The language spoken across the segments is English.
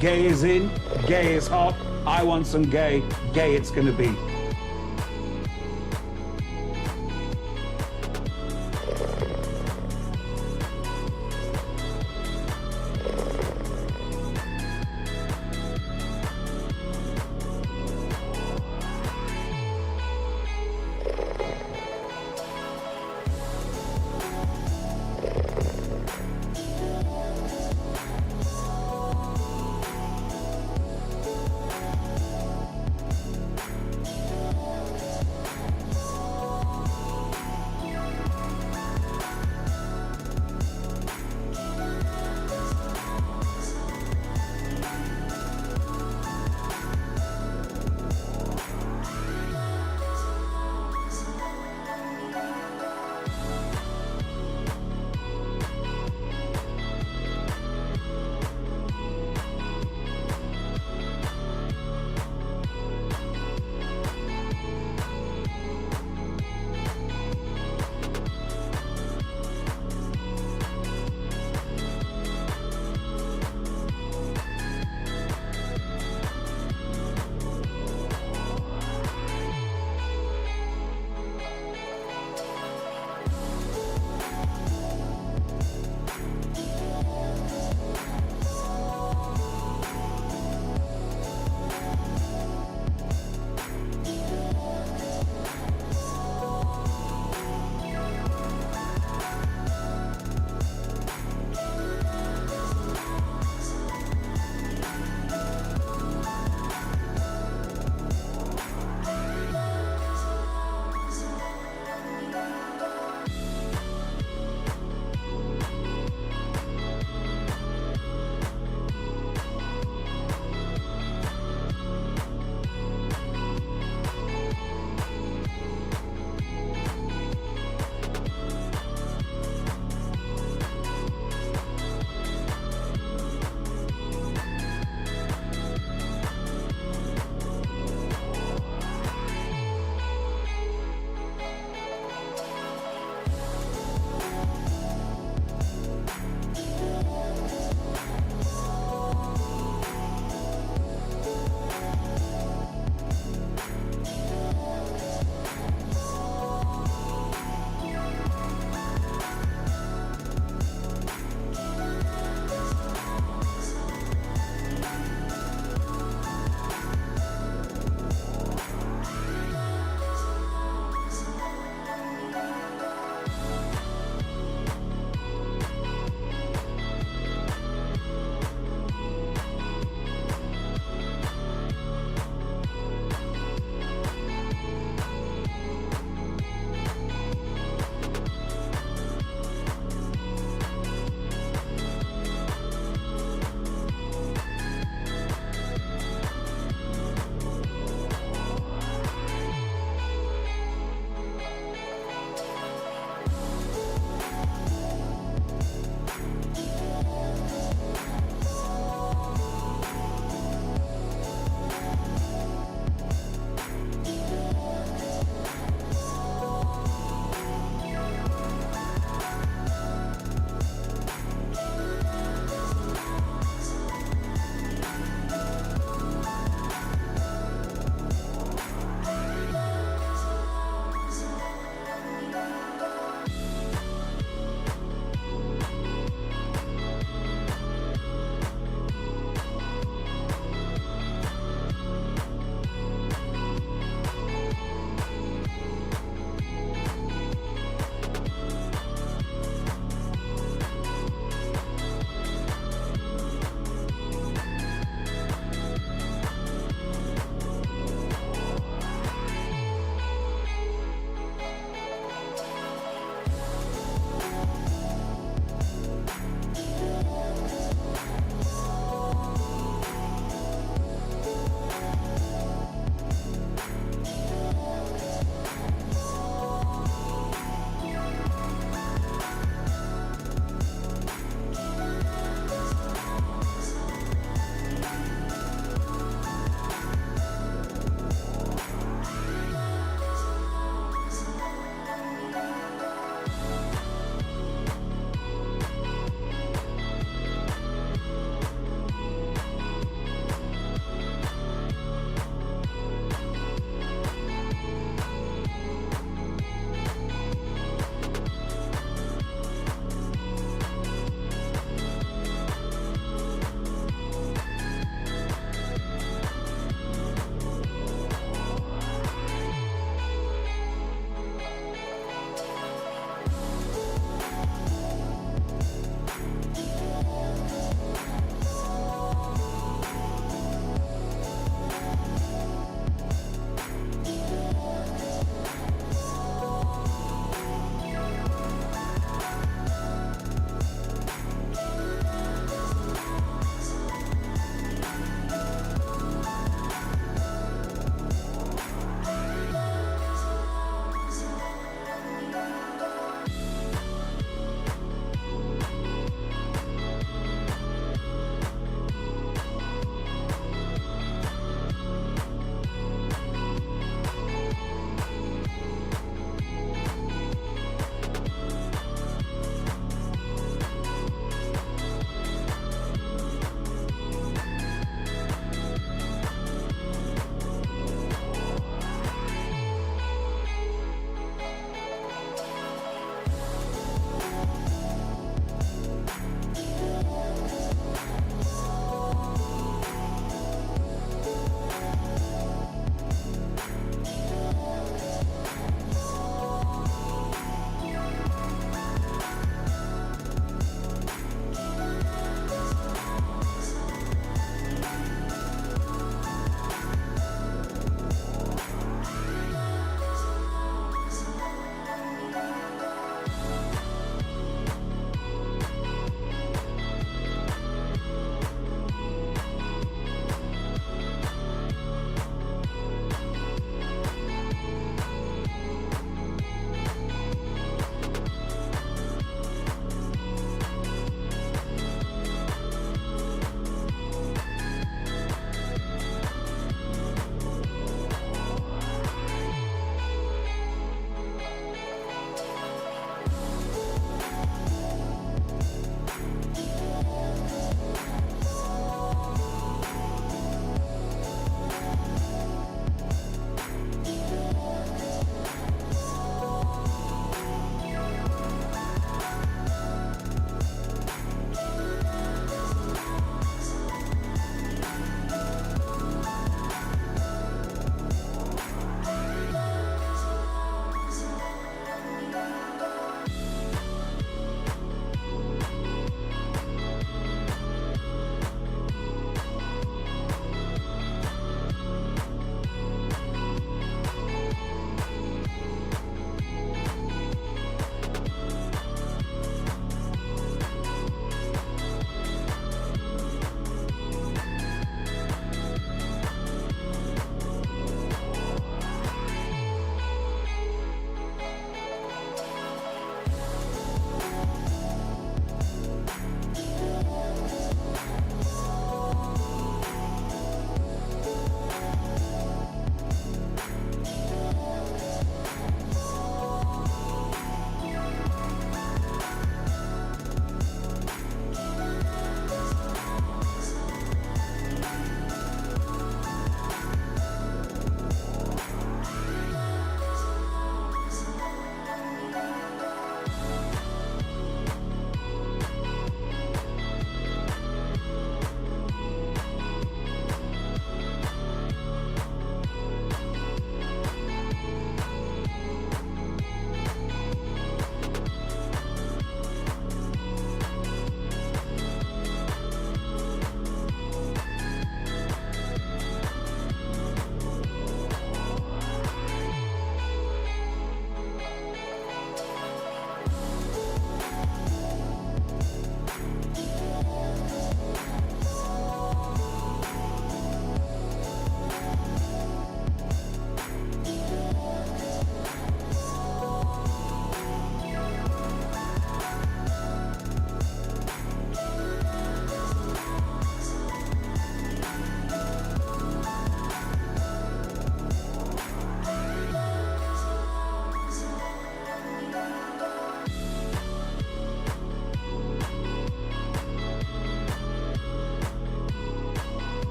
Gay is in, gay is hot. I want some gay, gay it's gonna be.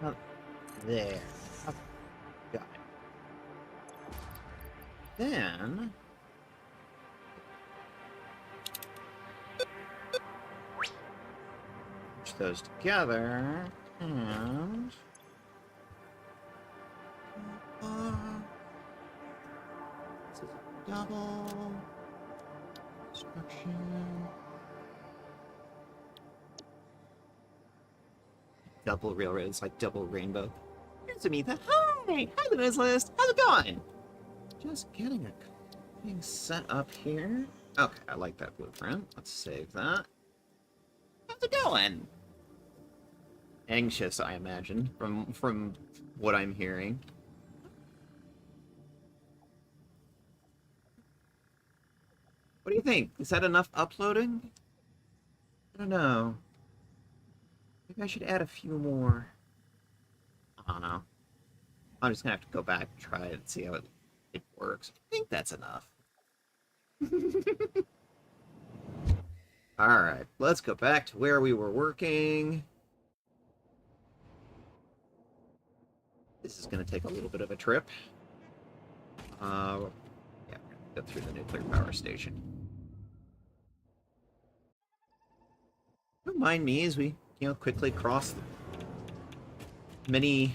Oh, there. Oh, got it. Then... push those together, and... this is a double... construction... double railroads, like double rainbow. Here's Amitha. Hi! Hi, the News List! How's it going? Just getting a thing set up here. Okay, I like that blueprint. Let's save that. How's it going? Anxious, I imagine, from what I'm hearing. What do you think? Is that enough uploading? I don't know. Maybe I should add a few more. I don't know. I'm just gonna have to go back and try it and see how it works. I think that's enough. Alright, let's go back to where we were working. This is gonna take a little bit of a trip. Yeah, we're gonna go through the nuclear power station. Don't mind me as we, quickly cross many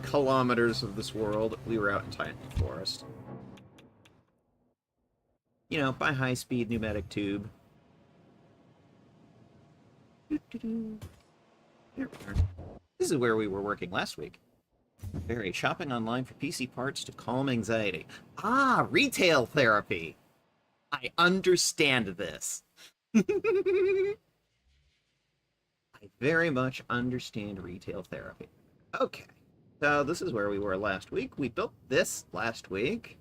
kilometers of this world. We were out in Titan Forest. By high-speed pneumatic tube. There we are. This is where we were working last week. Very shopping online for PC parts to calm anxiety. Ah, retail therapy. I understand this. I very much understand retail therapy. Okay, so this is where we were last week. We built this last week.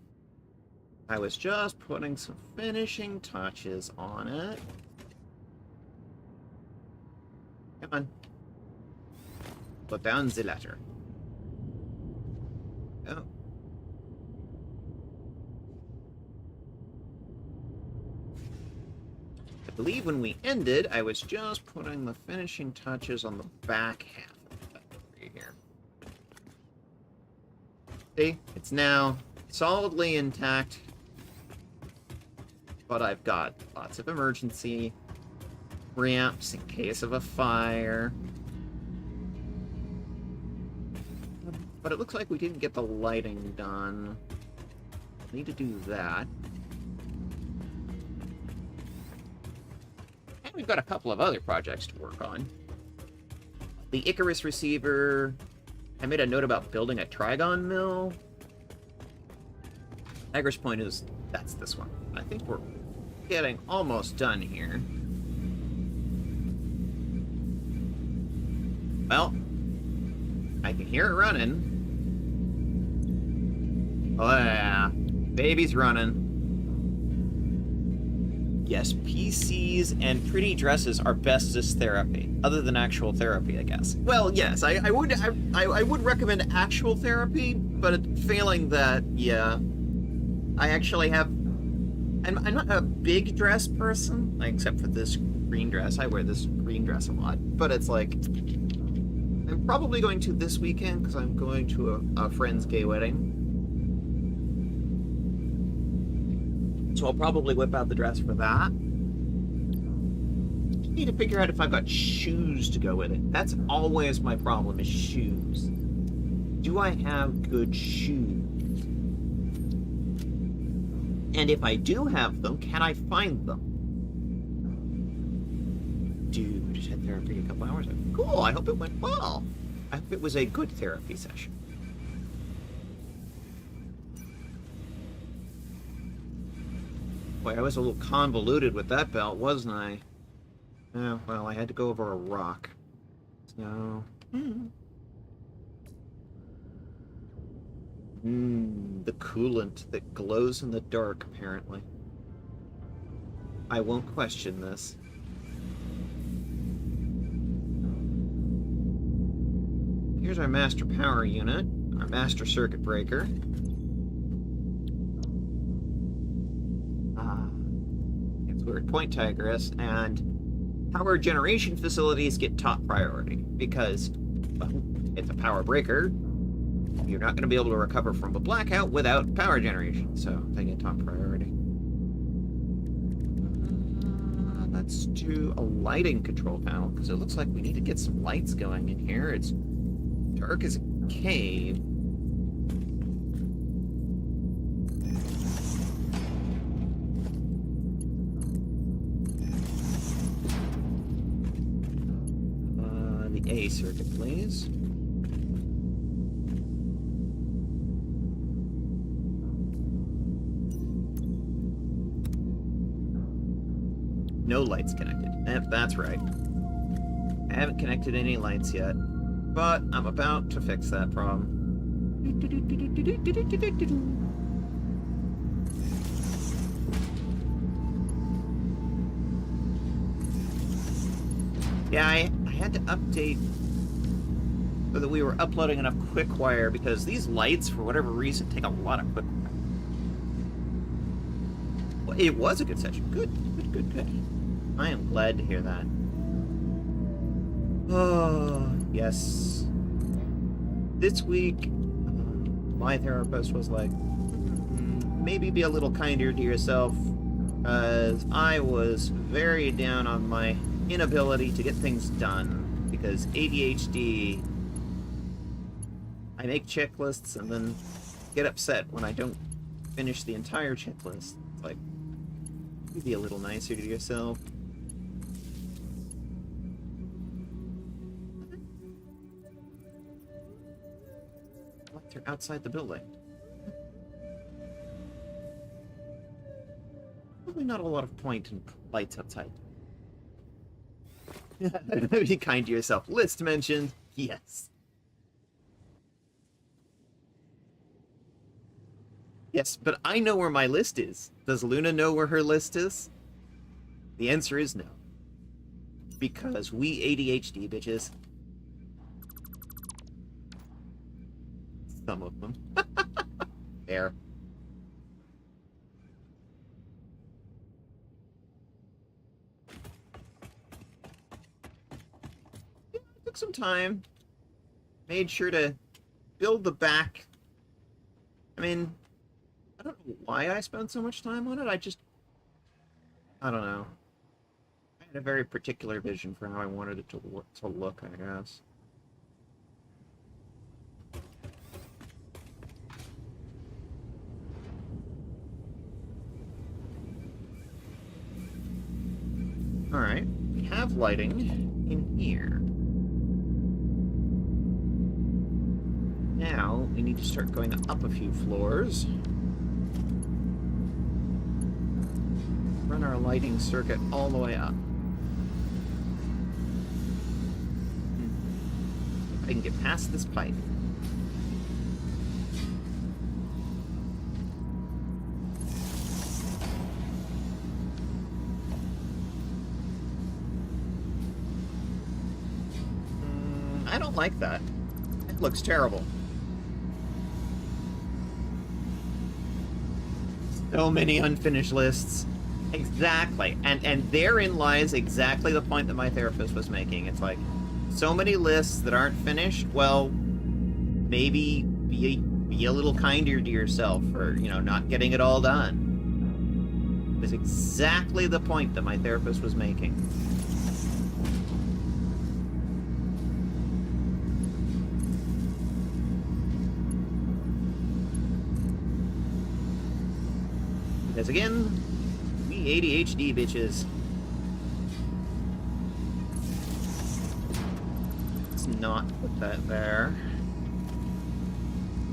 I was just putting some finishing touches on it. Come on. Put down the ladder. Oh. I believe when we ended, I was just putting the finishing touches on the back half of the factory here. See? It's now solidly intact, but I've got lots of emergency ramps in case of a fire. But it looks like we didn't get the lighting done. Need to do that. And we've got a couple of other projects to work on. The Icarus receiver. I made a note about building a Trigon mill. Tiger's point is, that's this one. I think we're getting almost done here. Well, I can hear it running. Oh yeah, baby's running. Yes, PCs and pretty dresses are best as therapy, other than actual therapy, I guess. Well, yes, I would recommend actual therapy, but failing that, yeah, I actually have. I'm not a big dress person, except for this green dress. I wear this green dress a lot, but it's like I'm probably going to this weekend because I'm going to a friend's gay wedding. So I'll probably whip out the dress for that. Need to figure out if I've got shoes to go with it. That's always my problem, is shoes. Do I have good shoes? And if I do have them, can I find them? Dude, just had therapy a couple hours ago. Cool, I hope it went well. I hope it was a good therapy session. Boy, I was a little convoluted with that belt, wasn't I? Oh, well, I had to go over a rock. So... the coolant that glows in the dark, apparently. I won't question this. Here's our master power unit, our master circuit breaker. We're at Point Tigress, and power generation facilities get top priority, because well, it's a power breaker. You're not going to be able to recover from a blackout without power generation, so they get top priority. Let's do a lighting control panel, because it looks like we need to get some lights going in here. It's dark as a cave. The A circuit, please. No lights connected. That's right. I haven't connected any lights yet, but I'm about to fix that problem. Yeah, I had to update so that we were uploading enough quick-wire, because these lights, for whatever reason, take a lot of quick-wire. Well, it was a good session. Good. I am glad to hear that. Oh, yes. This week, my therapist was like, maybe be a little kinder to yourself, as I was very down on my inability to get things done, because ADHD, I make checklists and then get upset when I don't finish the entire checklist. It's like, you be a little nicer to yourself. What? They're outside the building. Probably not a lot of point in lights outside. Be kind to yourself. List mentioned. Yes. Yes, but I know where my list is. Does Luna know where her list is? The answer is no. Because we ADHD bitches. Some of them. There. Yeah, it took some time. Made sure to build the back. I mean, I don't know why I spent so much time on it. I don't know. I had a very particular vision for how I wanted it to look, I guess. Alright, we have lighting in here. Now, we need to start going up a few floors. Run our lighting circuit all the way up. If I can get past this pipe. I don't like that. It looks terrible. So many unfinished lists. Exactly. And therein lies exactly the point that my therapist was making. It's like, so many lists that aren't finished, well, maybe be a little kinder to yourself for, you know, not getting it all done. It was exactly the point that my therapist was making. Because again, we ADHD bitches. Let's not put that there.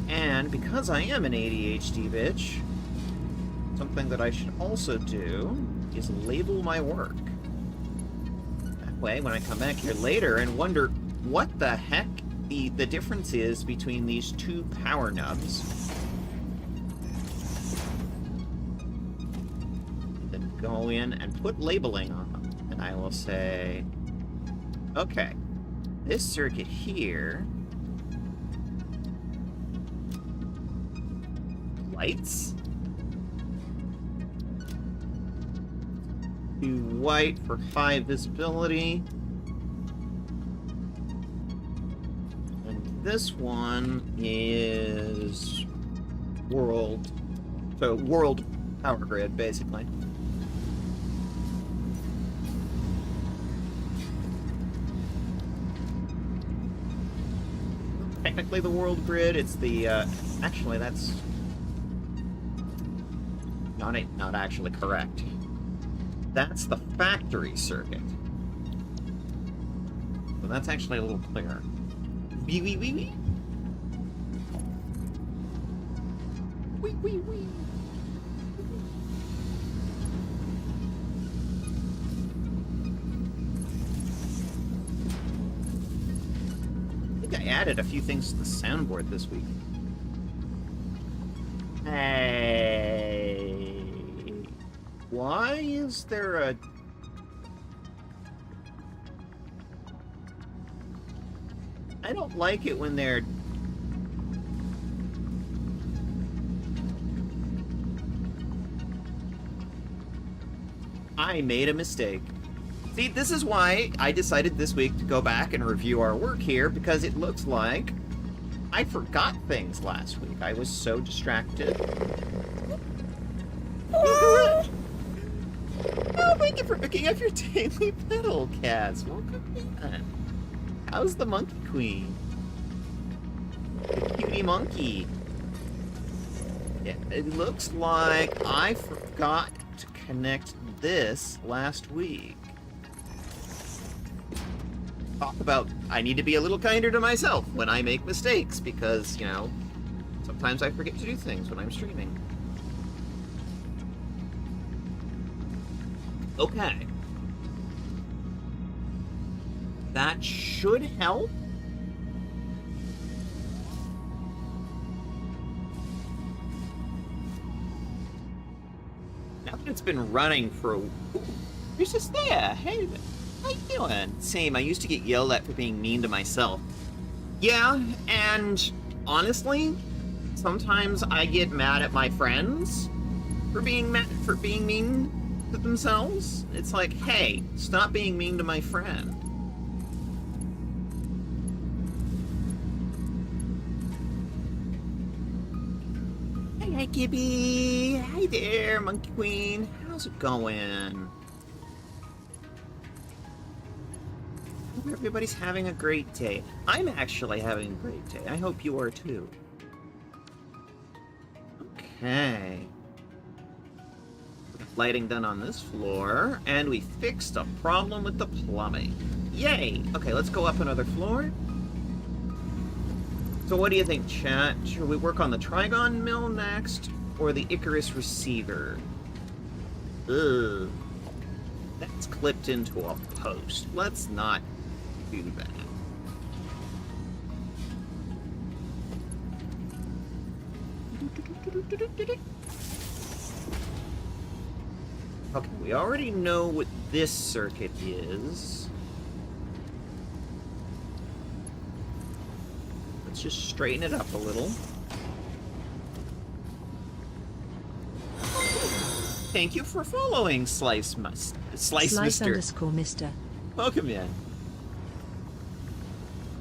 And because I am an ADHD bitch, something that I should also do is label my work. That way, when I come back here later and wonder what the heck the difference is between these two power nubs, go in and put labeling on them, and I will say, okay, this circuit here, lights, do white for high visibility, this one is world. So world power grid, basically. Technically the world grid, it's the, actually that's not actually correct. That's the factory circuit. So that's actually a little clearer. Wee wee wee wee. Wee wee wee. I think I added a few things to the soundboard this week. Hey. Why is there a... I don't like it when they're... I made a mistake. See, this is why I decided this week to go back and review our work here, because it looks like I forgot things last week. I was so distracted. Oh, thank you for picking up your daily pedal, Kaz. Welcome in. How's the monkey queen? The cutie monkey. Yeah, it looks like I forgot to connect this last week. Talk about, I need to be a little kinder to myself when I make mistakes, because, you know, sometimes I forget to do things when I'm streaming. Okay. That should help. Now that it's been running for a... Ooh, you're just there. Hey, how you doing? Same, I used to get yelled at for being mean to myself. Yeah, and honestly, sometimes I get mad at my friends for being mean to themselves. It's like, hey, stop being mean to my friend. Hi, Gibby. Hi there, Monkey Queen. How's it going? Hope everybody's having a great day. I'm actually having a great day. I hope you are too. Okay. Lighting done on this floor, and we fixed a problem with the plumbing. Yay! Okay, let's go up another floor. So what do you think, chat? Should we work on the Trigon mill next, or the Icarus receiver? Ugh. That's clipped into a post. Let's not do that. Okay, we already know what this circuit is. Let's just straighten it up a little. Thank you for following Slice Mister. _Mister. Welcome in.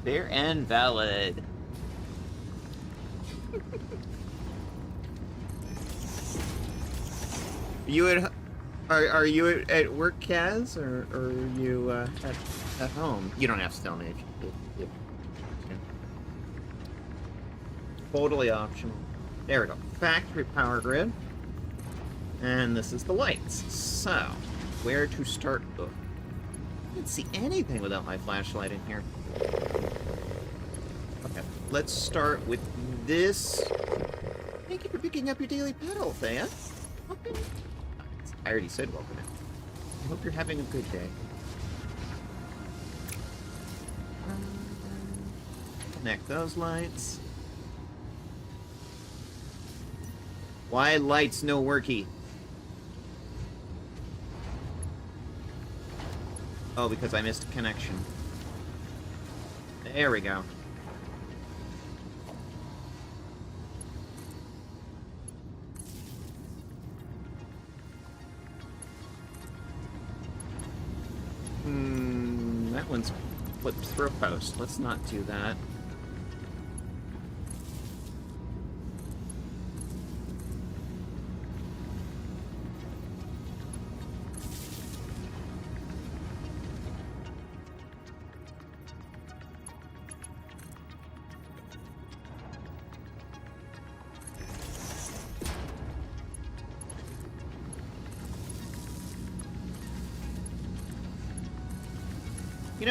Fair and valid. Are you at work, Kaz, or are you at home? You don't have to tell me. If totally optional. There we go. Factory power grid. And this is the lights. So, where to start? Oh, I can't see anything without my flashlight in here. Okay, let's start with this. Thank you for picking up your daily pedal, Thea. Okay. I already said welcome in. I hope you're having a good day. Connect those lights. Why lights no worky? Oh, because I missed a connection. There we go. That one's flipped through a post. Let's not do that.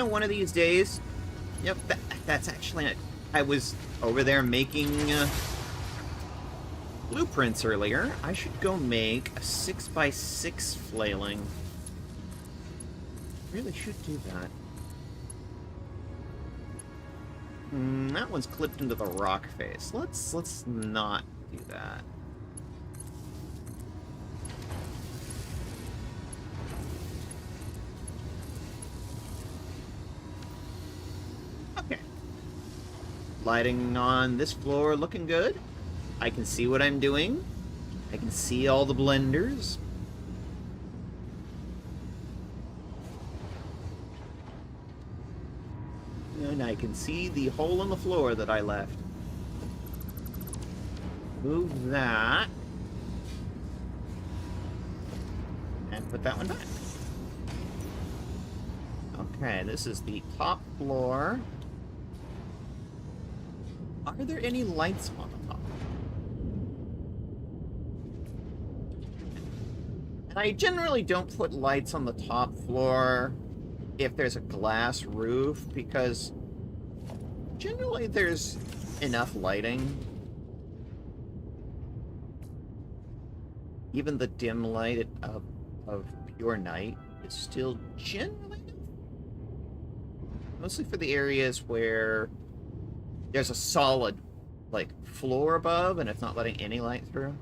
one of these days... Yep, that's actually it. I was over there making blueprints earlier. I should go make a 6x6 flailing. Really should do that. That one's clipped into the rock face. Let's not do that. Okay. Lighting on this floor looking good. I can see what I'm doing. I can see all the blenders. And I can see the hole in the floor that I left. Move that. And put that one back. Okay, this is the top floor. Are there any lights on the top? And I generally don't put lights on the top floor if there's a glass roof, because generally there's enough lighting. Even the dim light of pure night is still generally enough. Mostly for the areas where there's a solid, like, floor above and it's not letting any light through.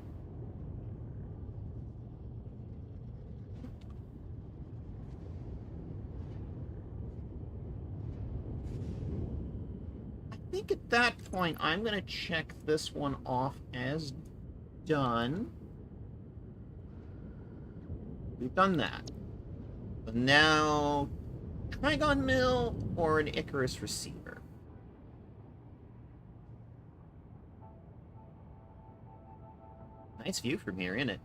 I think at that point, I'm going to check this one off as done. We've done that. So now, Trigon Mill or an Icarus Receiver? Nice view from here, isn't it?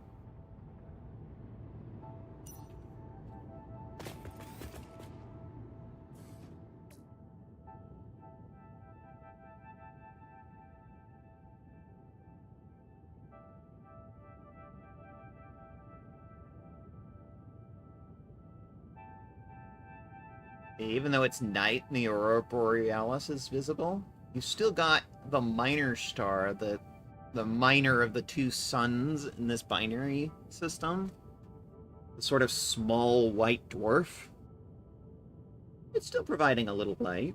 Even though it's night and the Aurora Borealis is visible, you've still got the minor star, the minor of the two suns in this binary system. The sort of small white dwarf. It's still providing a little light.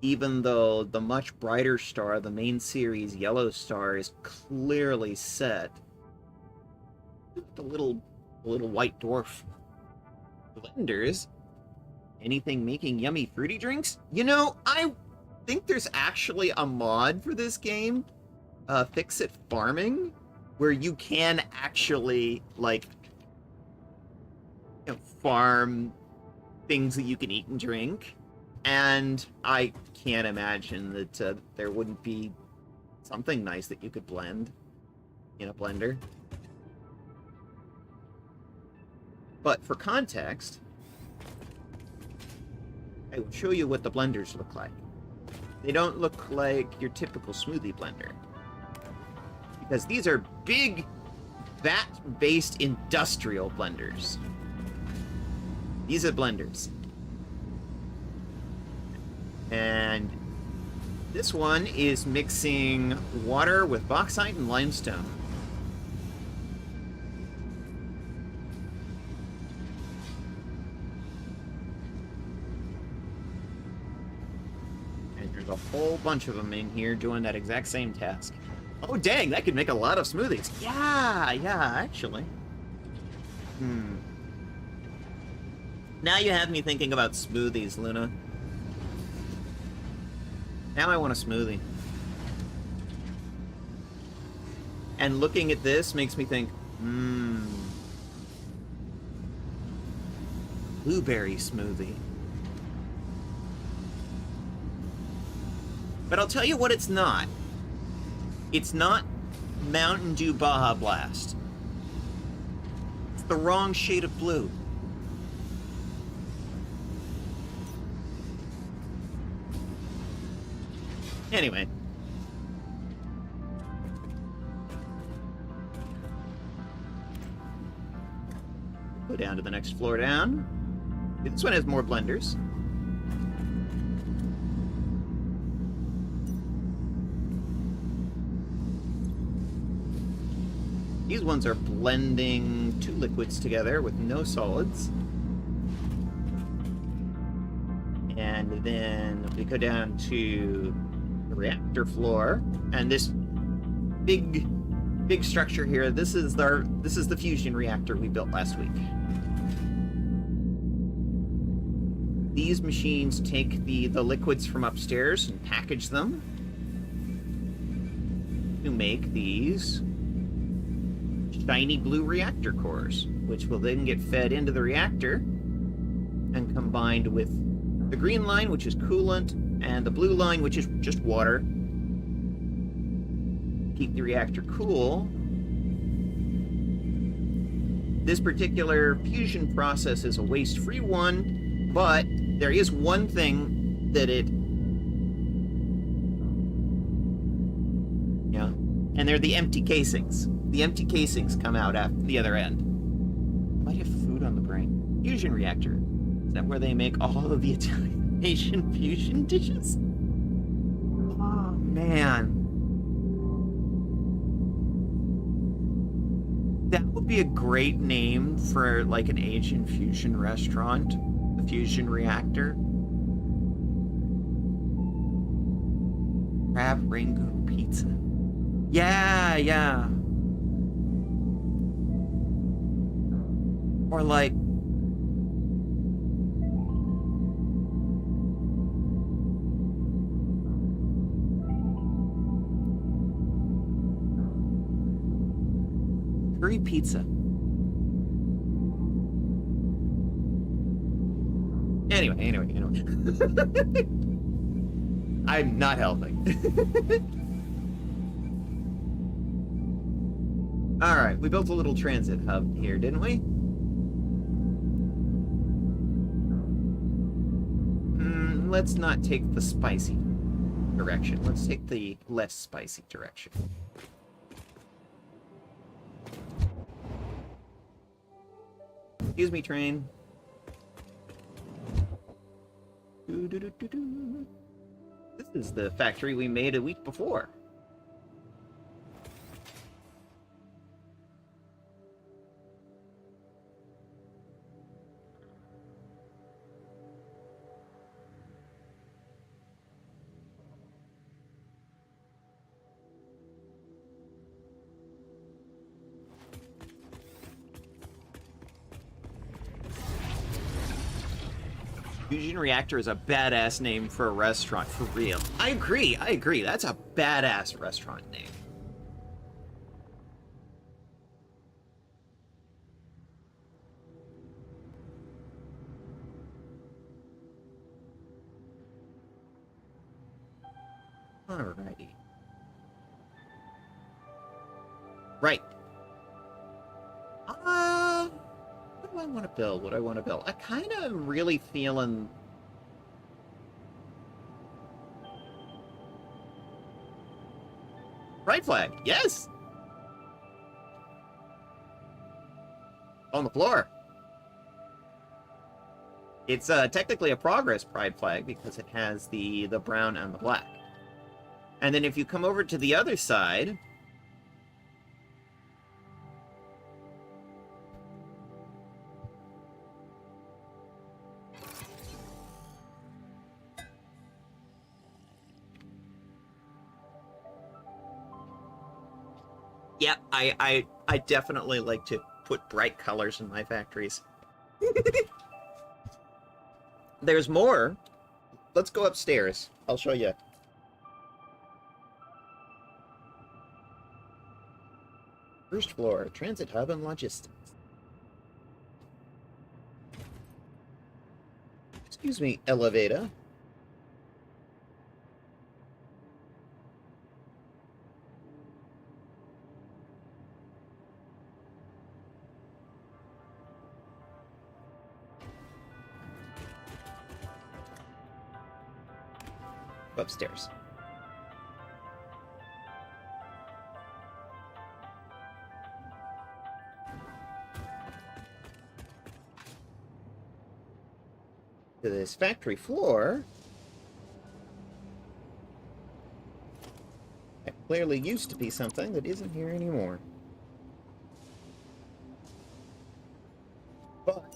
Even though the much brighter star, the main series yellow star, is clearly set. The little white dwarf. Blenders? Anything making yummy fruity drinks? You know, I think there's actually a mod for this game, Fix-It Farming, where you can actually, like, farm things that you can eat and drink. And I can't imagine that there wouldn't be something nice that you could blend in a blender. But for context, I will show you what the blenders look like. They don't look like your typical smoothie blender, because these are big, vat-based industrial blenders. These are blenders. And this one is mixing water with bauxite and limestone. A whole bunch of them in here doing that exact same task. Oh, dang, that could make a lot of smoothies. Yeah, actually. Now you have me thinking about smoothies, Luna. Now I want a smoothie. And looking at this makes me think, blueberry smoothie. But I'll tell you what it's not. It's not Mountain Dew Baja Blast. It's the wrong shade of blue. Anyway. Go down to the next floor down. This one has more blenders. These ones are blending two liquids together with no solids. And then we go down to the reactor floor, and this big structure here, this is the fusion reactor we built last week. These machines take the liquids from upstairs and package them to make these shiny blue reactor cores, which will then get fed into the reactor and combined with the green line, which is coolant, and the blue line, which is just water. Keep the reactor cool. This particular fusion process is a waste-free one, but there is one thing that it... Yeah, and they're the empty casings. The empty casings come out at the other end. Might have food on the brain. Fusion reactor. Is that where they make all of the Asian fusion dishes? Oh, man. That would be a great name for, like, an Asian fusion restaurant. The fusion reactor. Crab Rangoon Pizza. Yeah. Or like... curry pizza. Anyway. I'm not helping. Alright, we built a little transit hub here, didn't we? Let's not take the spicy direction. Let's take the less spicy direction. Excuse me, train. This is the factory we made a week before. Fusion Reactor is a badass name for a restaurant, for real. I agree. That's a badass restaurant name. Alrighty. Right. What do I want to build? What do I want to build? I kind of really feeling... Pride flag, yes! On the floor. It's technically a progress pride flag because it has the brown and the black. And then if you come over to the other side... Yep, I definitely like to put bright colors in my factories. There's more. Let's go upstairs. I'll show you. First floor, transit hub and logistics. Excuse me, elevator. Upstairs. to this factory floor. That clearly used to be something that isn't here anymore. But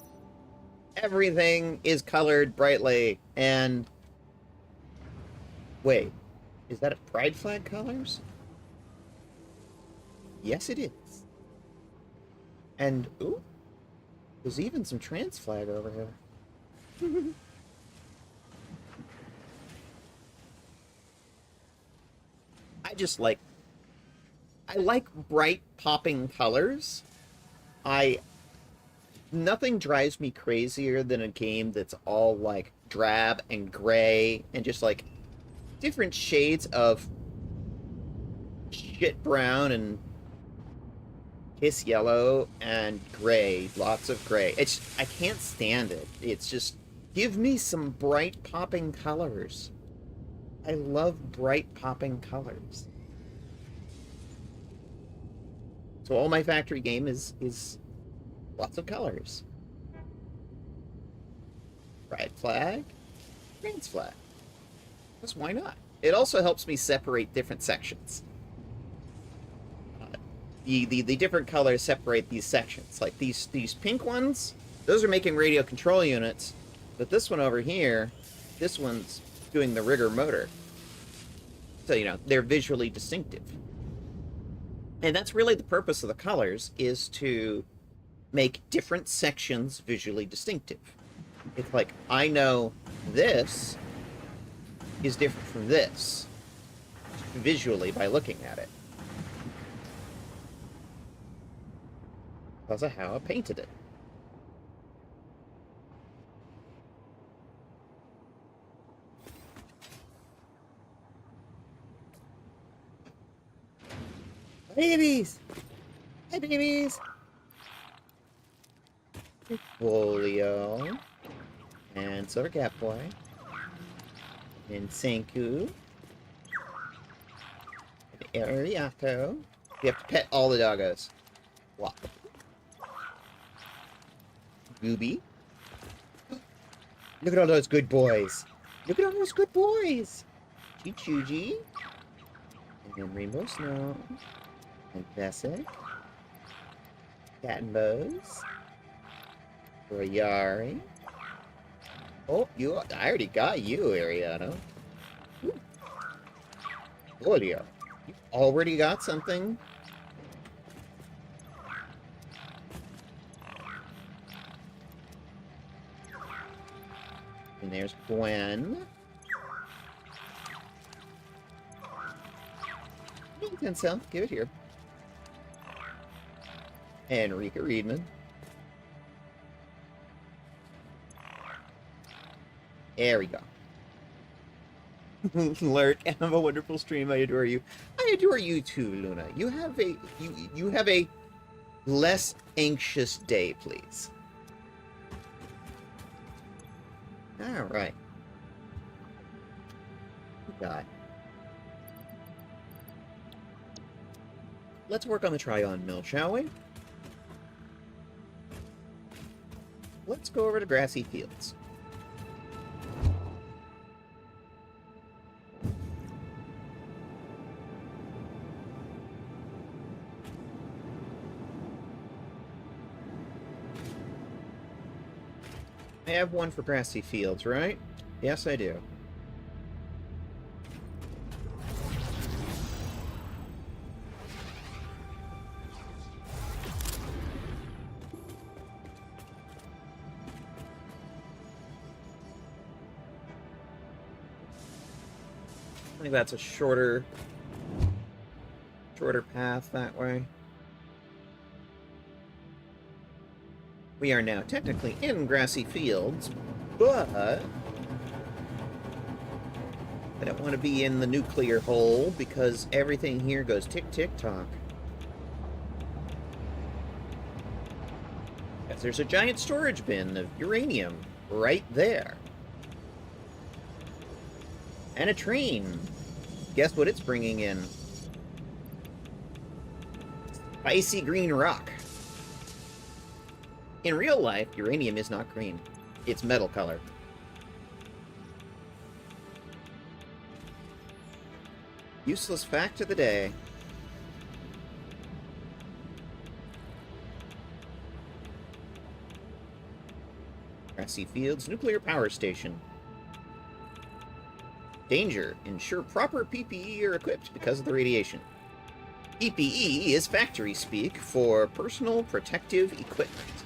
everything is colored brightly, and... Wait, is that a pride flag colors? Yes, it is. And, ooh, there's even some trans flag over here. I like bright popping colors. Nothing drives me crazier than a game that's all like drab and gray and just like different shades of shit brown and piss yellow and gray, lots of gray. I can't stand it. It's just, give me some bright popping colors. I love bright popping colors. So all my factory game is lots of colors. Pride flag, trans flag. Because why not? It also helps me separate different sections. The different colors separate these sections. Like these pink ones, those are making radio control units. But this one over here, this one's doing the rigger motor. So, you know, they're visually distinctive. And that's really the purpose of the colors, is to make different sections visually distinctive. It's like, I know this is different from this visually by looking at it. Because of how I painted it. Babies! Hi, babies! Folio. And Silver Cat Boy. And Senku. And Ariato. You have to pet all the doggos. Wow. Gooby. Look at all those good boys. Look at all those good boys. Chichuji. And Rainbow Snow. And Vesic. Cat and Bose. Royari. Oh, I already got you, Ariano. Folio. You already got something? And there's Gwen. Tencel, give it here. And Rika Reedman. There we go. Lurk, have a wonderful stream. I adore you. I adore you too, Luna. You have a less anxious day, please. All right. God. Let's work on the Tryon Mill, shall we? Let's go over to Grassy Fields. I have one for Grassy Fields, right? Yes, I do. I think that's a shorter path that way. We are now technically in Grassy Fields, but I don't want to be in the nuclear hole because everything here goes tick-tick-tock. Yes, there's a giant storage bin of uranium right there. And a train. Guess what it's bringing in? Spicy green rock. In real life, uranium is not green. It's metal color. Useless fact of the day. Grassy Fields Nuclear Power Station. Danger. Ensure proper PPE are equipped because of the radiation. PPE is factory speak for personal protective equipment.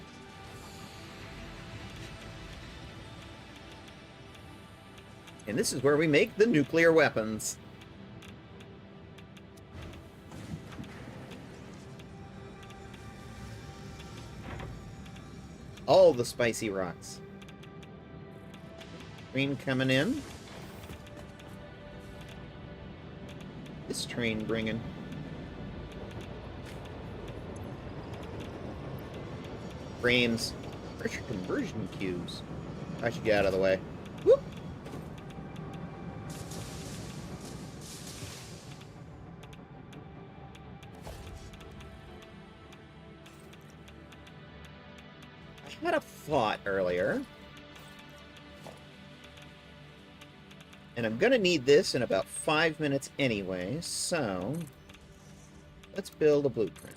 And this is where we make the nuclear weapons. All the spicy rocks. Train coming in. This train bringing. Frames. Pressure conversion cubes. I should get out of the way. Whoop! I had a thought earlier. And I'm gonna need this in about 5 minutes anyway, so let's build a blueprint.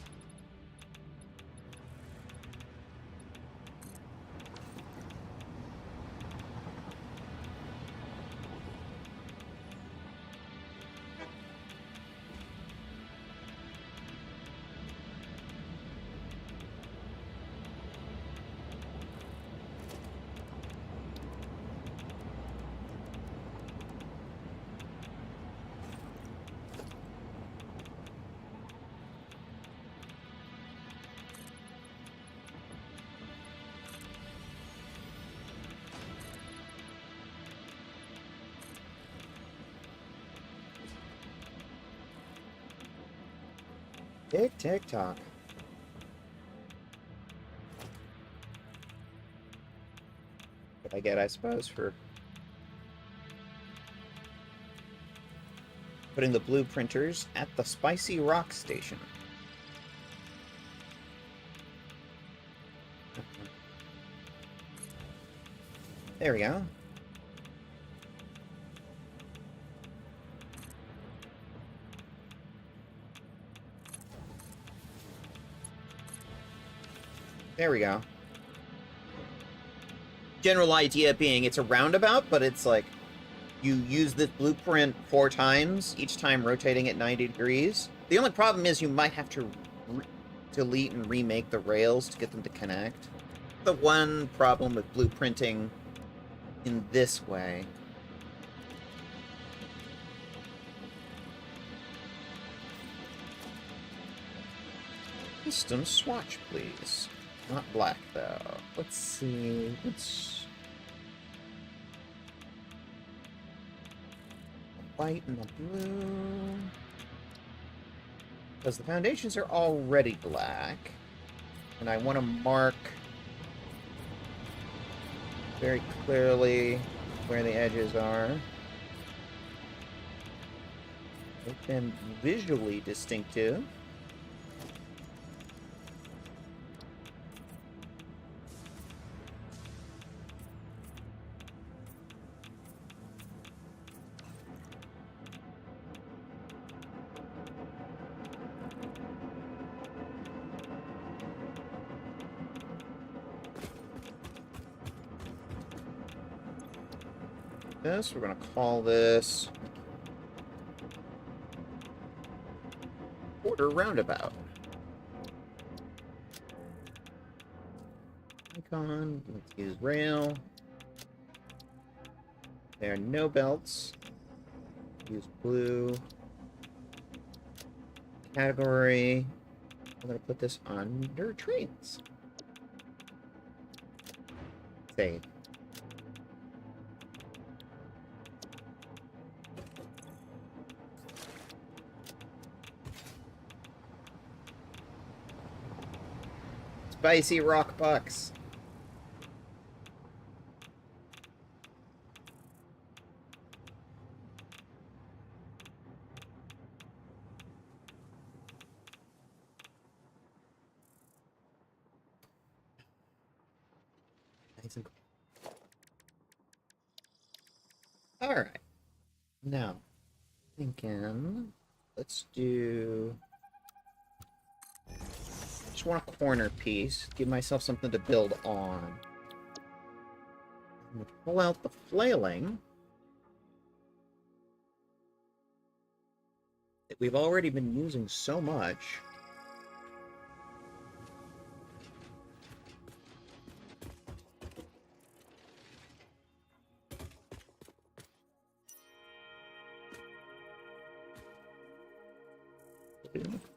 Tick, tick, tock. What I get, I suppose, for putting the blueprinters at the Spicy Rock Station. There we go. There we go. General idea being it's a roundabout, but it's like you use this blueprint 4 times, each time rotating at 90 degrees. The only problem is you might have to delete and remake the rails to get them to connect. The one problem with blueprinting in this way. Custom swatch, please. Not black, though. Let's see. Let's... the white and the blue. Because the foundations are already black. And I want to mark very clearly where the edges are. Make them visually distinctive. This, we're going to call this quarter roundabout. Icon, let's use rail. There are no belts. Use blue. Category. I'm going to put this under trains. Save. Spicy rock bucks. Nice and cool. All right. Now, thinking, let's do... Just want a corner piece. Give myself something to build on. I'm gonna pull out the flailing that we've already been using so much.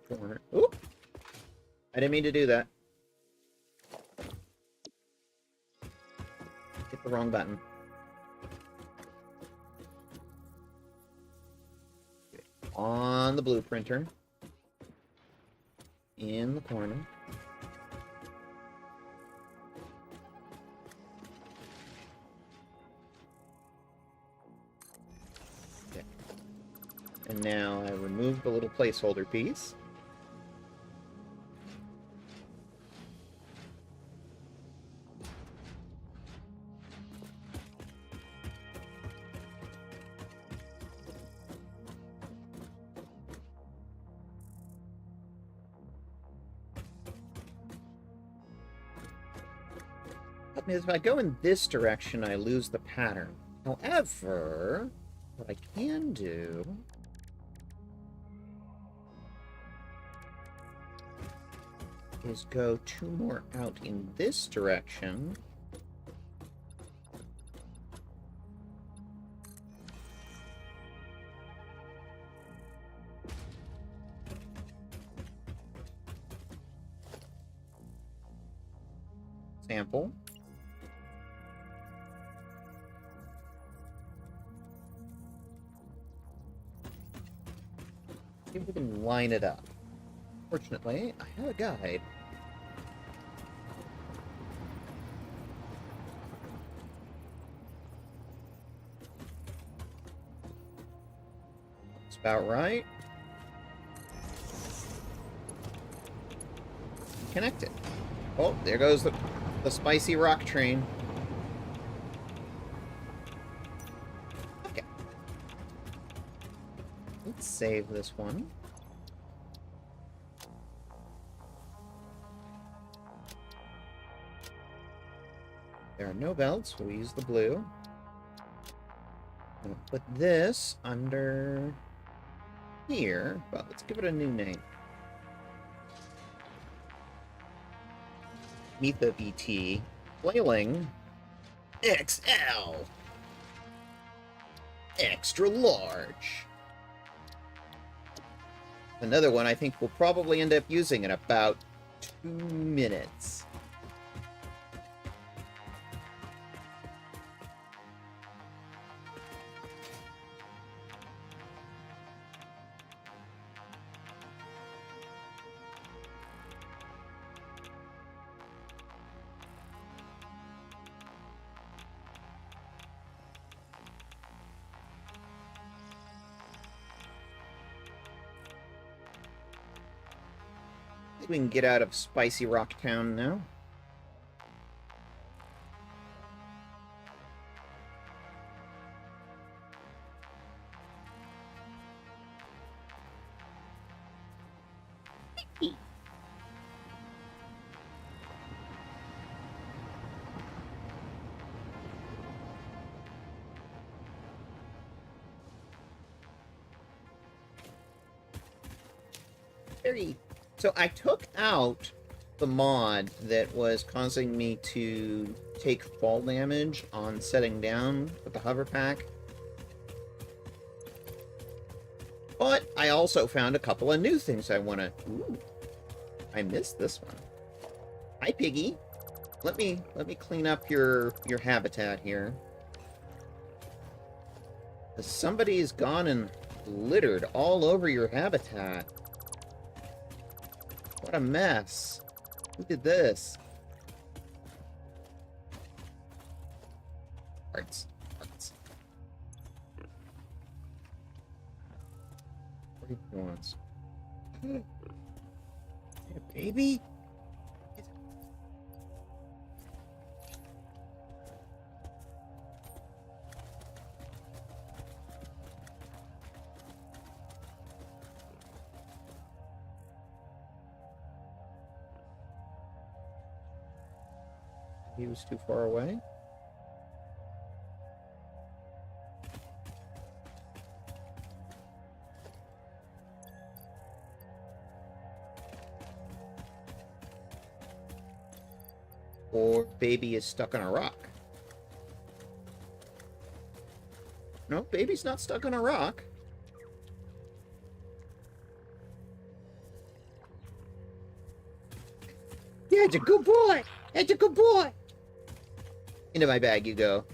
Corner. Oop! I didn't mean to do that. Hit the wrong button. Okay. On the blue printer. In the corner. Okay. And now I remove the little placeholder piece. If I go in this direction, I lose the pattern. However, what I can do is go 2 more out in this direction. Sample. See if we can line it up. Fortunately, I have a guide. That's about right. Connect it. Oh, there goes the spicy rock train. Okay. Let's save this one. There are no belts, we'll use the blue. I'm gonna put this under here, but let's give it a new name. MithaVT Flailing XL Extra Large. Another one I think we'll probably end up using in about 2 minutes. We can get out of Spicy Rock Town now. So I took out the mod that was causing me to take fall damage on setting down with the hover pack. But I also found a couple of new things I want to... Ooh, I missed this one. Hi, Piggy. Let me clean up your habitat here. Somebody's gone and littered all over your habitat. What a mess. Who did this? Hearts. Hearts. What do you want? Hey, baby? He was too far away. Or baby is stuck on a rock. No, baby's not stuck on a rock. Yeah, it's a good boy. It's a good boy. Into my bag you go.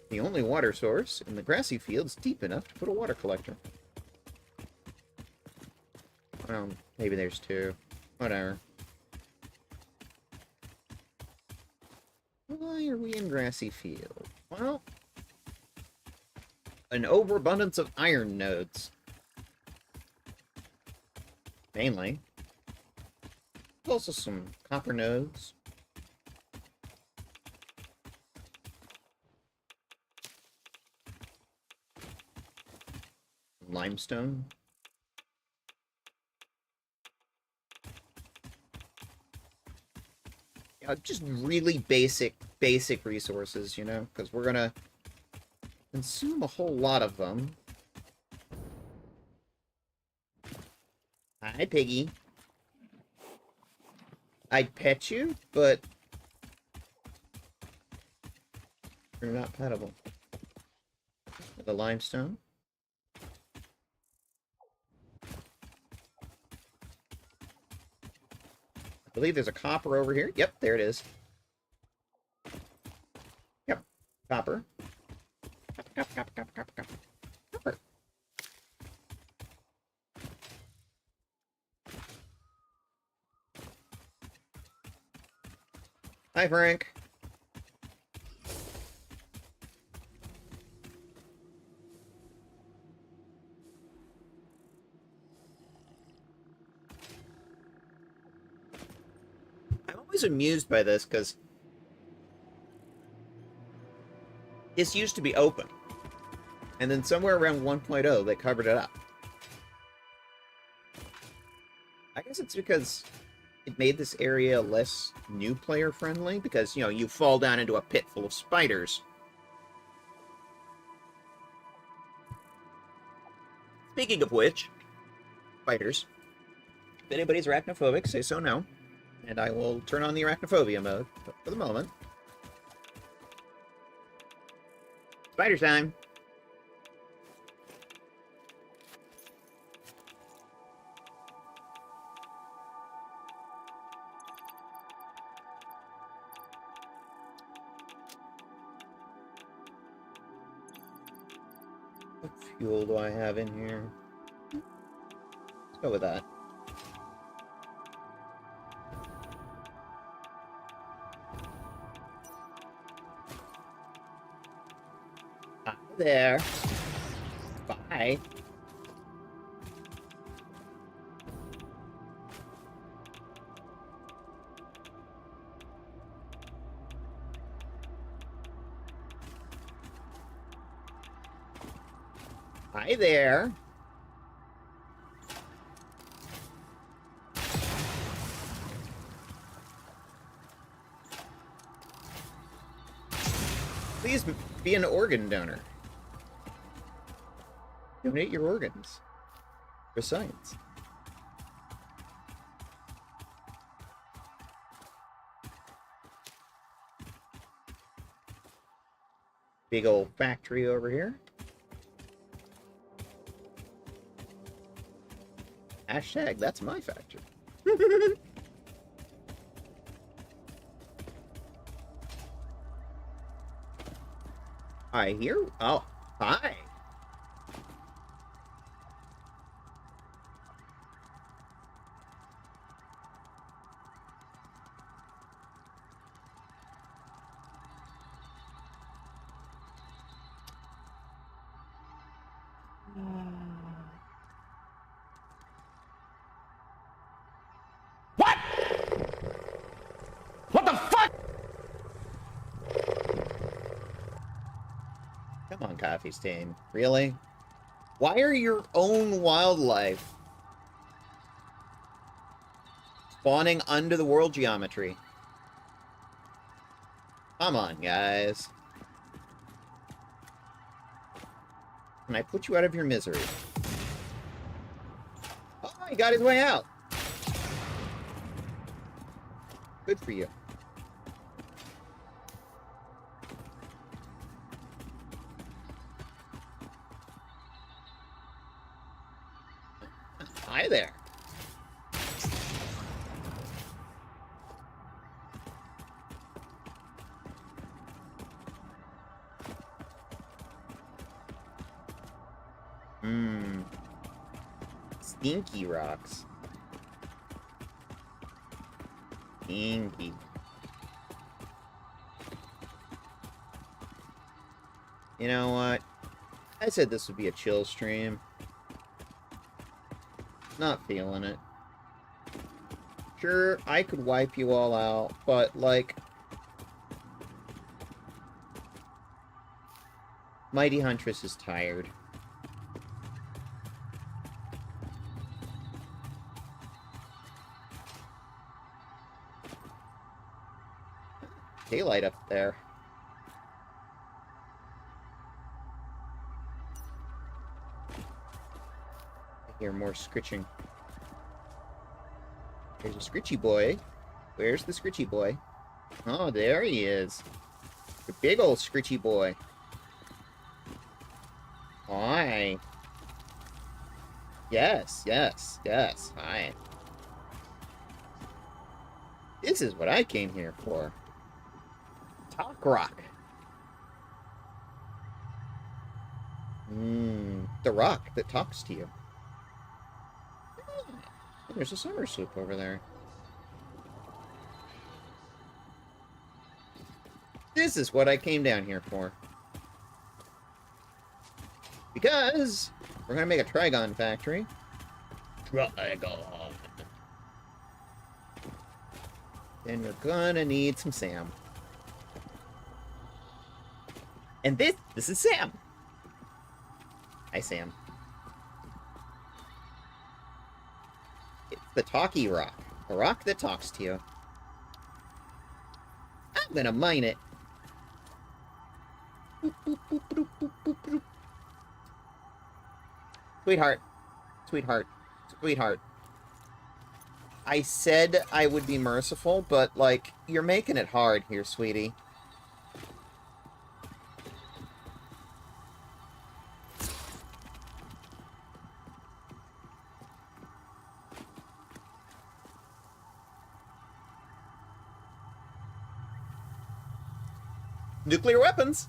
The only water source in the grassy fields deep enough to put a water collector. Well, maybe there's two. Whatever. Why are we in grassy field? Well, an overabundance of iron nodes. Mainly. Also some copper nodes. Limestone. Yeah, just really basic resources, you know, because we're gonna consume a whole lot of them. Hi, Piggy. I'd pet you, but you're not pettable. The limestone. I believe there's a copper over here. Yep, there it is. Yep, copper. Copper. Hi, Frank. I'm always amused by this, because this used to be open. And then somewhere around 1.0, they covered it up. I guess it's because it made this area less new player friendly, because, you know, you fall down into a pit full of spiders. Speaking of which, spiders. If anybody's arachnophobic, say so now, and I will turn on the arachnophobia mode. But for the moment, spider time. What fuel do I have in here? Let's go with that. Hi there. Bye. Hi there. Please be an organ donor. Donate your organs for science. Big old factory over here. Hashtag, that's my factory. Hi, here? Oh, hi. What? What the fuck? Come on, Coffee Stain. Really? Why are your own wildlife spawning under the world geometry? Come on, guys. Can I put you out of your misery? Oh, he got his way out. Good for you. Hi there. Stinky rocks. Stinky. You know what? I said this would be a chill stream. Not feeling it. Sure, I could wipe you all out, but, like... Mighty Huntress is tired. Daylight up there. I hear more scritching. There's a scritchy boy. Where's the scritchy boy? Oh, there he is. The big old scritchy boy. Hi. Yes, yes, yes. Hi. This is what I came here for. Talk rock. The rock that talks to you. There's a summer soup over there. This is what I came down here for. Because we're gonna make a Trigon factory. Trigon. And we're gonna need some Sam. And this is Sam. Hi, Sam. It's the talkie rock. The rock that talks to you. I'm gonna mine it. Boop, boop, boop, boop, boop, boop, boop. Sweetheart. Sweetheart. Sweetheart. I said I would be merciful, but, like, you're making it hard here, sweetie. Nuclear weapons!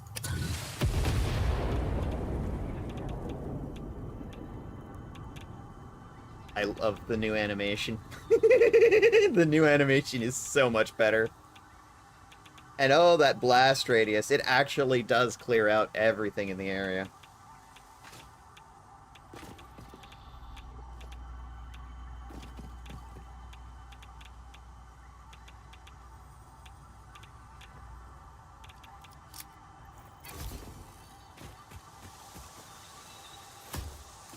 I love the new animation. The new animation is so much better. And oh, that blast radius. It actually does clear out everything in the area.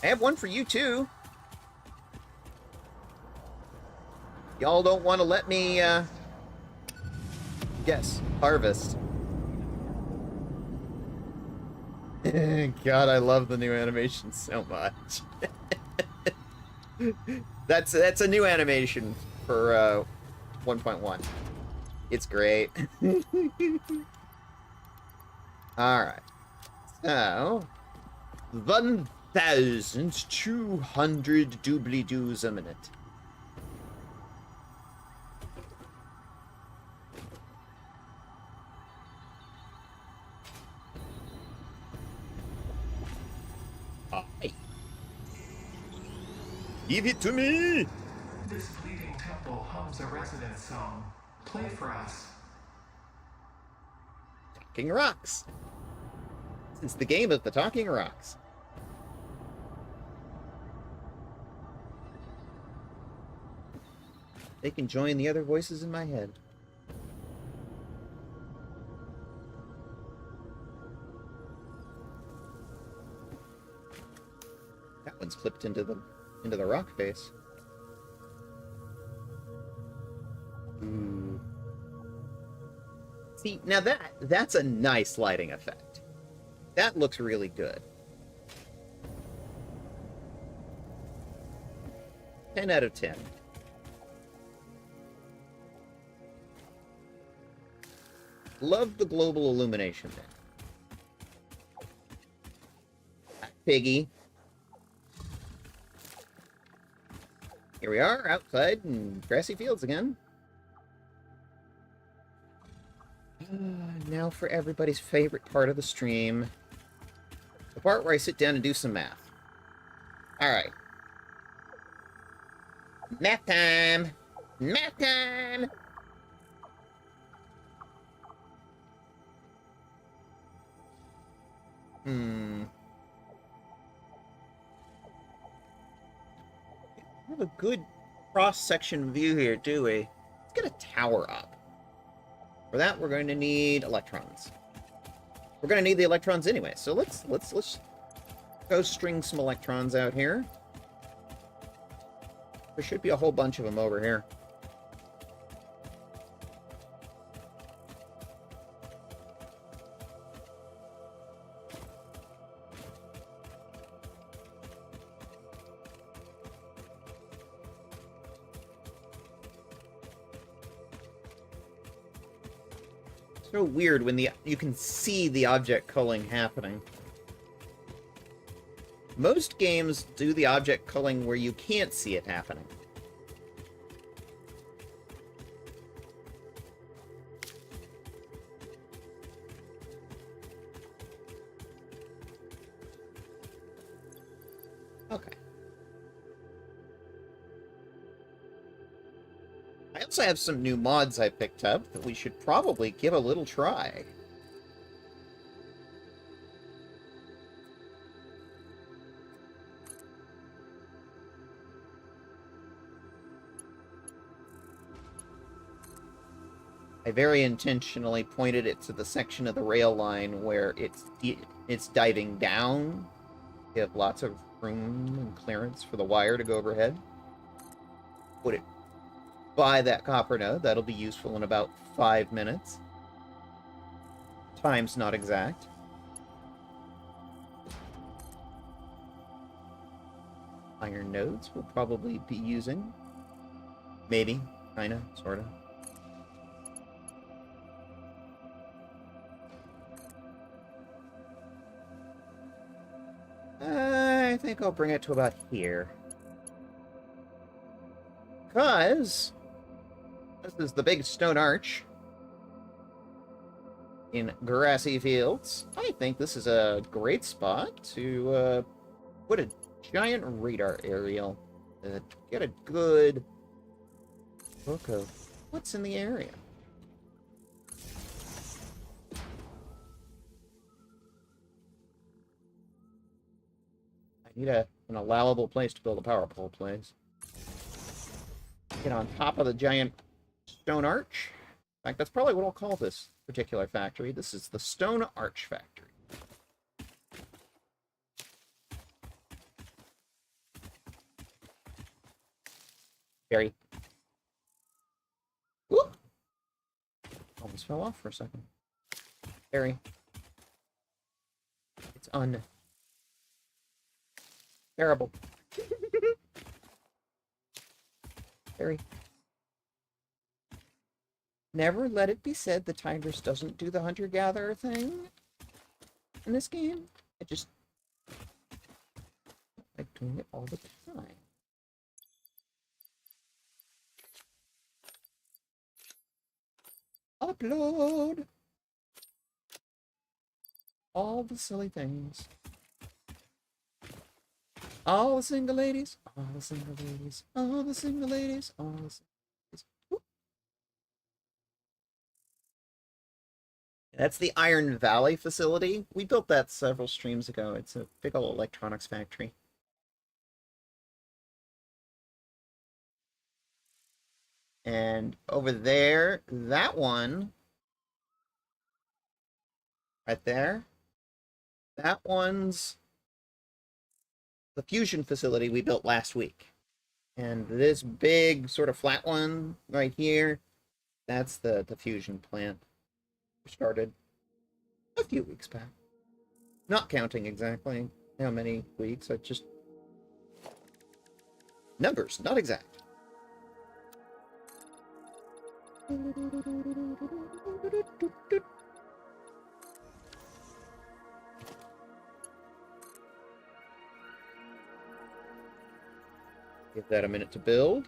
I have one for you, too. Y'all don't want to let me, yes, harvest. God, I love the new animation so much. That's a new animation for, 1.1. It's great. Alright. So, 1,200 doobly-doos a minute. Give it to me! This bleeding temple hums a resident song. Play for us. Talking Rocks. It's the game of the Talking Rocks. They can join the other voices in my head. That one's flipped into the rock face. Ooh. See, now that's a nice lighting effect. That looks really good. 10 out of 10. Love the global illumination there. Piggy. Here we are, outside in grassy fields again. Now for everybody's favorite part of the stream. The part where I sit down and do some math. Alright. Math time! Math time! We have a good cross-section view here, do we? Let's get a tower up. For that, we're going to need electrons. We're going to need the electrons anyway, so let's go string some electrons out here. There should be a whole bunch of them over here. So weird when you can see the object culling happening. Most games do the object culling where you can't see it happening. Okay. I also have some new mods I picked up that we should probably give a little try. I very intentionally pointed it to the section of the rail line where it's diving down. You have lots of room and clearance for the wire to go overhead. Put it by that copper node. That'll be useful in about 5 minutes. Time's not exact. Iron nodes we'll probably be using. Maybe. Kinda. Sorta. I think I'll bring it to about here. Because this is the big stone arch in grassy fields. I think this is a great spot to put a giant radar aerial to get a good look of what's in the area. I need an allowable place to build a power pole, please. Get on top of the giant stone arch. In fact, that's probably what I'll call this particular factory. This is the Stone Arch Factory. Barry. Whoop! Almost fell off for a second. Barry. It's terrible. Barry. Never let it be said the Tigress doesn't do the hunter-gatherer thing in this game. I just like doing it all the time. Upload! All the silly things. All the single ladies, all the single ladies, all the single ladies, all the single ladies. Whoop. That's the Iron Valley facility. We built that several streams ago. It's a big old electronics factory. And over there, that one, right there, that one's the fusion facility we built last week. And this big sort of flat one right here, that's the fusion plant. We started a few weeks back. Not counting exactly how many weeks, I just... numbers, not exact. Give that a minute to build.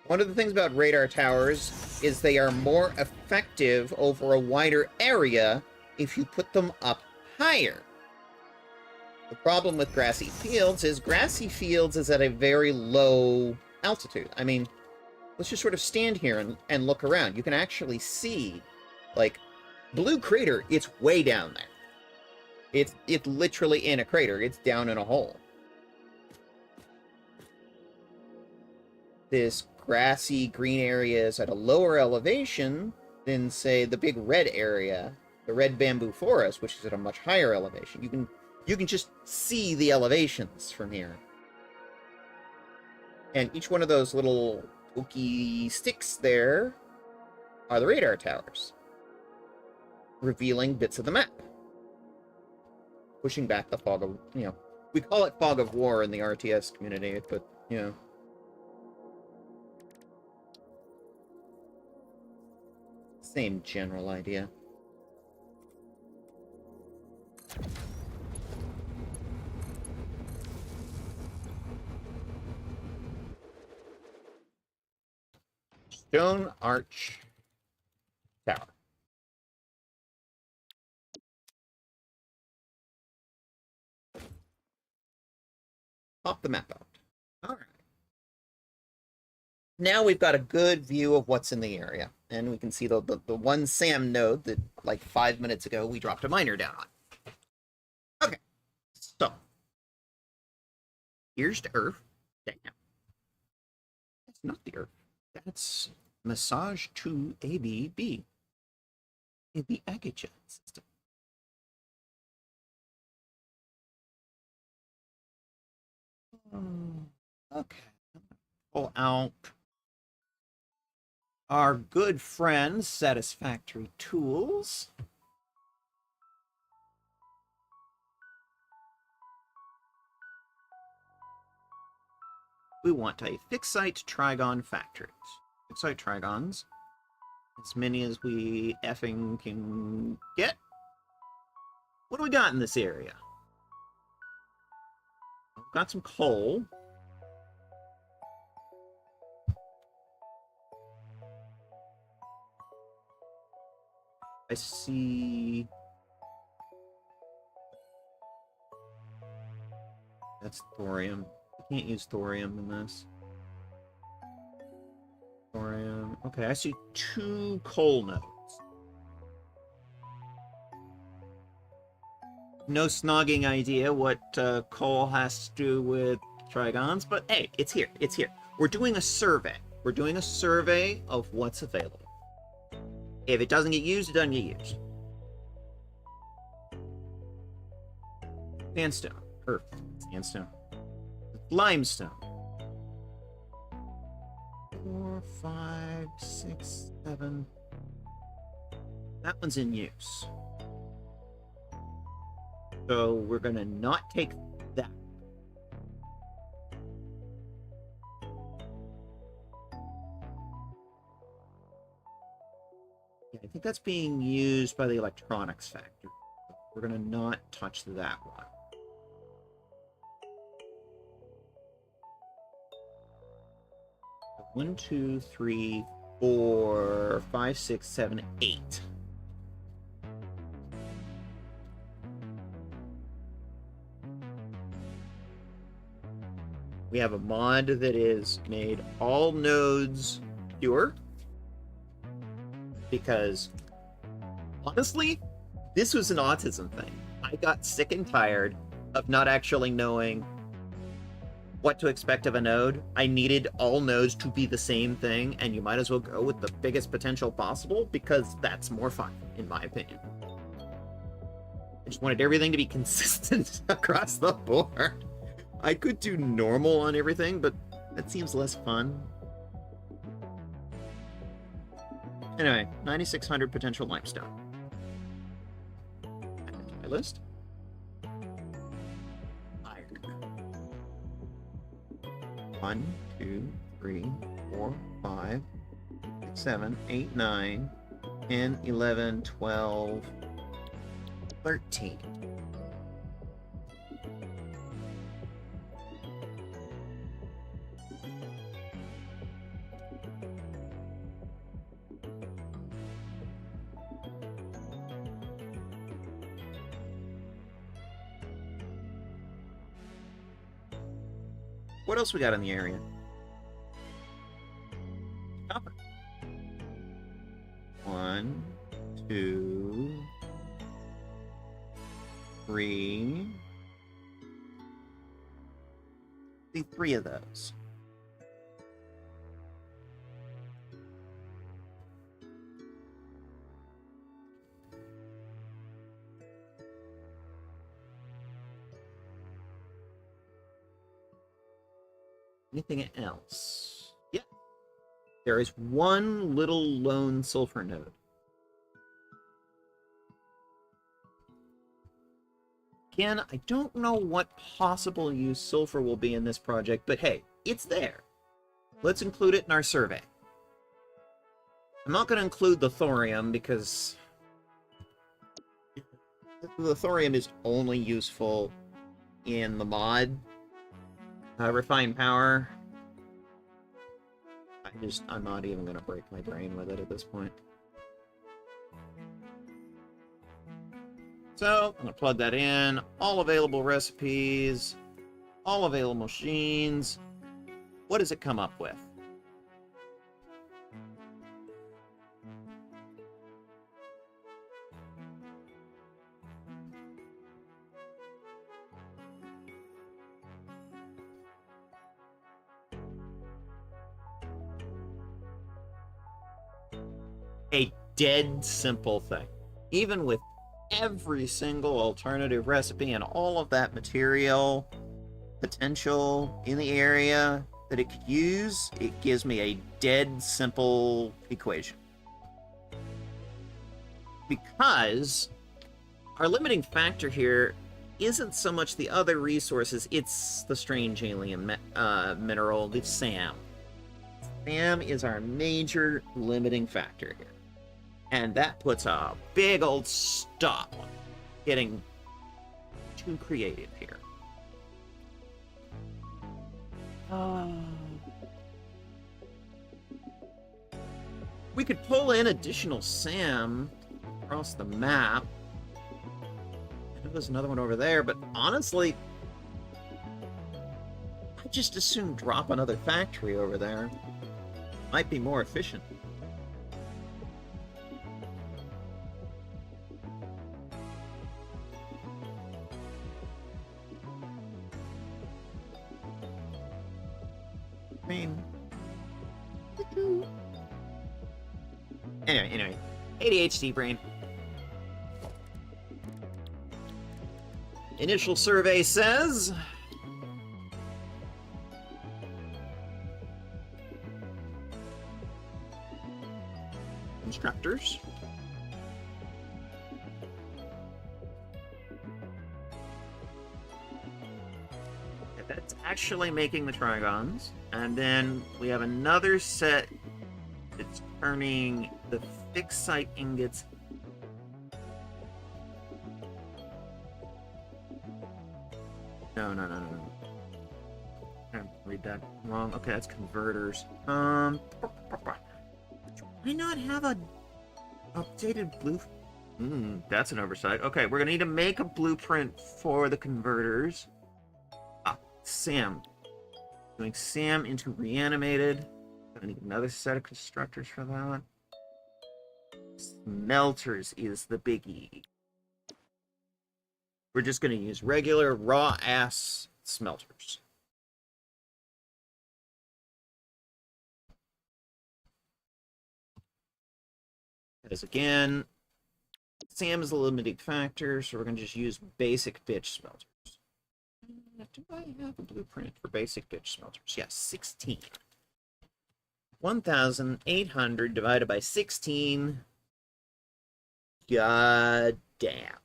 One of the things about radar towers is they are more effective over a wider area if you put them up higher. The problem with grassy fields is at a very low altitude. I mean, let's just sort of stand here and look around. You can actually see, like, Blue Crater, it's way down there. It's literally in a crater. It's down in a hole. This grassy green area is at a lower elevation than, say, the big red area, the red bamboo forest, which is at a much higher elevation. You can just see the elevations from here. And each one of those little pokey sticks there are the radar towers, revealing bits of the map, pushing back the fog of, we call it fog of war in the RTS community, but, same general idea. Stone Arch Tower. Pop the map out. All right. Now we've got a good view of what's in the area. And we can see the one SAM node that, like, 5 minutes ago, we dropped a miner down on. Okay. So. Here's the Earth. Damn. That's not the Earth. That's Massage 2 ABB. In the Agacha system. Okay. Pull out our good friend Satisfactory tools. We want a fixite trigon factories. Fixite trigons. As many as we effing can get. What do we got in this area? We've got some coal. I see... That's thorium. I can't use thorium in this. Thorium. Okay, I see 2 coal nodes. No snogging idea what coal has to do with trigons, but hey, it's here. It's here. We're doing a survey. We're doing a survey of what's available. If it doesn't get used, it doesn't get used. Sandstone. Earth. Sandstone. Limestone. 4, 5, 6, 7. That one's in use. So we're going to not take that. Yeah, I think that's being used by the electronics factory. We're going to not touch that one. One, 2, 3, 4, 5, 6, 7, 8. We have a mod that is made all nodes pure, because Honestly, this was an autism thing. I got sick and tired of not actually knowing what to expect of a node. I needed all nodes to be the same thing, and you might as well go with the biggest potential possible because that's more fun, in my opinion. I just wanted everything to be consistent across the board. I could do normal on everything, but that seems less fun. Anyway, 9,600 potential limestone. Add to my list. Iron. 1, 2, 3, 4, 5, 6, 7, 8, 9, 10, 11, 12, 13. What else we got in the area? Copper. 1, 2, 3. See 3 of those. Anything else? Yeah. There is one little lone sulfur node. Again, I don't know what possible use sulfur will be in this project, but hey, it's there. Let's include it in our survey. I'm not going to include the thorium because the thorium is only useful in the mod. Refined power. I'm not even going to break my brain with it at this point. So, I'm going to plug that in. All available recipes. All available machines. What does it come up with? A dead simple thing. Even with every single alternative recipe and all of that material potential in the area that it could use, it gives me a dead simple equation. Because our limiting factor here isn't so much the other resources, it's the strange alien mineral, the SAM. SAM is our major limiting factor here. And that puts a big old stop on getting too creative here. We could pull in additional SAM across the map. I know there's another one over there, but honestly, I just as soon drop another factory over there. Might be more efficient. I mean, anyway, ADHD brain. Initial survey says constructors. That's actually making the trigons. And then we have another set that's turning the fixed site ingots. No. I read that wrong. Okay, that's converters. Do I not have a updated blue? That's an oversight. Okay, we're gonna need to make a blueprint for the converters. SAM. Doing SAM into reanimated. Gonna need another set of constructors for that. Smelters is the biggie. We're just going to use regular raw-ass smelters. Because again, SAM is a limiting factor, so we're going to just use basic bitch smelters. Do I have a blueprint for basic bitch smelters? Yes, 16. 1,800 divided by 16. God damn.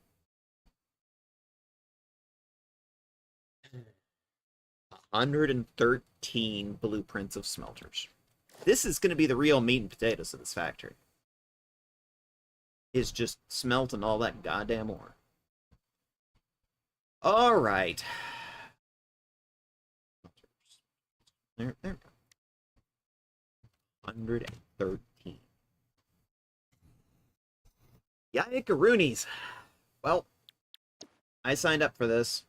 113 blueprints of smelters. This is going to be the real meat and potatoes of this factory. Is just smelting all that goddamn ore. All right. There we go. 113. Yikaroonies. Well, I signed up for this.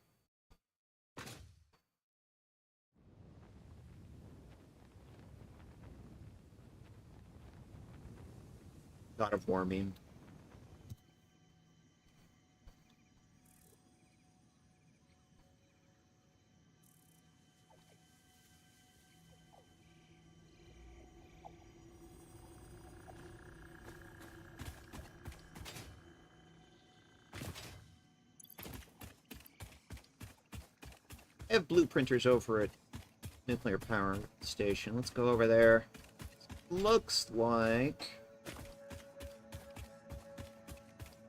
God of War meme. I have blueprinters over at nuclear power station. Let's go over there. Looks like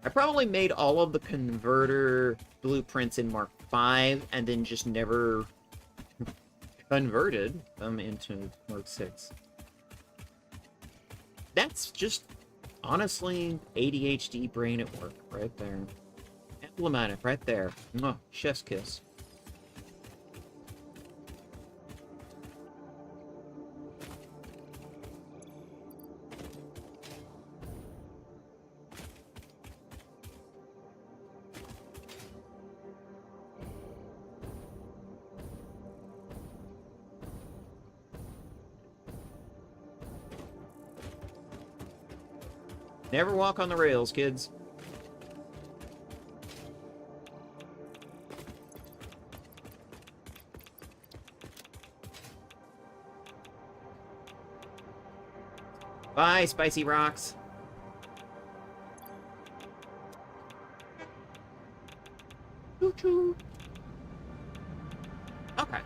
I probably made all of the converter blueprints in Mark 5 and then just never converted them into Mark 6. That's just honestly ADHD brain at work right there. Emblematic right there. Mwah, chef's kiss. Never walk on the rails, kids. Bye, spicy rocks. Choo-choo. Okay.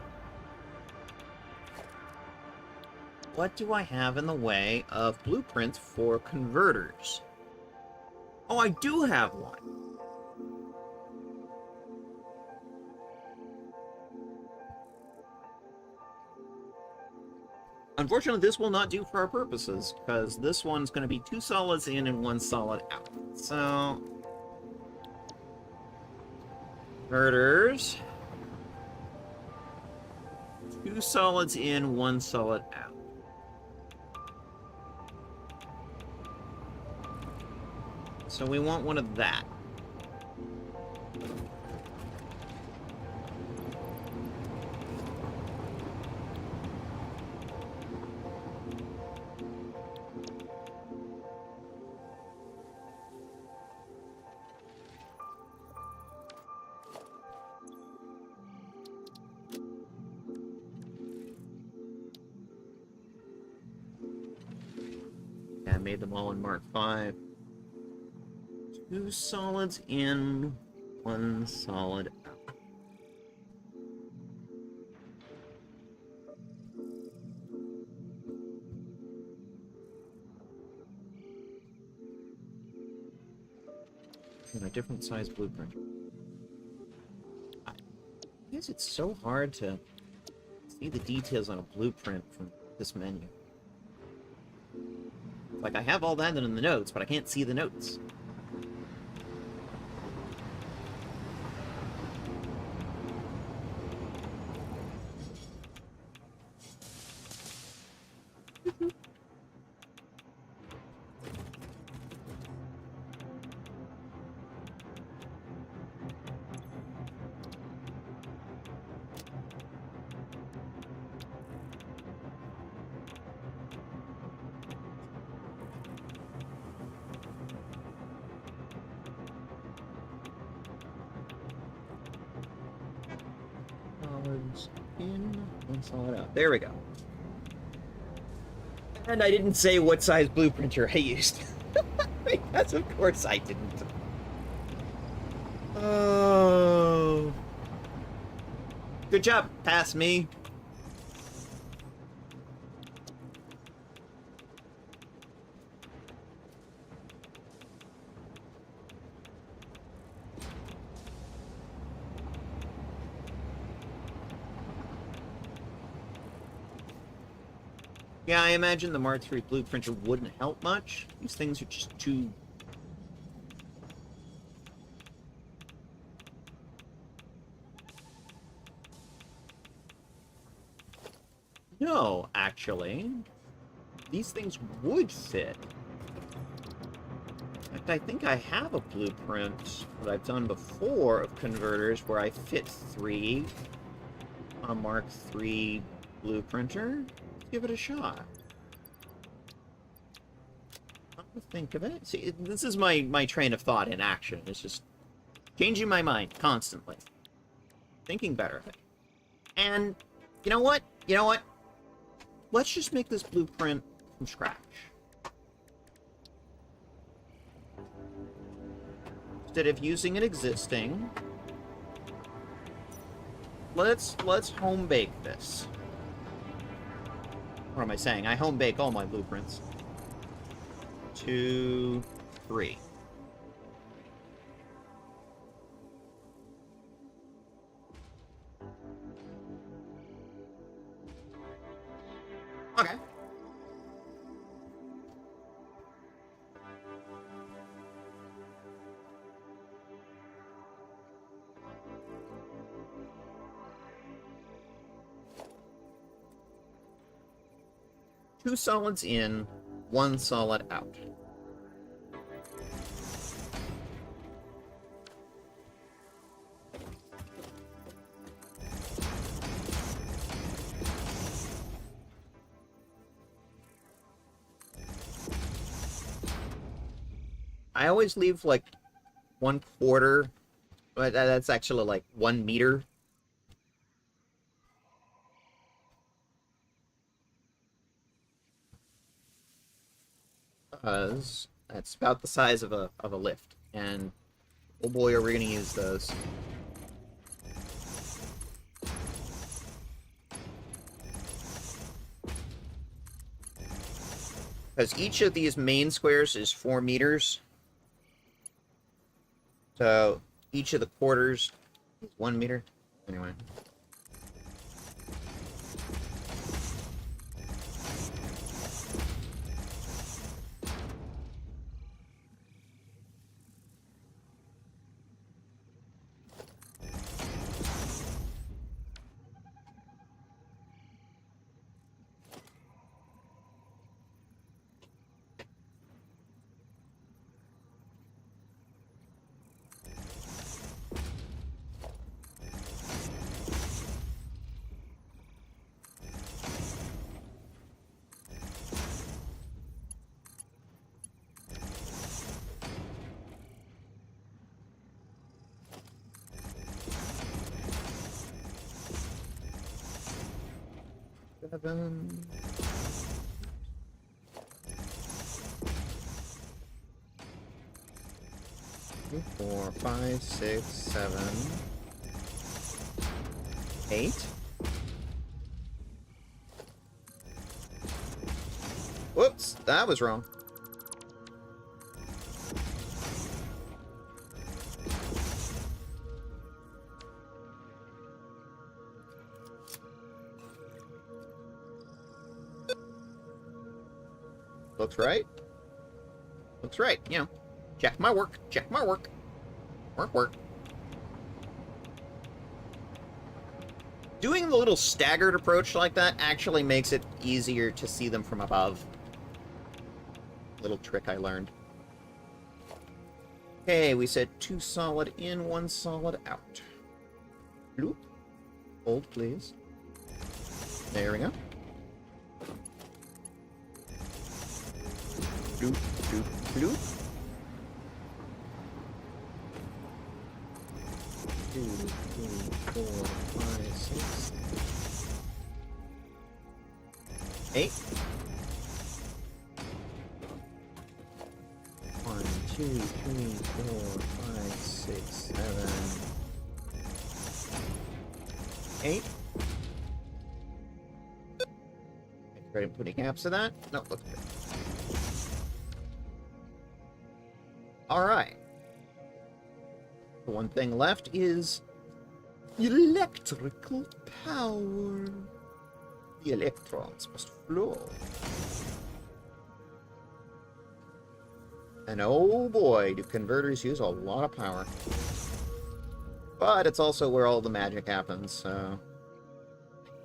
What do I have in the way of blueprints for converters? Oh, I do have one. Unfortunately, this will not do for our purposes, because this one's going to be 2 solids in and 1 solid out. So, converters. 2 solids in, 1 solid out. So we want one of that. Yeah, I made them all in Mark 5. 2 solids in, 1 solid out. And a different size blueprint. I guess it's so hard to see the details on a blueprint from this menu. Like, I have all that in the notes, but I can't see the notes. solids in, one solid out. There we go. And I didn't say what size blueprinter I used. Because of course I didn't. Oh. Good job, pass me. Yeah, I imagine the Mark III blueprinter wouldn't help much. These things are just too... No, actually. These things would fit. In fact, I think I have a blueprint that I've done before of converters where I fit 3 on a Mark III blueprinter. Give it a shot. Not to think of it. See, this is my train of thought in action. It's just changing my mind constantly. Thinking better of it. And you know what? You know what? Let's just make this blueprint from scratch. Instead of using an existing, let's home bake this. What am I saying? I home bake all my blueprints. 2, 3. Okay. Two solids in, one solid out. I always leave like 1/4, but that's actually like 1 meter. Because that's about the size of a lift, and oh boy, are we gonna use those. Because each of these main squares is 4 meters. So each of the quarters is 1 meter. Anyway. Seven. 2, 4, 5, 6, 7, 8. Whoops, that was wrong. Looks right. Looks right, you know. Check my work. Check my work. Work. Doing the little staggered approach like that actually makes it easier to see them from above. Little trick I learned. Okay, we said 2 solid in, 1 solid out. Bloop. Hold, please. There we go. Bloop, bloop, bloop. 2, 3, 4, 5, 6, 8. 1, 2, 3, 4, 5, 6, 7, 8. Try to put gaps in that. No, look good. Alright. The one thing left is electrical power. The electrons must flow. And oh boy, do converters use a lot of power. But it's also where all the magic happens, so...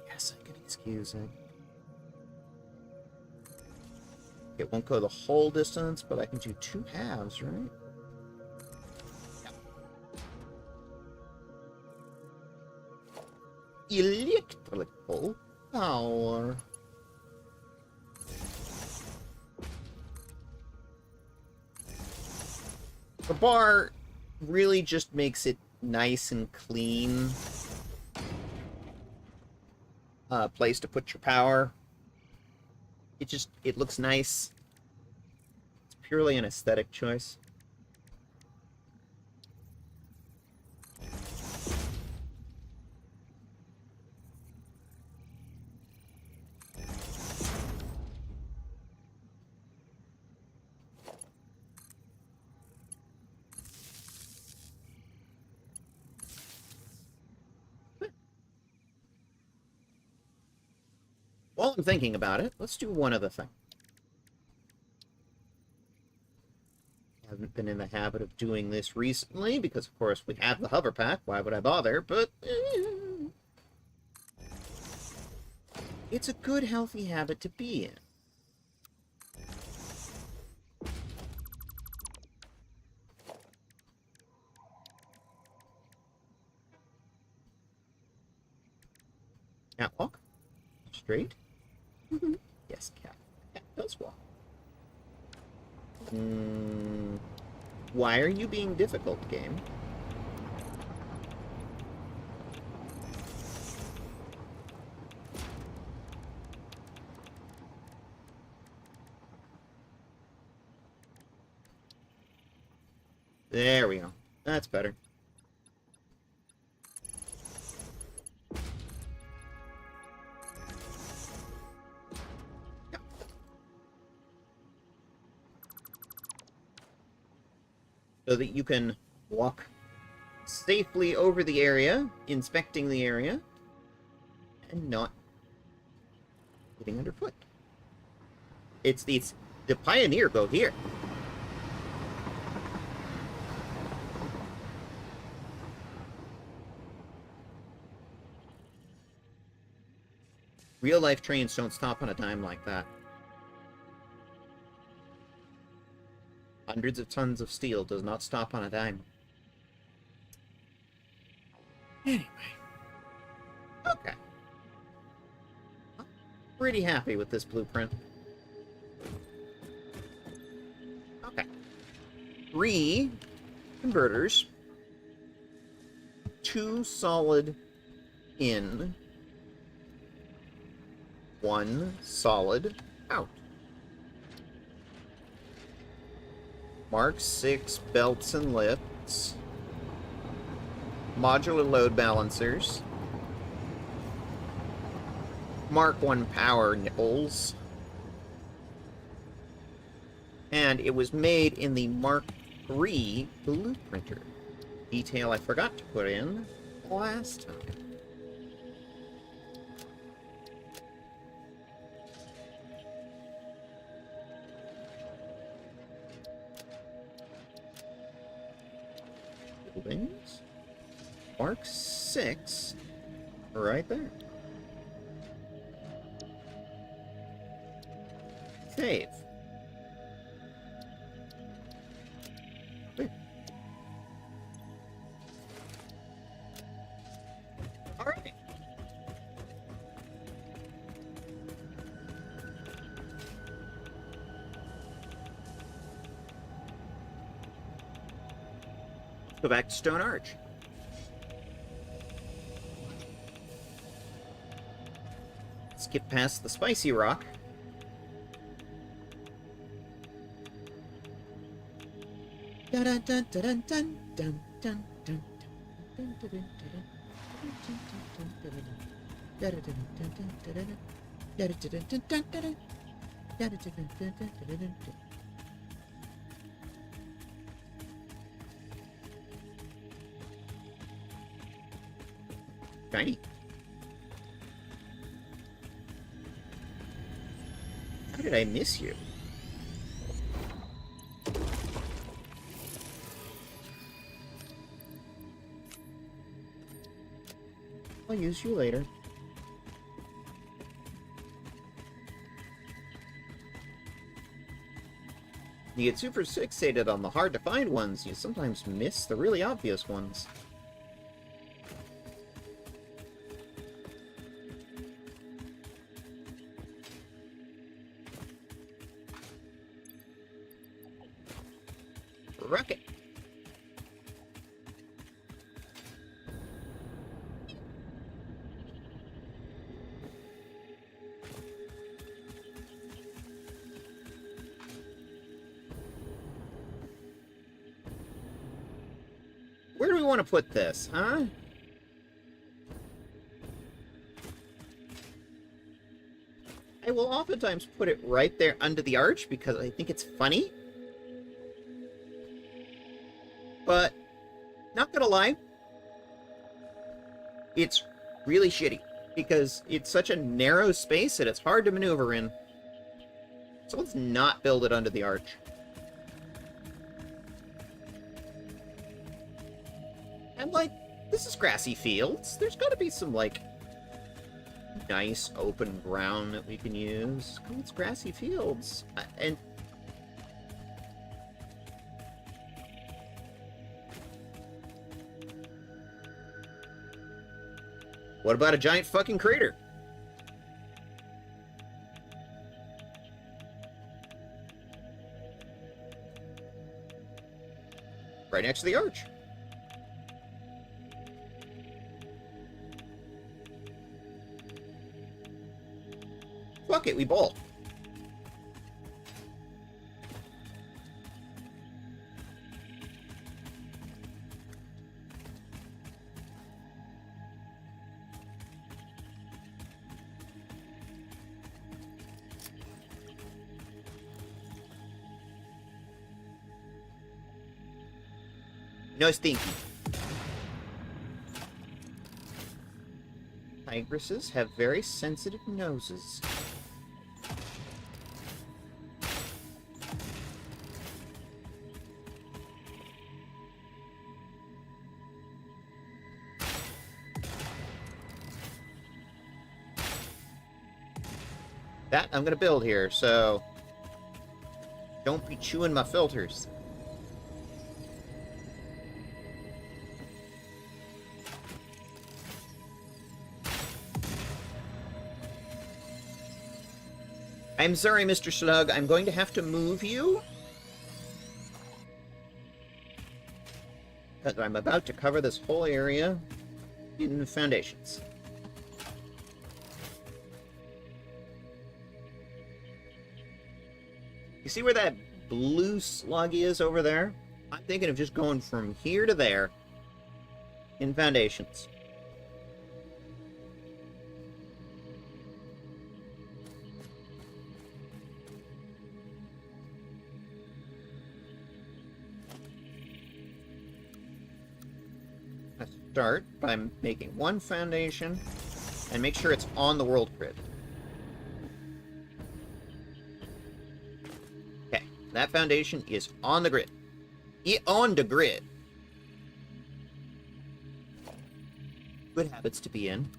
yes, I can excuse it. It won't go the whole distance, but I can do 2 halves, right? Yeah. Electrical power. The bar really just makes it nice and clean. Place to put your power. It looks nice. It's purely an aesthetic choice. While I'm thinking about it, let's do one other thing. I haven't been in the habit of doing this recently, because of course we have the hover pack, why would I bother, but... it's a good, healthy habit to be in. Catwalk. Straight. Yes, cat. Cat does walk. Why are you being difficult, game? There we go. That's better. So that you can walk safely over the area, inspecting the area, and not getting underfoot. It's the pioneer go here. Real-life trains don't stop on a dime like that. Hundreds of tons of steel does not stop on a dime. Anyway. Okay. I'm pretty happy with this blueprint. Okay. 3 converters. 2 solid in. 1 solid out. Mark 6 belts and lifts. Modular load balancers. Mark 1 power nipples. And it was made in the Mark 3 blueprinter. Detail I forgot to put in last time. Buildings. Mark 6. Right there. Save. Alright. Go back to Stone Arch. Skip past the spicy rock. Shiny. How did I miss you? I'll use you later. You get super fixated on the hard-to-find ones, you sometimes miss the really obvious ones. Rocket! Where do we want to put this, huh? I will oftentimes put it right there under the arch because I think it's funny. But, not gonna lie, it's really shitty because it's such a narrow space that it's hard to maneuver in. So let's not build it under the arch. And, like, this is grassy fields. There's gotta be some, like, nice open ground that we can use. Oh, it's grassy fields. And what about a giant fucking crater? Right next to the arch. Fuck it, we bowl. No stinky. Tigresses have very sensitive noses. That I'm gonna build here, so don't be chewing my filters. I'm sorry, Mr. Slug, I'm going to have to move you. Because I'm about to cover this whole area in foundations. You see where that blue slug is over there? I'm thinking of just going from here to there in foundations. I start by making one foundation and make sure it's on the world grid. That foundation is on the grid. On the grid. Good habits to be in.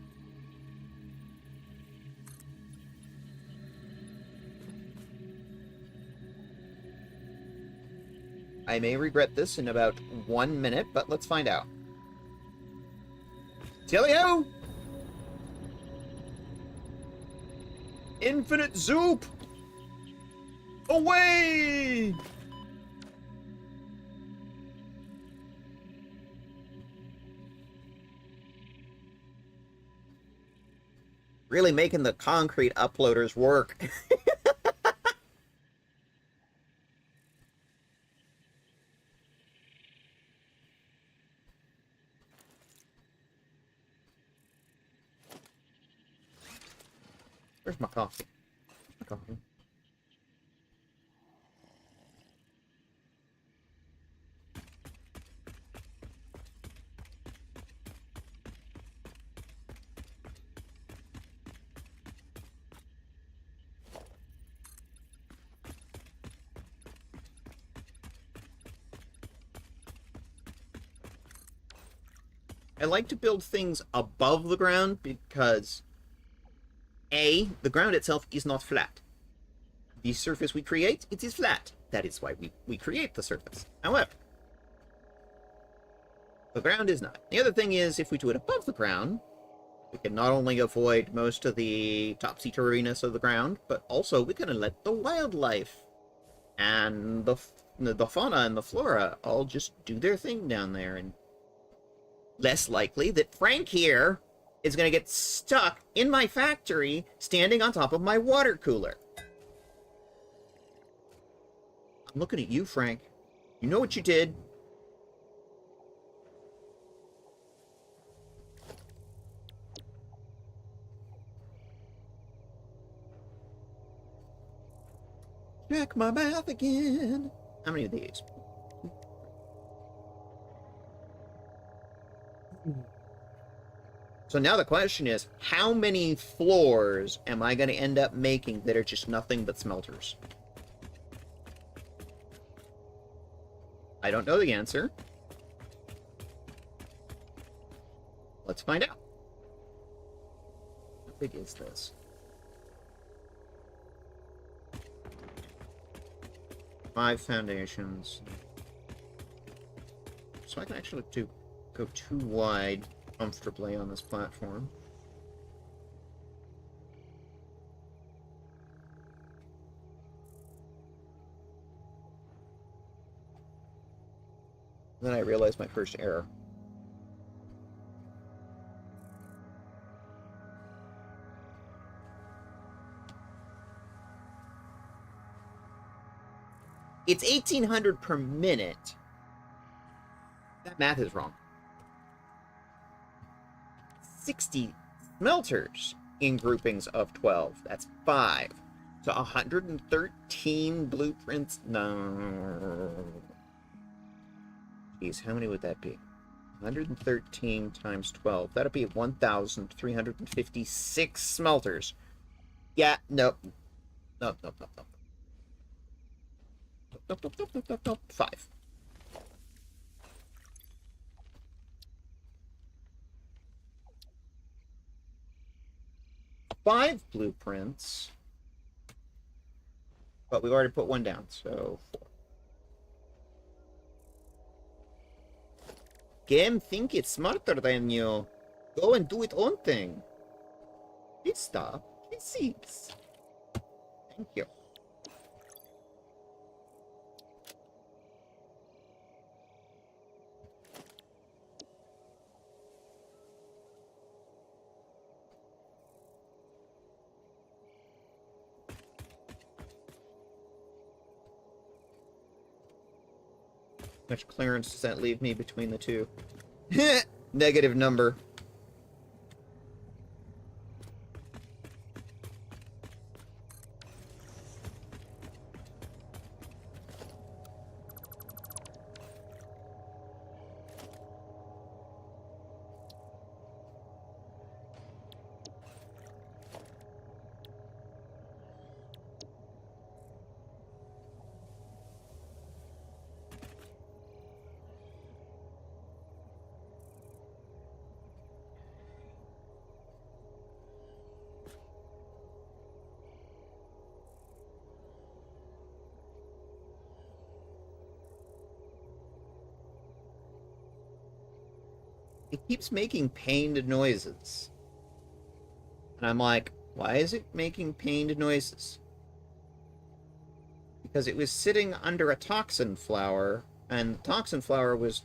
I may regret this in about 1 minute, but let's find out. Tillio! Infinite Zoop! Away! Really making the concrete uploaders work. Where's my coffee? My coffee. I like to build things above the ground because A, the ground itself is not flat. The surface we create, it is flat. That is why we create the surface. However, the ground is not. The other thing is, if we do it above the ground, we can not only avoid most of the topsy-turviness of the ground, but also we can let the wildlife and the fauna and the flora all just do their thing down there, and less likely that Frank here is going to get stuck in my factory standing on top of my water cooler. I'm looking at you, Frank. You know what you did. Check my math again. How many of these? So now the question is, how many floors am I going to end up making that are just nothing but smelters? I don't know the answer. Let's find out. How big is this? 5 foundations. So I can actually go too wide comfortably on this platform. Then I realized my first error. It's 1,800 per minute. That math is wrong. 60 smelters in groupings of 12. That's 5. So 113 blueprints. No. Geez, how many would that be? 113 times 12. That'll be 1,356 smelters. Yeah, nope. Nope. Nope. 5. 5 blueprints, but we've already put 1 down, so 4. Game think it's smarter than you. Go and do its own thing. Please stop. Please cease. Thank you. How much clearance does that leave me between the two? Negative number. It keeps making pained noises. And I'm like, why is it making pained noises? Because it was sitting under a toxin flower, and the toxin flower was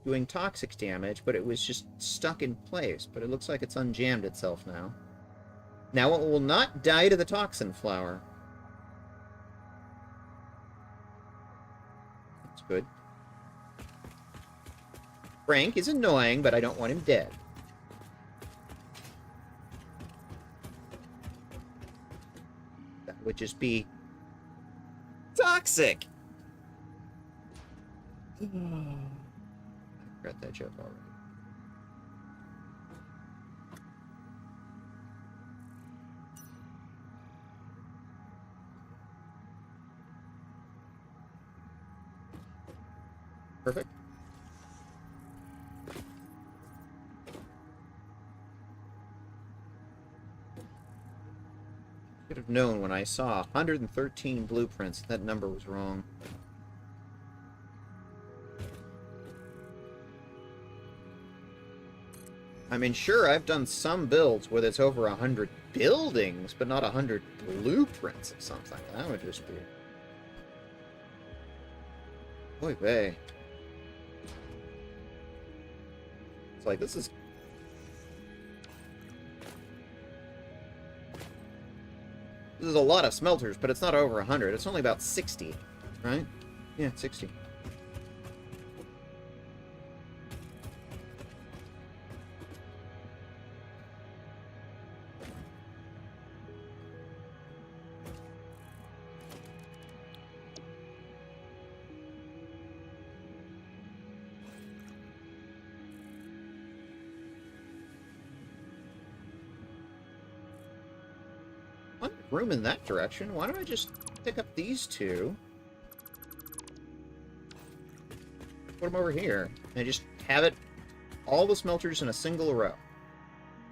doing toxic damage, but it was just stuck in place. But it looks like it's unjammed itself now. Now it will not die to the toxin flower. That's good. Frank is annoying, but I don't want him dead. would just be toxic. I regret that joke already. Perfect. Should have known when I saw 113 blueprints that number was wrong. I mean, sure, I've done some builds where it's over 100 buildings, but not 100 blueprints of something. That would just be... Oy vey. It's like, this is... This is a lot of smelters, but it's not over 100. It's only about 60, right? Yeah, 60. Room in that direction. Why don't I just pick up these two? Put them over here. And just have it, all the smelters in a single row.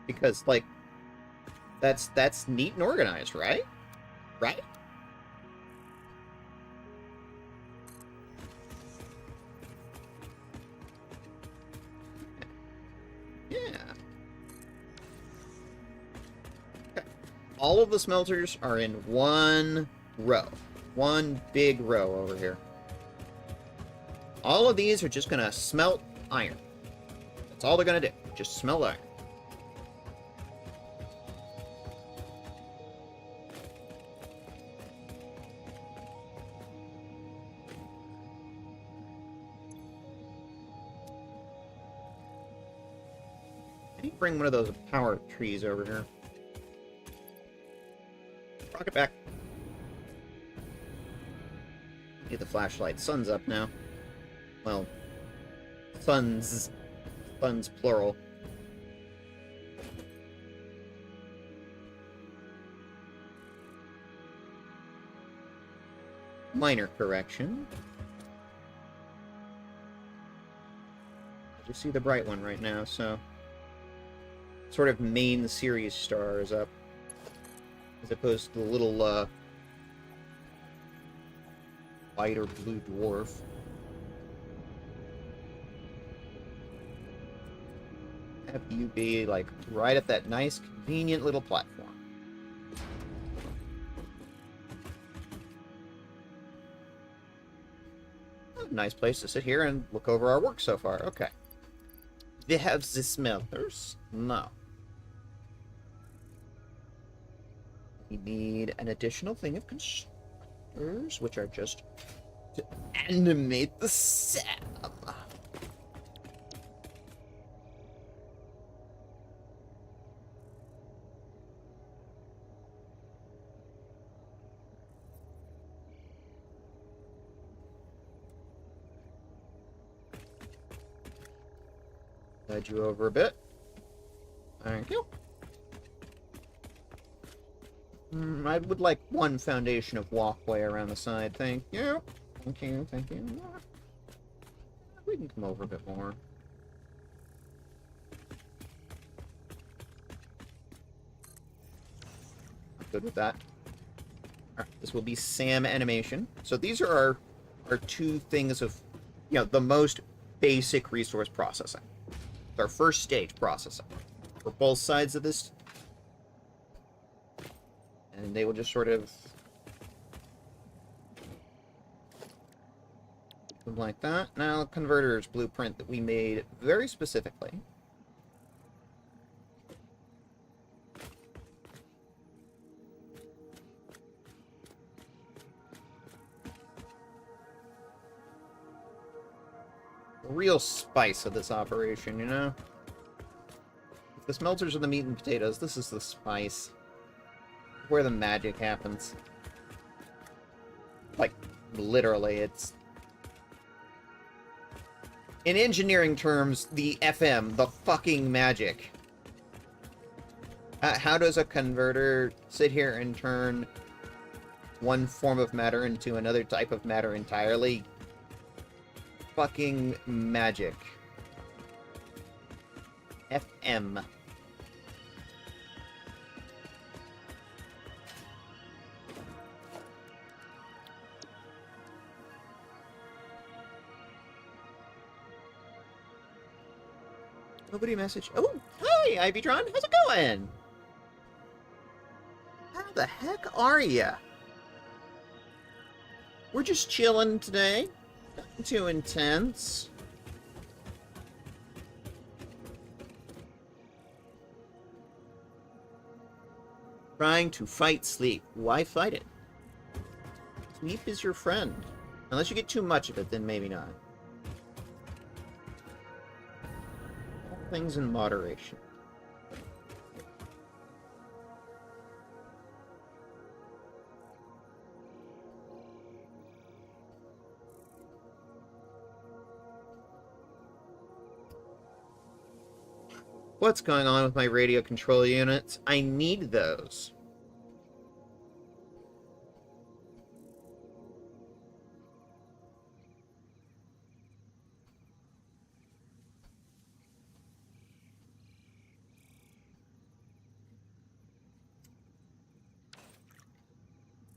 Because, like, that's neat and organized, right? Right? Yeah. All of the smelters are in one row. One big row over here. All of these are just going to smelt iron. That's all they're going to do. Just smelt iron. I need to bring one of those power trees over here. Rocket back. Get the flashlight. Sun's up now. Well, suns. Suns plural. Minor correction. I just see the bright one right now, so... Sort of main series star is up. As opposed to the little, white or blue dwarf. Have you be, like, right at that nice, convenient little platform. Oh, nice place to sit here and look over our work so far. Okay. They have the smelters? No. We need an additional thing of constructors, which are just to animate the Sam. Slide you over a bit. Thank you. I would like one foundation of walkway around the side. Thank you. Thank you. Thank you. We can come over a bit more. Good with that. Alright, this will be Sam animation. So these are our two things of, you know, the most basic resource processing. It's our first stage processing. For both sides of this. And they will just sort of... like that. Now, converters blueprint that we made very specifically. Real spice of this operation, you know? If the smelters are the meat and potatoes, this is the spice. Where the magic happens. Like, literally, it's... In engineering terms, the FM, the fucking magic. How does a converter sit here and turn one form of matter into another type of matter entirely? Fucking magic. FM. Nobody messaged. Oh, hi, Ivytron. How's it going? How the heck are ya? We're just chilling today. Nothing too intense. Trying to fight sleep. Why fight it? Sleep is your friend. Unless you get too much of it, then maybe not. All things in moderation. What's going on with my radio control units? I need those.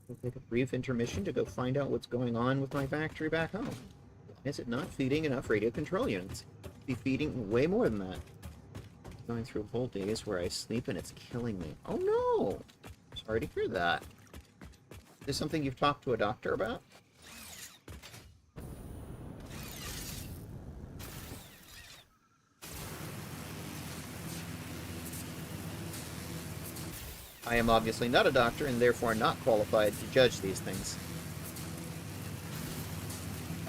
We'll take a brief intermission to go find out what's going on with my factory back home. Why is it not feeding enough radio control units? Be feeding way more than that. Going through whole days where I sleep and it's killing me. Oh no! Sorry to hear that. Is this something you've talked to a doctor about? I am obviously not a doctor and therefore not qualified to judge these things.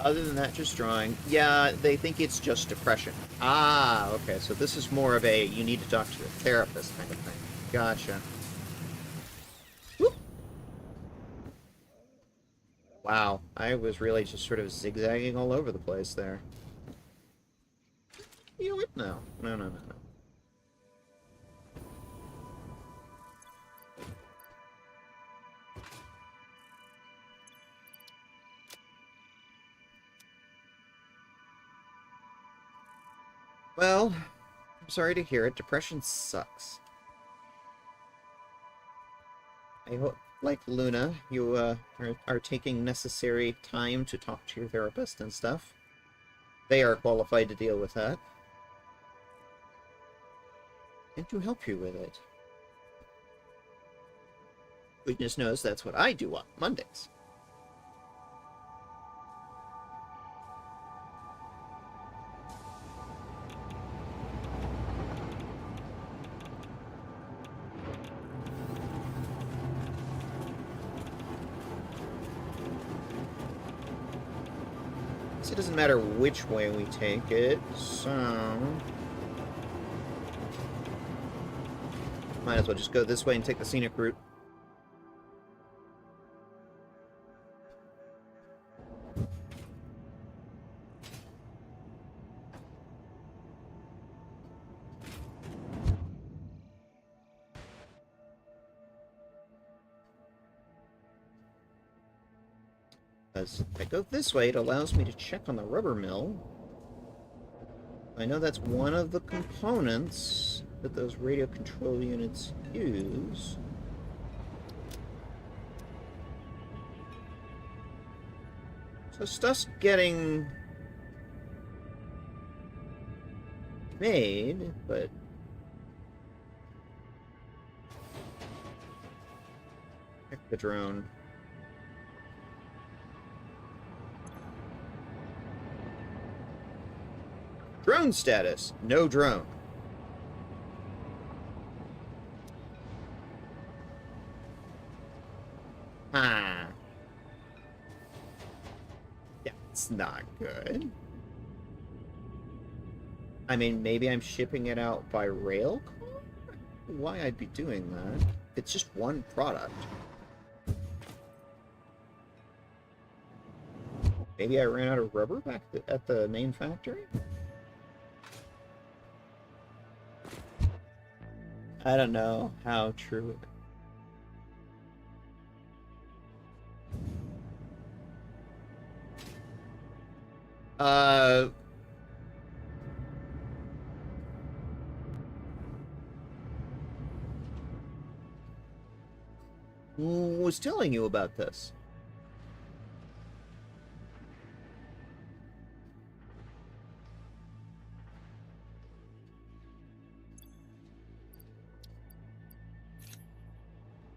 Other than that, just drawing. Yeah, they think it's just depression. Ah, okay, so this is more of a you need to talk to a therapist kind of thing. Gotcha. Whoop. Wow, I was really just sort of zigzagging all over the place there. You know what? No. No, no, no, no. Well, I'm sorry to hear it. Depression sucks. I hope, like Luna, you are taking necessary time to talk to your therapist and stuff. They are qualified to deal with that. And to help you with it. Goodness knows that's what I do on Mondays. It doesn't matter which way we take it, so... might as well just go this way and take the scenic route. As I go this way, it allows me to check on the rubber mill. I know that's one of the components that those radio control units use. So stuff's getting made, but check the drone. Drone status. No drone. Ah. Yeah, it's not good. I mean, maybe I'm shipping it out by rail car? Why I'd be doing that? It's just one product. Maybe I ran out of rubber back at the main factory? I don't know how true. Who was telling you about this?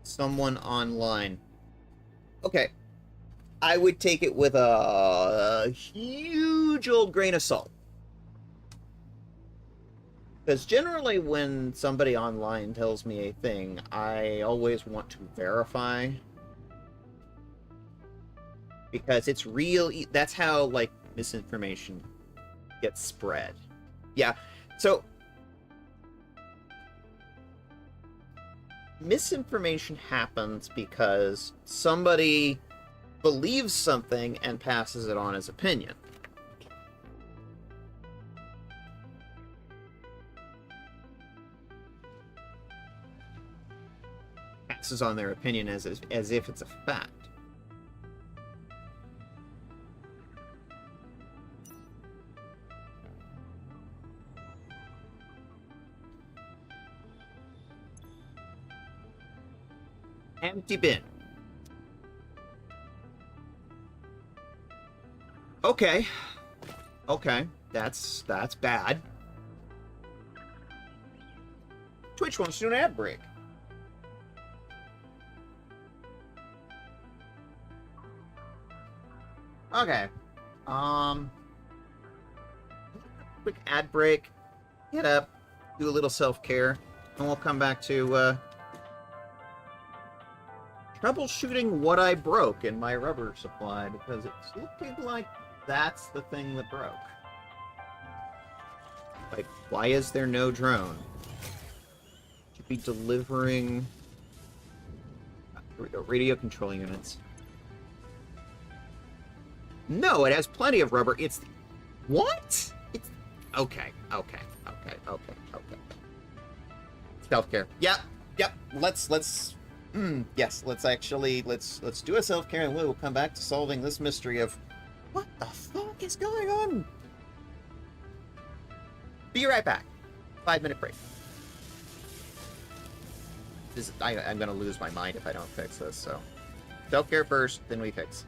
Someone online. Okay. I would take it with a huge old grain of salt. Because generally when somebody online tells me a thing, I always want to verify. Because it's real, that's how, like, misinformation gets spread. Yeah, so misinformation happens because somebody believes something and passes it on as opinion. Passes on their opinion as if it's a fact. Empty bin. Okay. Okay. That's bad. Twitch wants to do an ad break. Okay. Quick ad break. Get up. Do a little self-care. And we'll come back to, troubleshooting what I broke in my rubber supply, because it's looking like that's the thing that broke. Like, why is there no drone? Should be delivering... Here we go, radio control units. No, it has plenty of rubber. It's... What? It's... Okay. Self-care. Yep. Let's... yes, let's do a self-care and we'll come back to solving this mystery of what the fuck is going on? Be right back. 5-minute break. I'm gonna lose my mind if I don't fix this, so. Self-care first, then we fix.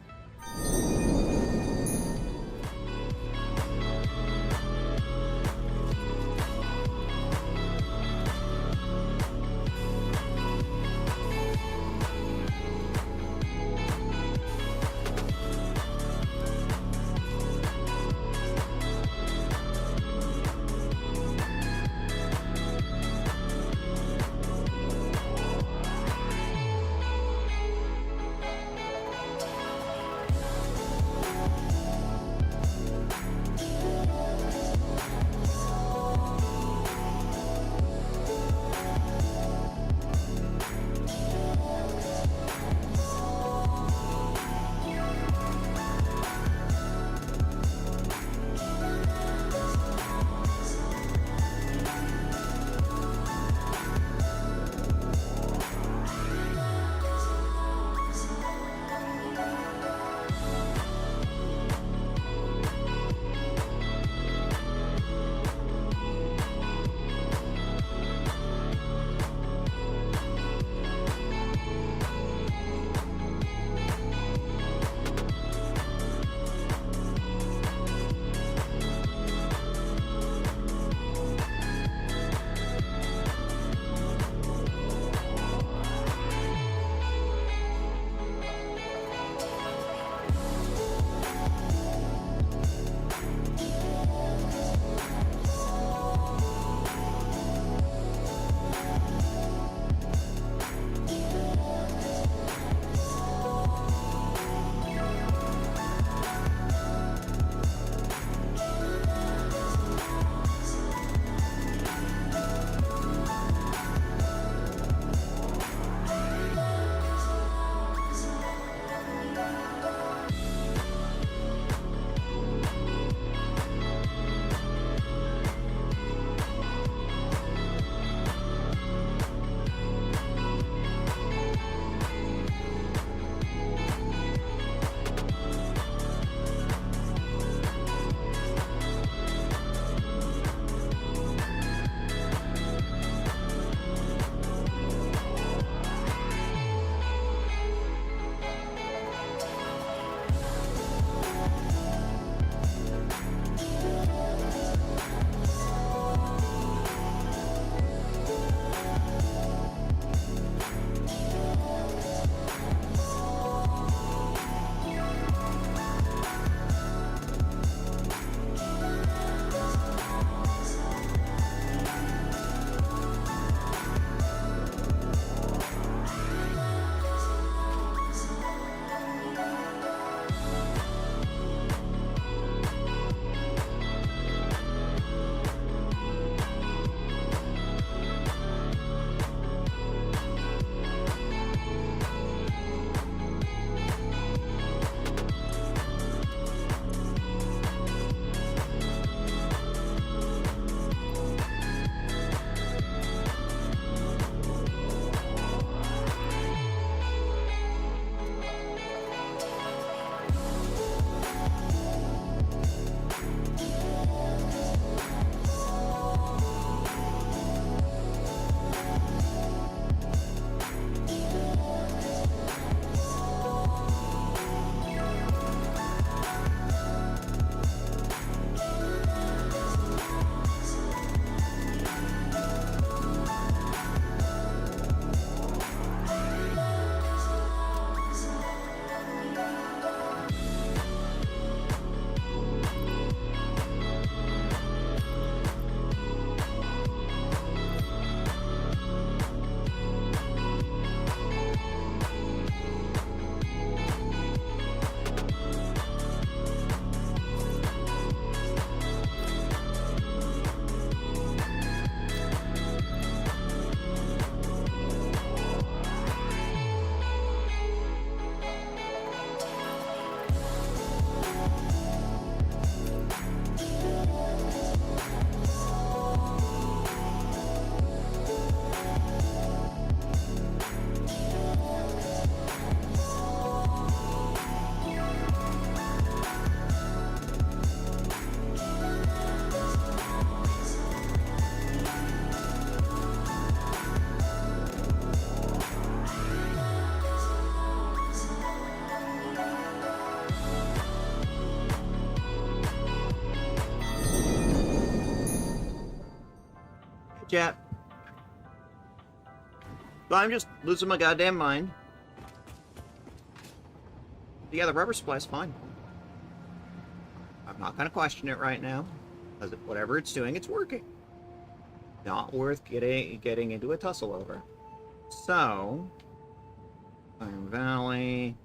chat. But I'm just losing my goddamn mind. Yeah, the rubber supply's fine. I'm not going to question it right now, because whatever it's doing, it's working. Not worth getting into a tussle over. So, Iron Valley,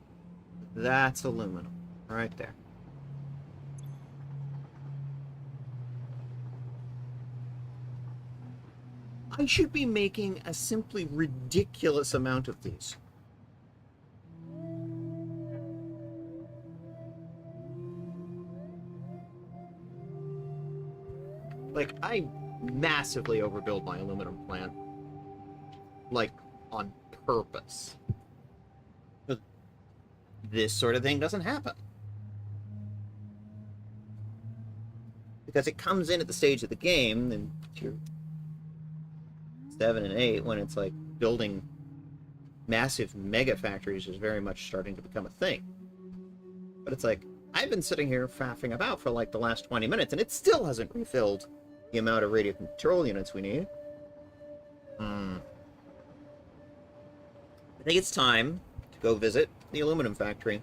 that's aluminum, right there. I should be making a simply ridiculous amount of these. Like, I massively overbuild my aluminum plant. Like, on purpose. But this sort of thing doesn't happen. Because it comes in at the stage of the game, and tier 7 and 8, when it's like building massive mega factories is very much starting to become a thing. But it's like, I've been sitting here faffing about for like the last 20 minutes, and it still hasn't refilled the amount of radio control units we need. I think it's time to go visit the aluminum factory.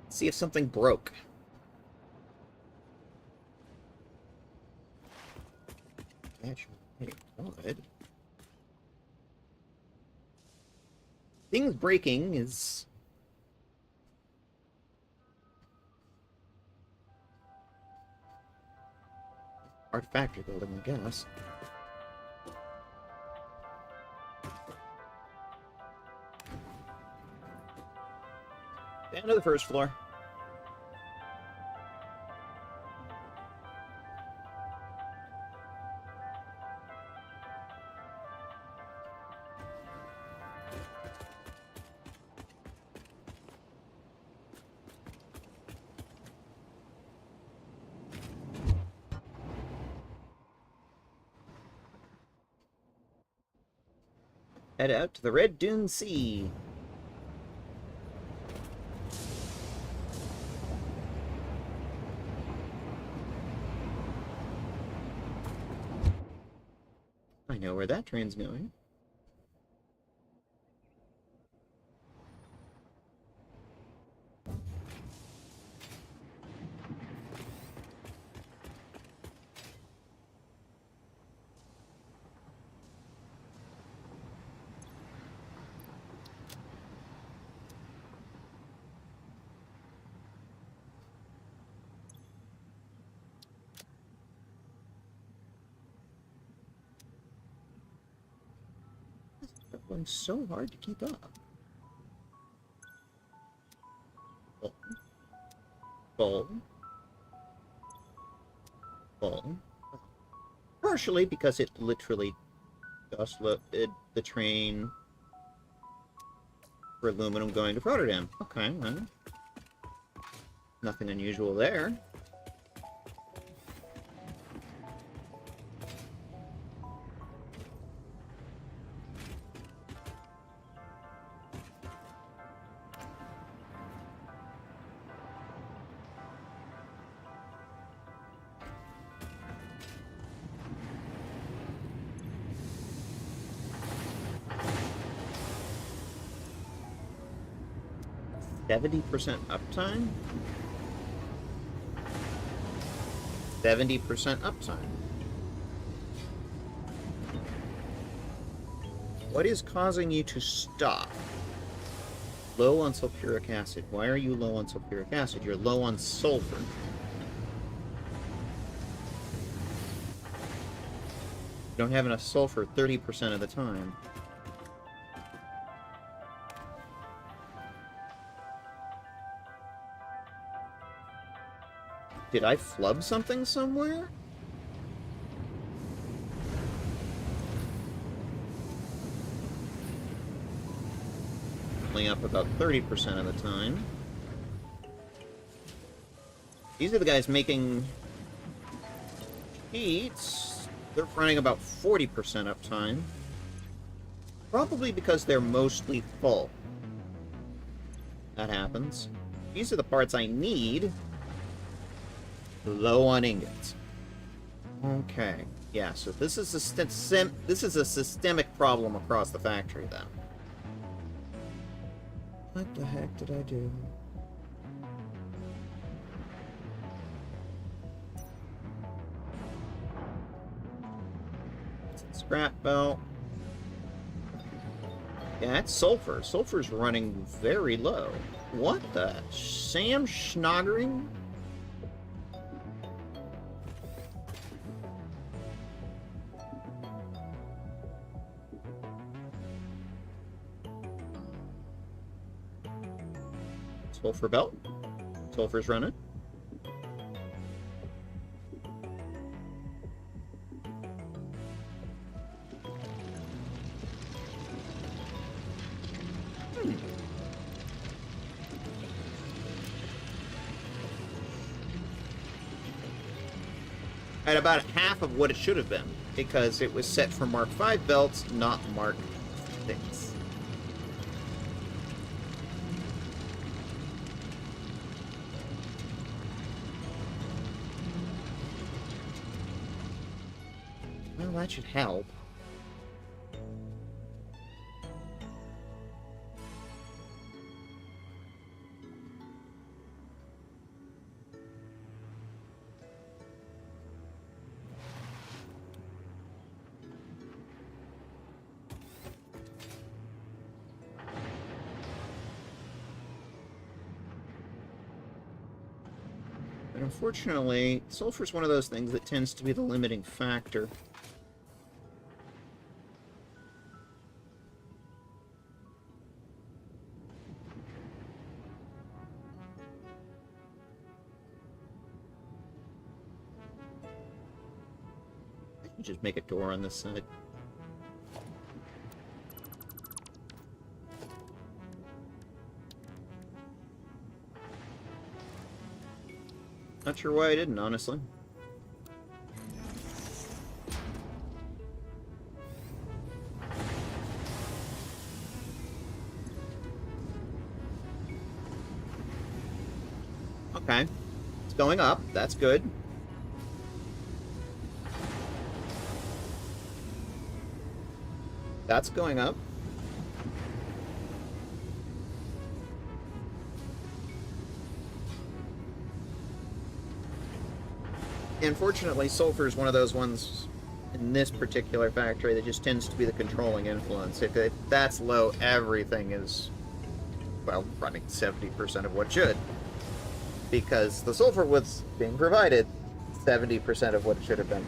See if something broke. Good. Things breaking is... Artifactory building, I guess. Down to the first floor. Head out to the Red Dune Sea. I know where that train's going. Going so hard to keep up. Full. Partially because it literally just loaded the train for aluminum going to Rotterdam. Okay, well, nothing unusual there. $70% uptime? 70% uptime. What is causing you to stop? Low on sulfuric acid. Why are you low on sulfuric acid? You're low on sulfur. You don't have enough sulfur 30% of the time. Did I flub something somewhere? Only up about 30% of the time. These are the guys making sheets. They're running about 40% uptime. Probably because they're mostly full. That happens. These are the parts I need. Low on ingots. Okay. Yeah, so this is a systemic problem across the factory, then. What the heck did I do? Scrap belt. Yeah, it's sulfur. Sulfur's running very low. What the? Sam Schnoggering? Sulfur belt. Sulfur's running. At about half of what it should have been, because it was set for Mark V belts, not Mark VI. Well, that should help. But unfortunately, sulfur's one of those things that tends to be the limiting factor. Just make a door on this side. Not sure why I didn't, honestly. Okay. It's going up. That's good. That's going up. Unfortunately, sulfur is one of those ones in this particular factory that just tends to be the controlling influence. If that's low, everything is, well, running 70% of what should. Because the sulfur was being provided 70% of what it should have been.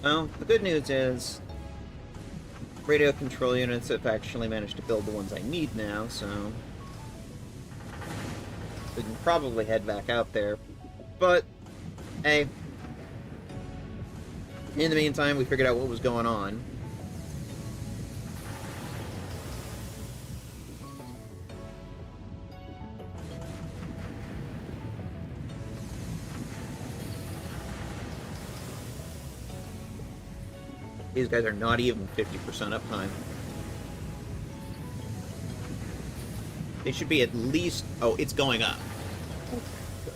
Well, the good news is radio control units have actually managed to build the ones I need now, so we can probably head back out there. But, hey, in the meantime, we figured out what was going on. These guys are not even 50% uptime. They should be at least... Oh, it's going up. Good.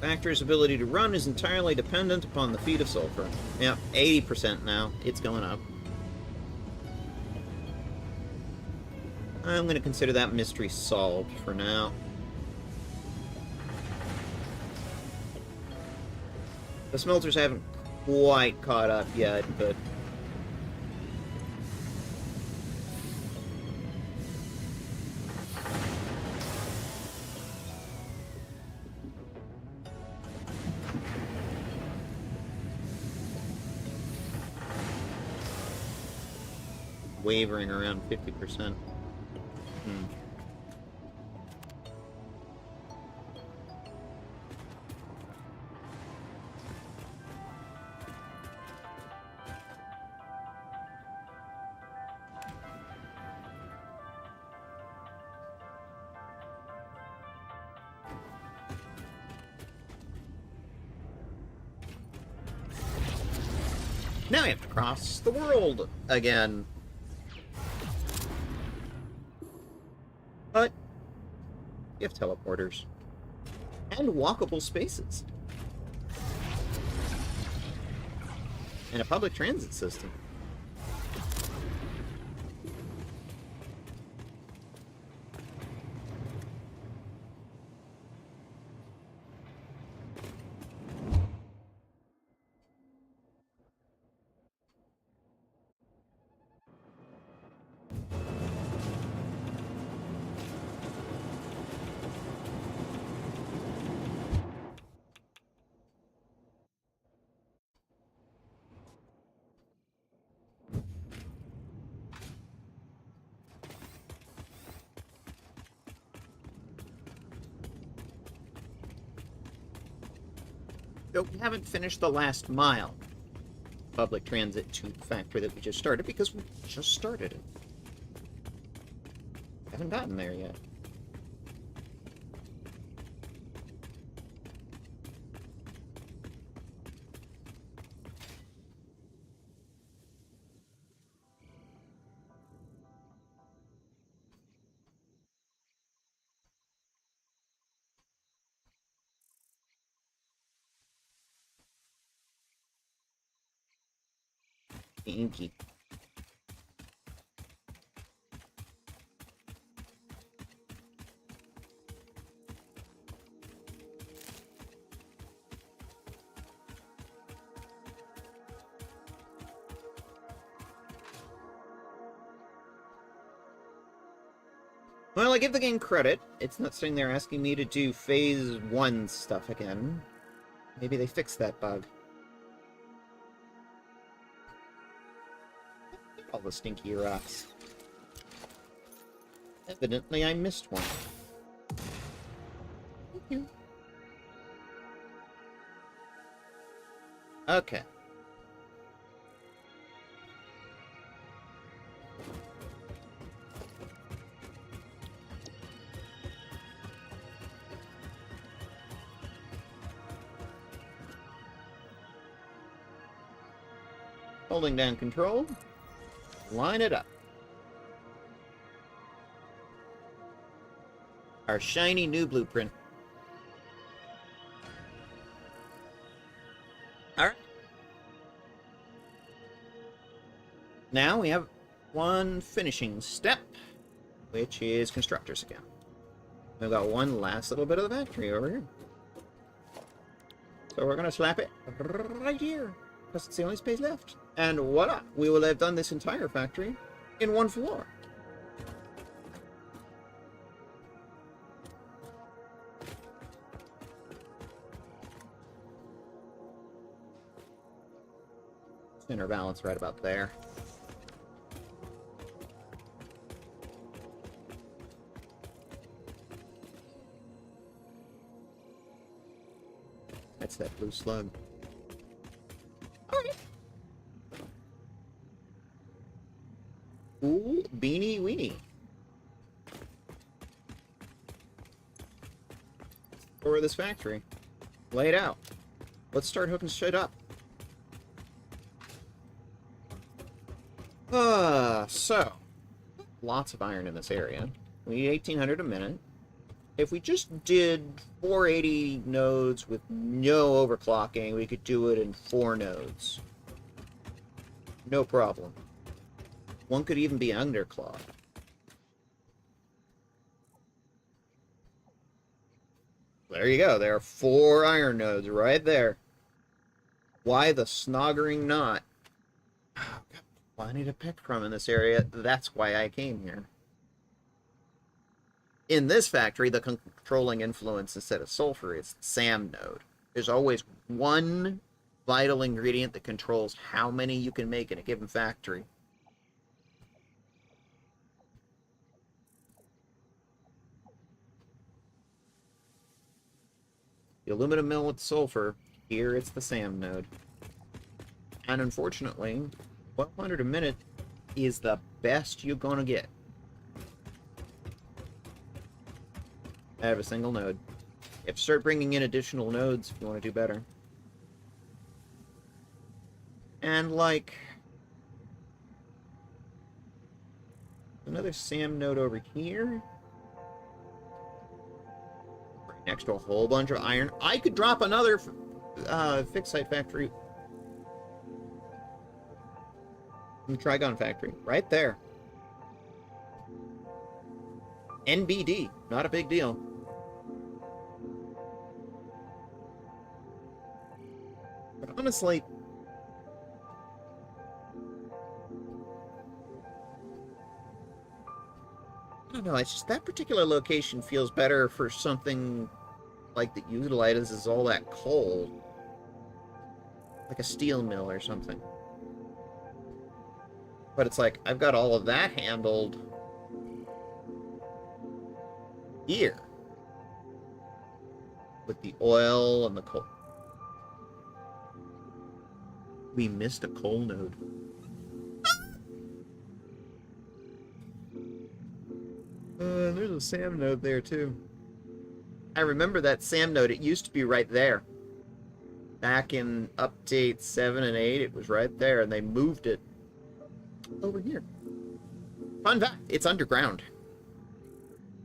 Factor's ability to run is entirely dependent upon the feed of sulfur. Yeah, 80% now. It's going up. I'm going to consider that mystery solved for now. The smelters haven't quite caught up yet, but... wavering around 50%. Now we have to cross the world again. But you have teleporters. And walkable spaces. And a public transit system. So we haven't finished the last mile public transit to the factory that we just started because we just started it. Haven't gotten there yet. Inky. Well, I give the game credit. It's not sitting there asking me to do Phase 1 stuff again. Maybe they fixed that bug. All the stinky rocks. Evidently, I missed one. Thank you. Okay. Holding down control. Line it up. Our shiny new blueprint. Alright. Now we have one finishing step, which is constructors again. We've got one last little bit of the factory over here. So we're going to slap it right here, because it's the only space left. And voila! We will have done this entire factory in one floor. Center balance right about there. That's that blue slug. Alright. Ooh, beanie weenie. Over this factory. Lay it out. Let's start hooking shit up. So. Lots of iron in this area. We need 1,800 a minute. If we just did 480 nodes with no overclocking, we could do it in 4 nodes. No problem. One could even be underclocked. There you go. There are 4 iron nodes right there. Why the snoggering not? Oh, got plenty to pick from in this area. That's why I came here. In this factory, the controlling influence instead of sulfur is the SAM node. There's always one vital ingredient that controls how many you can make in a given factory. The aluminum mill with sulfur, here it's the SAM node. And unfortunately, 1,200 a minute is the best you're gonna get. I have a single node. You have to start bringing in additional nodes if you want to do better. And, like... another SAM node over here. Right next to a whole bunch of iron. I could drop another fixed site factory. The Trigon factory. Right there. NBD. Not a big deal. But honestly... I don't know, it's just that particular location feels better for something like that utilizes all that coal. Like a steel mill or something. But it's like, I've got all of that handled here. With the oil and the coal. We missed a coal node. There's a SAM node there, too. I remember that SAM node. It used to be right there. Back in update 7 and 8, it was right there, and they moved it over here. Fun fact, it's underground.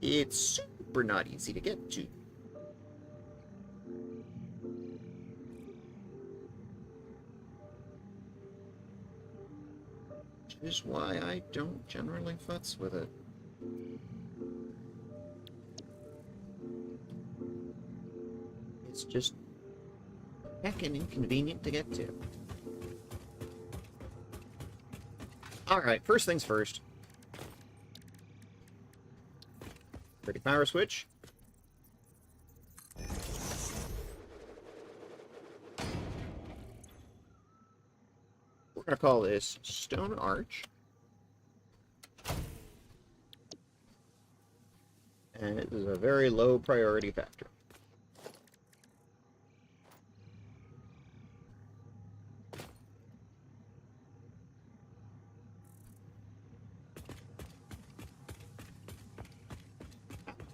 It's super not easy to get to. Which is why I don't generally futz with it. It's just heckin' inconvenient to get to. Alright, first things first. Pretty power switch. We're gonna call this Stone Arch. And it is a very low priority factor.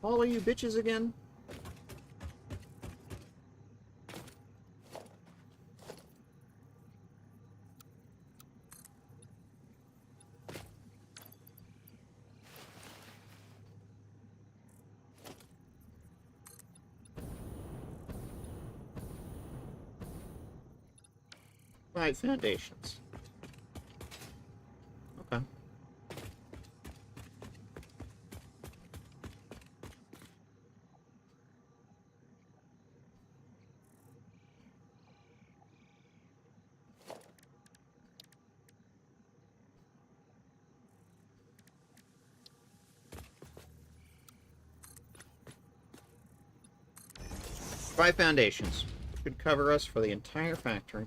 How tall are you bitches again? Right, foundations. Okay. Five foundations. Should cover us for the entire factory.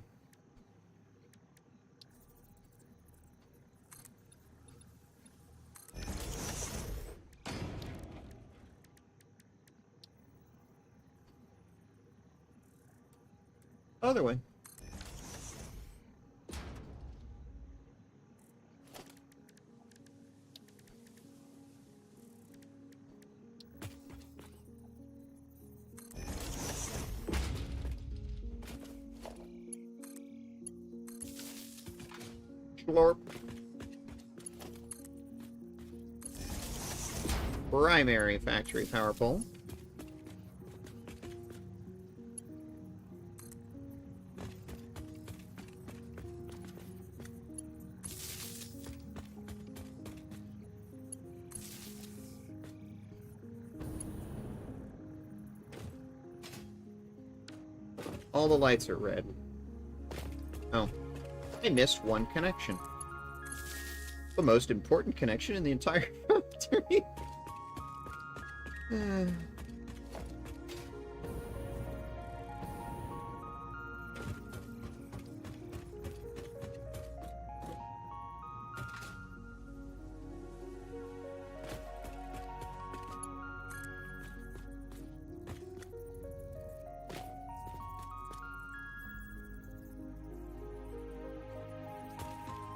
Other way. Schlorp. Primary factory power pole. All the lights are red. Oh. I missed one connection. The most important connection in the entire factory.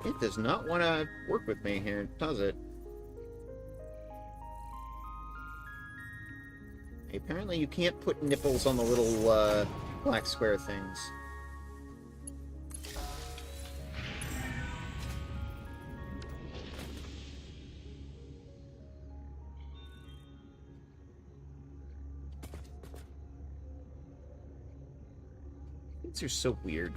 It does not want to work with me here, does it? Apparently you can't put nipples on the little black square things. These are so weird.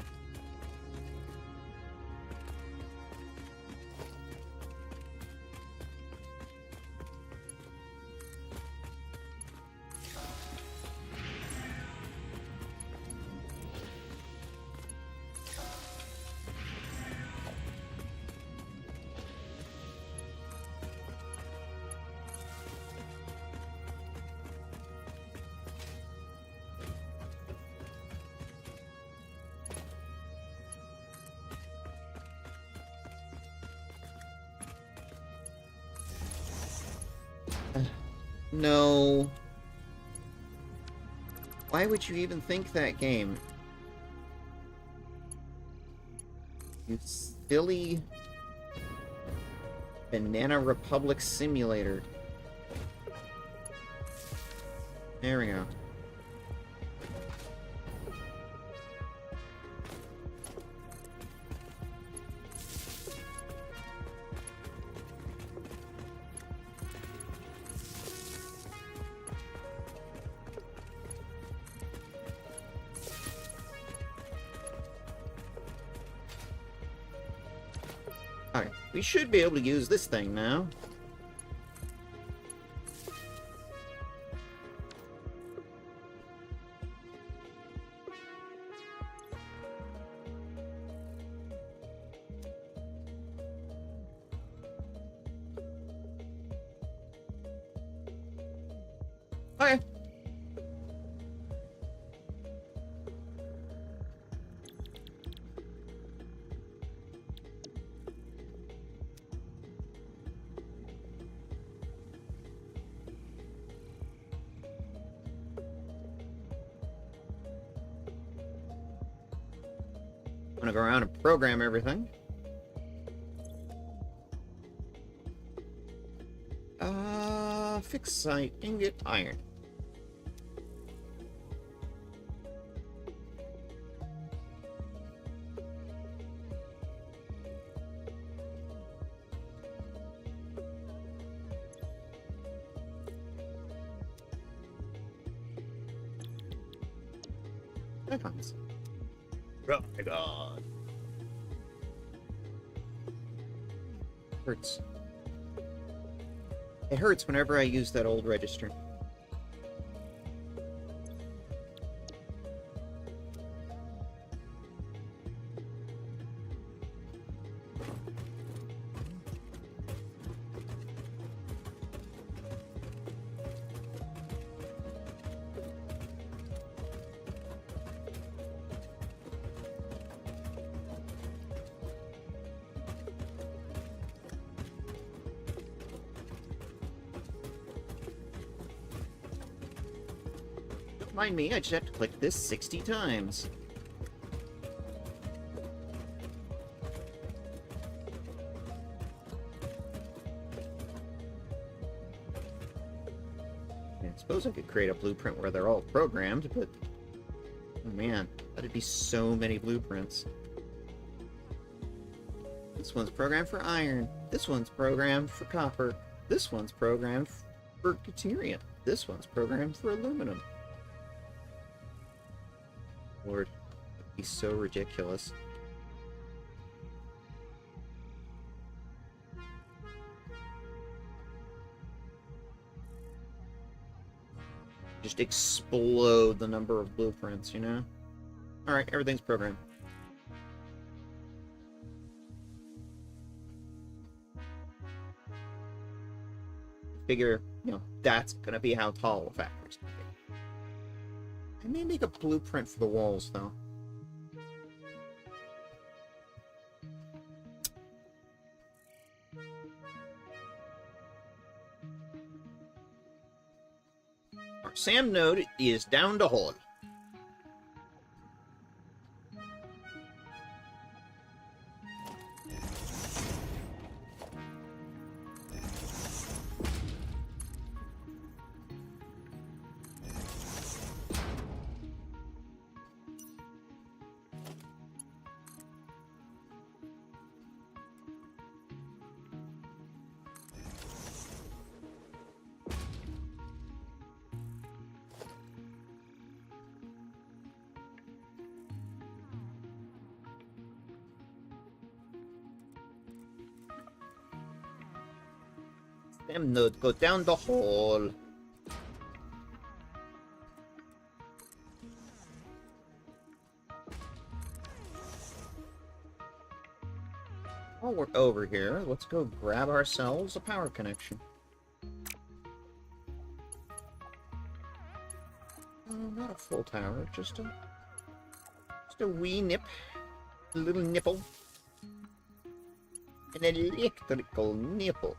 No. Why would you even think that game? You silly Banana Republic simulator. There we go. Alright, we should be able to use this thing now. Okay. I'm gonna go around and program everything. Fixed site, ingot, iron. Icons. Oh my god. Hurts. It hurts whenever I use that old register. Mind me, I just have to click this 60 times. I suppose I could create a blueprint where they're all programmed, but... oh man, that'd be so many blueprints. This one's programmed for iron. This one's programmed for copper. This one's programmed for deuterium. This one's programmed for aluminum. Lord, he's so ridiculous. Just explode the number of blueprints, you know? Alright, everything's programmed. Figure, you know, that's gonna be how tall a factory's gonna be. I may make a blueprint for the walls, though. Our SAM node is down to hole. Them nut go down the hole. While we're over here, let's go grab ourselves a power connection. Not a full tower, just a wee nip. A little nipple. An electrical nipple.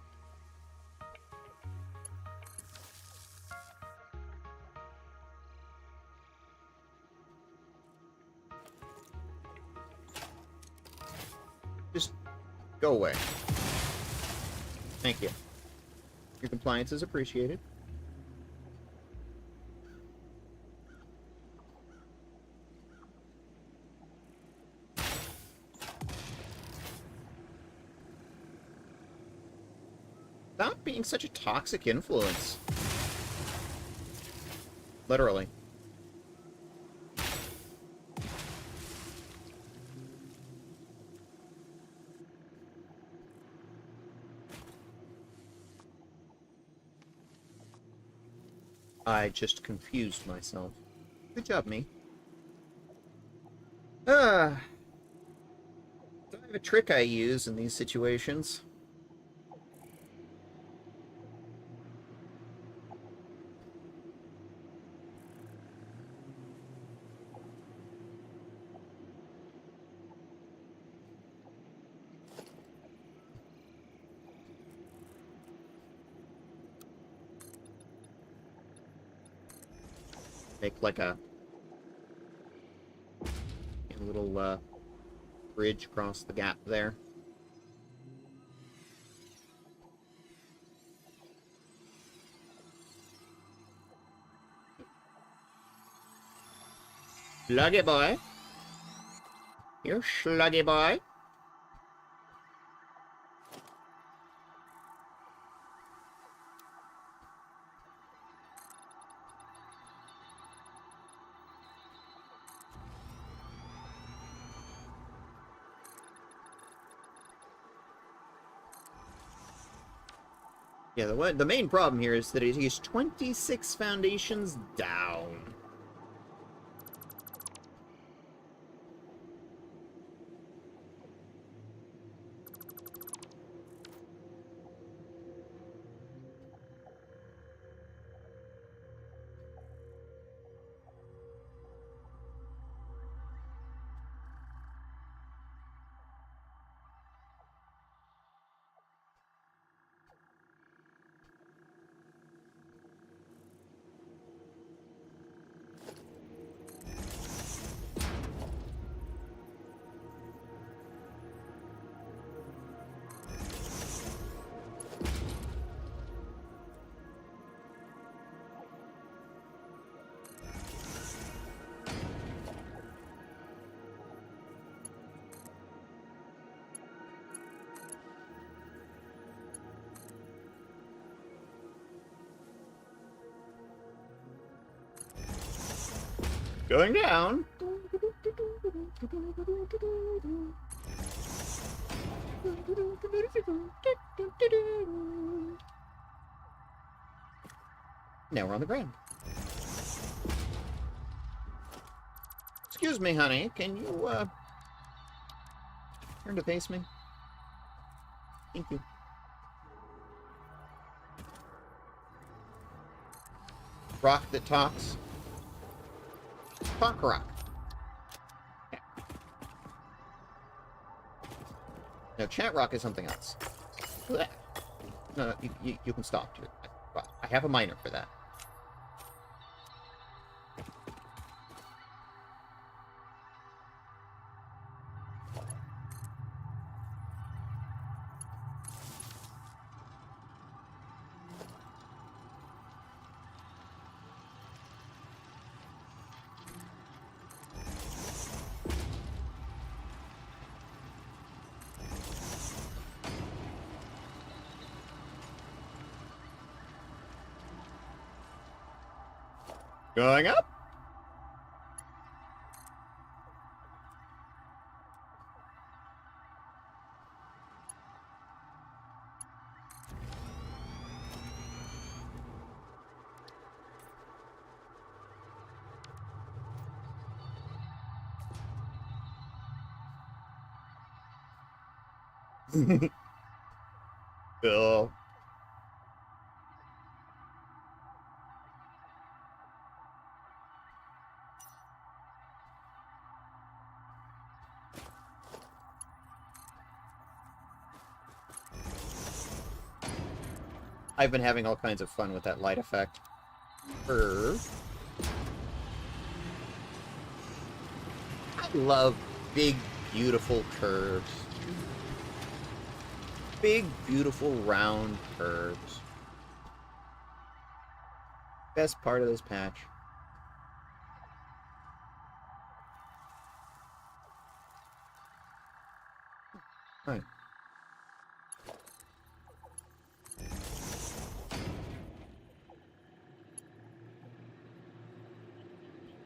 Just go away. Thank you. Your compliance is appreciated. Stop being such a toxic influence. Literally. I just confused myself. Good job, me. I have a trick I use in these situations. Make like a little bridge across the gap there. Sluggy boy. You sluggy boy. Yeah, the main problem here is that it is 26 foundations down. Going down. Now we're on the ground. Excuse me, honey. Can you, turn to face me? Thank you. Rock that talks. Talk rock. Yeah. No, chat rock is something else. No, you can stop. I have a minor for that. Going up. Ugh. I've been having all kinds of fun with that light effect. Curve. I love big, beautiful curves. Big, beautiful, round curves. Best part of this patch. Hi.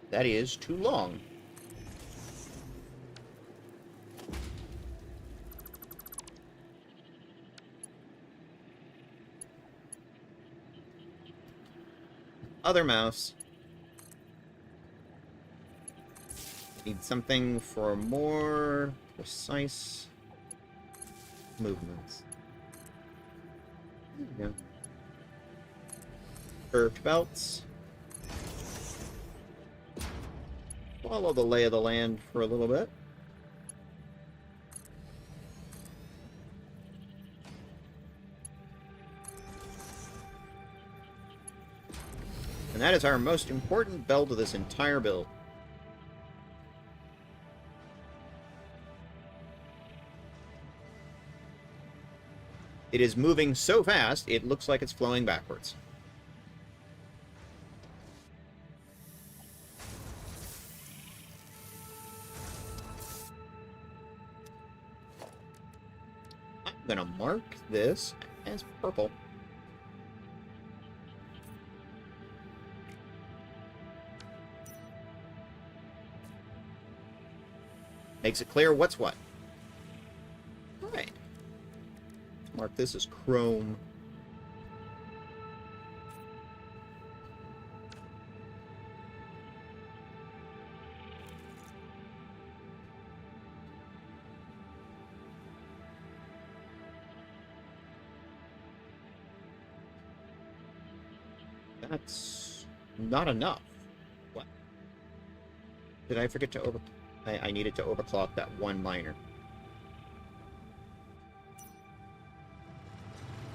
That is too long. Other mouse. Need something for more precise movements. There you go. Curved belts. Follow the lay of the land for a little bit. And that is our most important belt of this entire build. It is moving so fast, it looks like it's flowing backwards. I'm gonna mark this as purple. Makes it clear what's what. Alright. Mark this as chrome. That's not enough. What? Did I forget to over... I needed to overclock that one miner.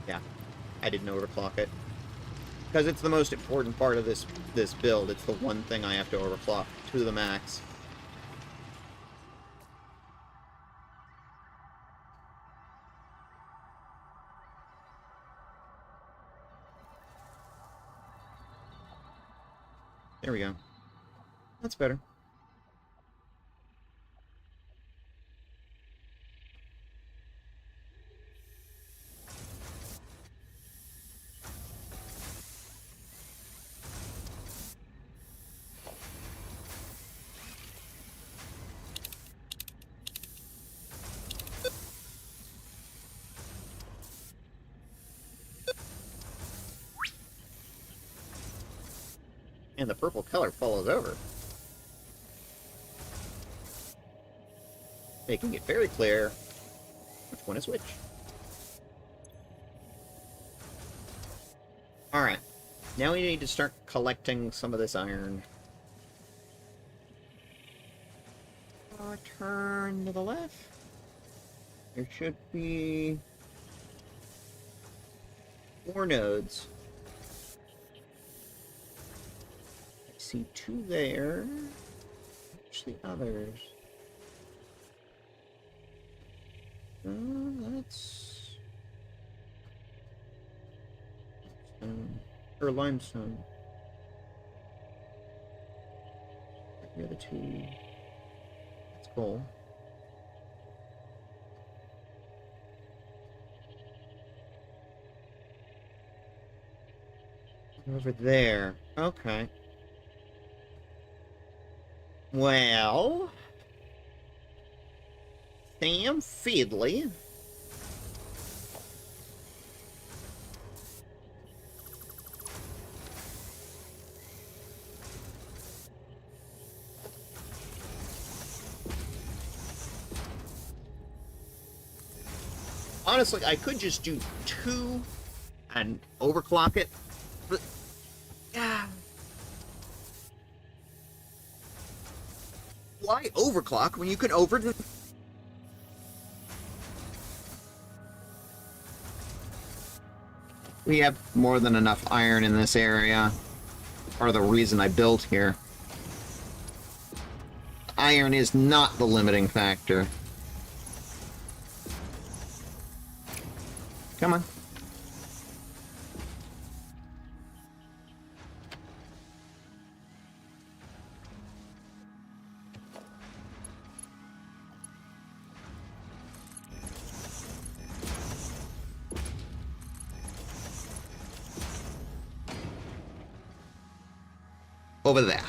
Yeah, I didn't overclock it. Because it's the most important part of this build. It's the one thing I have to overclock to the max. There we go. That's better. And the purple color follows over, making it very clear which one is which. Alright, now we need to start collecting some of this iron. Turn to the left. There should be 4 nodes. I see 2 there. Where's the others? That's... or limestone. The other 2. That's cool. Over there. Okay. Well... Sam Fiddly. Honestly, I could just do 2 and overclock it, but yeah. Why overclock when you can We have more than enough iron in this area. Part of the reason I built here. Iron is not the limiting factor. Come on. Over there.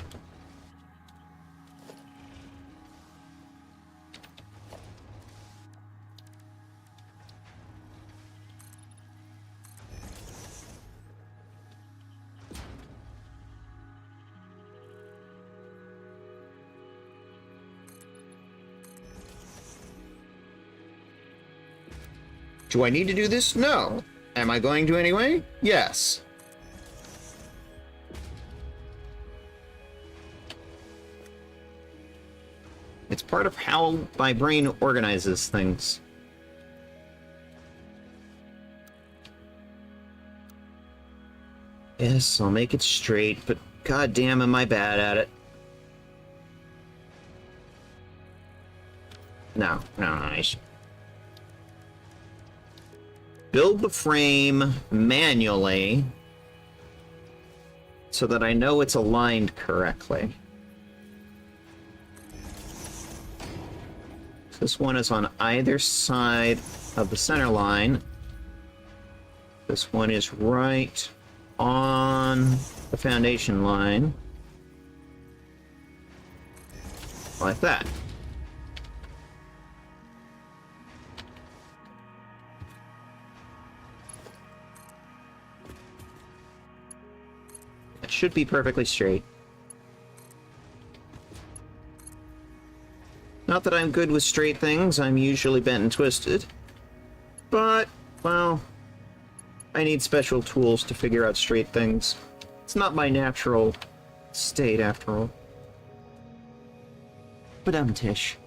Do I need to do this? No. Am I going to anyway? Yes. It's part of how my brain organizes things. Yes, I'll make it straight, but goddamn am I bad at it. No, I should build the frame manually so that I know it's aligned correctly. This one is on either side of the center line. This one is right on the foundation line. Like that. It should be perfectly straight. Not that I'm good with straight things, I'm usually bent and twisted. But, well, I need special tools to figure out straight things. It's not my natural state, after all. But Tish.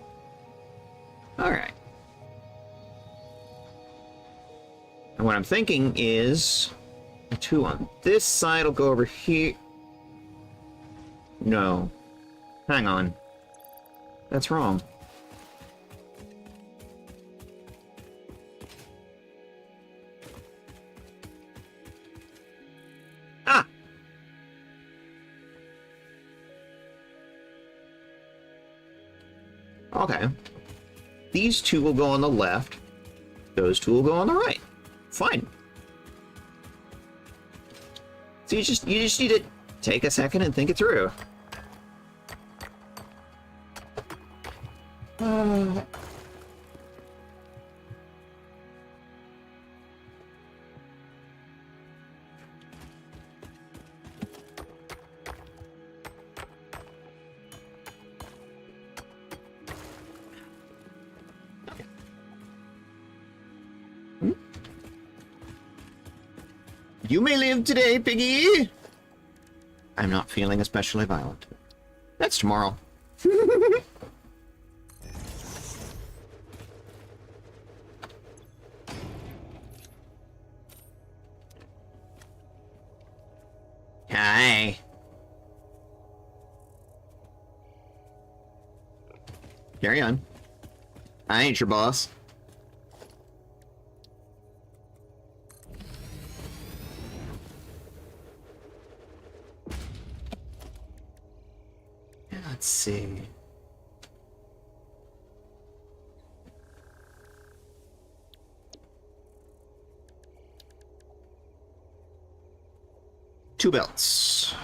Alright. And what I'm thinking is... the 2 on this side will go over here. No. Hang on. That's wrong. Ah! Okay. These 2 will go on the left. Those 2 will go on the right. Fine. So you just need to take a second and think it through. You may live today, piggy! I'm not feeling especially violent. That's tomorrow. Hi. Carry on. I ain't your boss. Let's see. Two belts.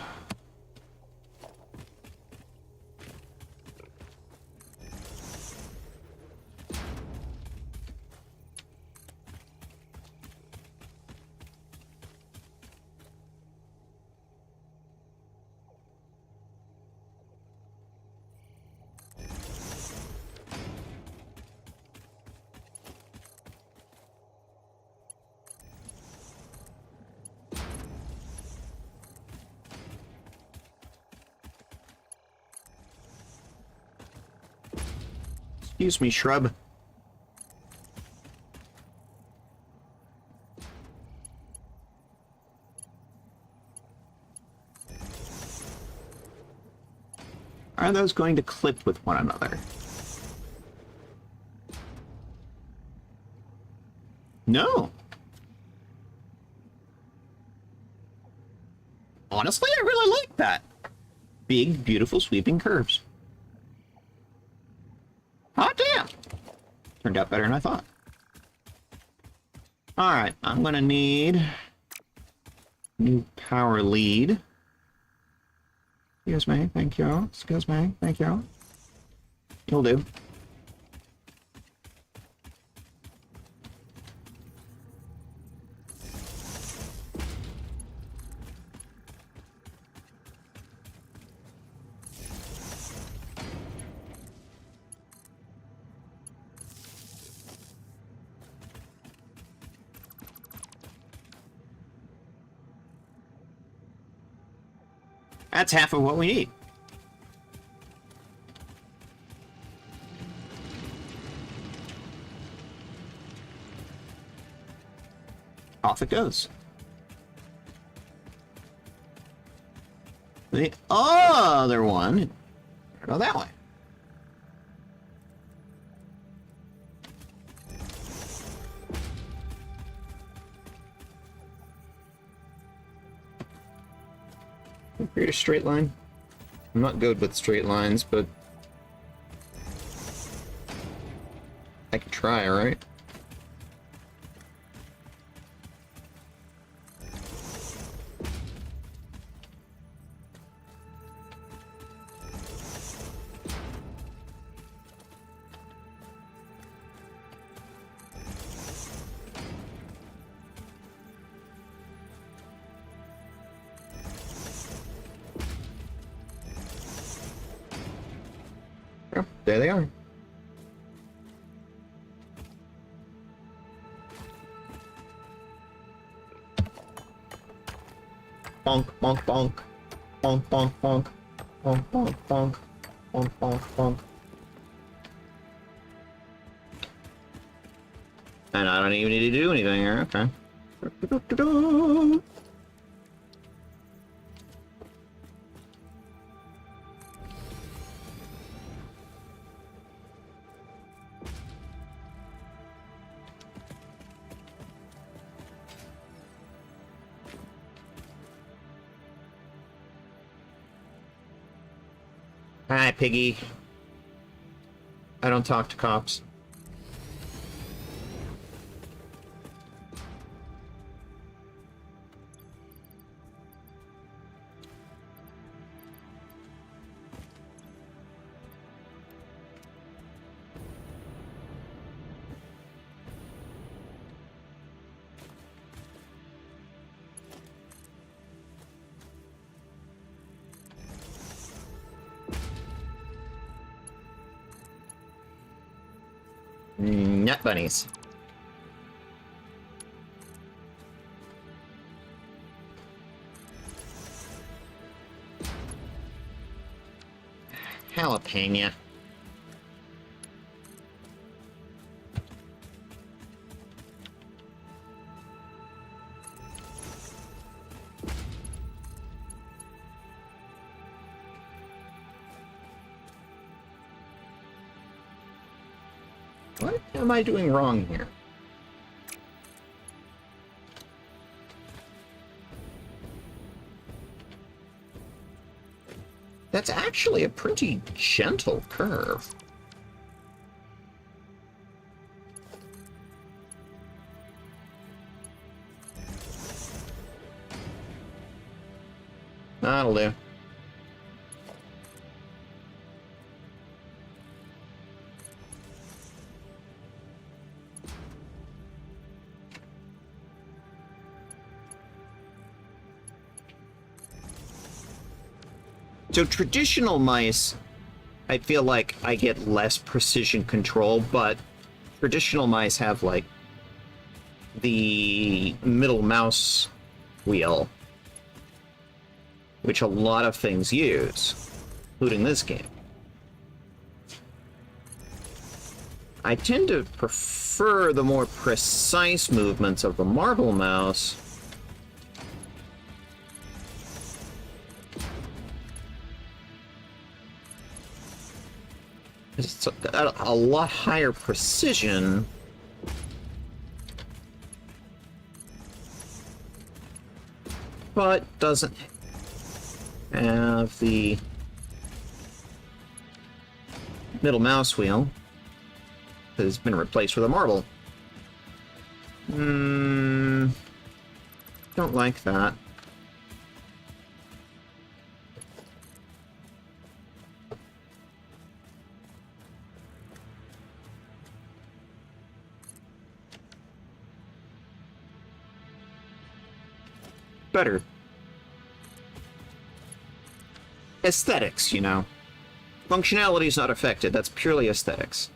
Excuse me, shrub. Are those going to clip with one another? No. Honestly, I really like that. Big, beautiful, sweeping curves. Hot damn! Turned out better than I thought. Alright, I'm gonna need new power lead. Excuse me, thank you. Excuse me, thank you. You'll do. That's half of what we need. Off it goes. The other one, go that way. Create a straight line. I'm not good with straight lines, but I can try, alright? There they are. Bonk, bonk, bonk. Bonk, bonk, bonk. Bonk, bonk, bonk. Bonk, bonk, bonk. And I don't even need to do anything here, okay. Hi, Piggy. I don't talk to cops. Nut bunnies. Jalapeno. What am I doing wrong here? That's actually a pretty gentle curve. That'll do. So traditional mice, I feel like I get less precision control, but traditional mice have like the middle mouse wheel, which a lot of things use, including this game. I tend to prefer the more precise movements of the marble mouse. It's got a lot higher precision. But doesn't have the middle mouse wheel that has been replaced with a marble. Don't like that. Better. Aesthetics, you know. Functionality is not affected. That's purely aesthetics.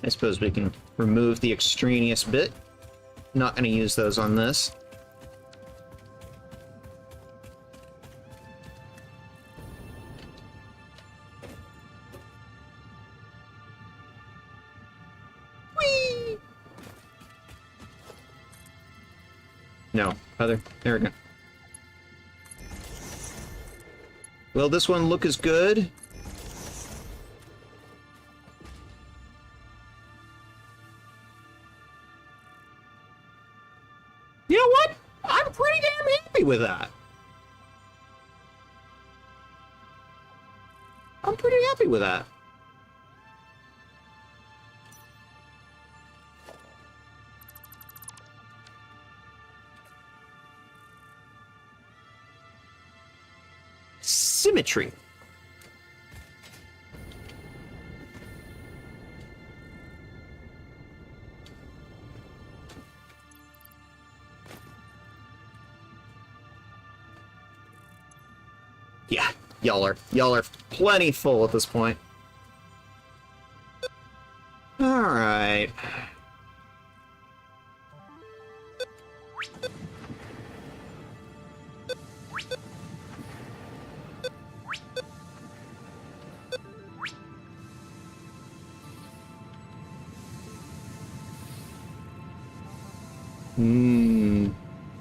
I suppose we can remove the extraneous bit. Not going to use those on this. Whee! No, other. There we go. Will this one look as good? You know what? I'm pretty damn happy with that. I'm pretty happy with that. Symmetry. Yeah, y'all are plenty full at this point. All right.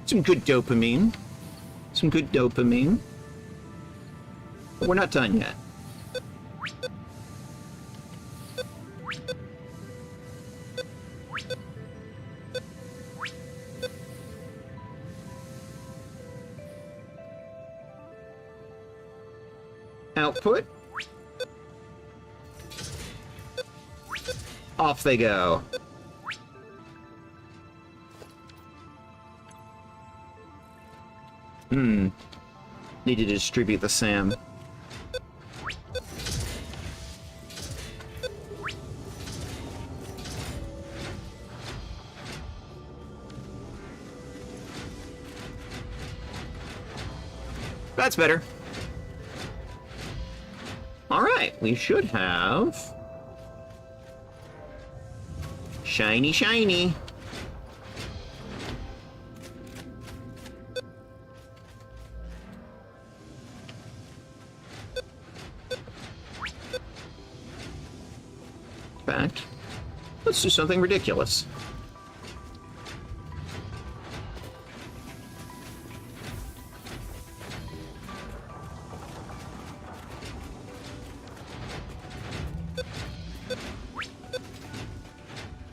Some good dopamine. Some good dopamine. But we're not done yet. Output. Off they go. Need to distribute the SAM. That's better. All right, we should have shiny, shiny. In fact, let's do something ridiculous.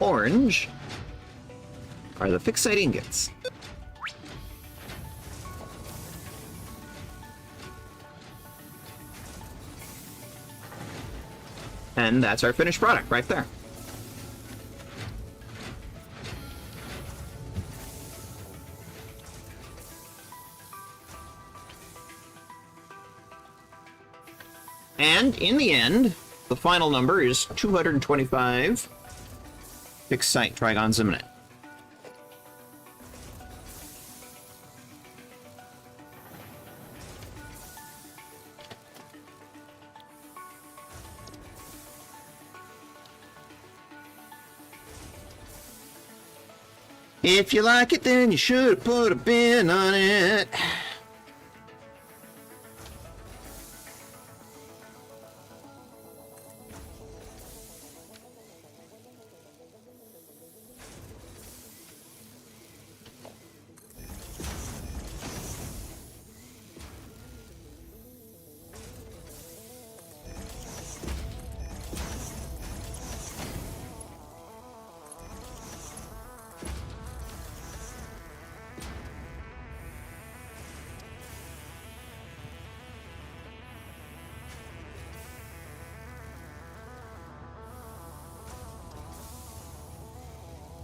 orange are the fixed site ingots. And that's our finished product right there. And in the end, the final number is 225 fixed site trigons a minute. If you like it, then you should have put a bin on it.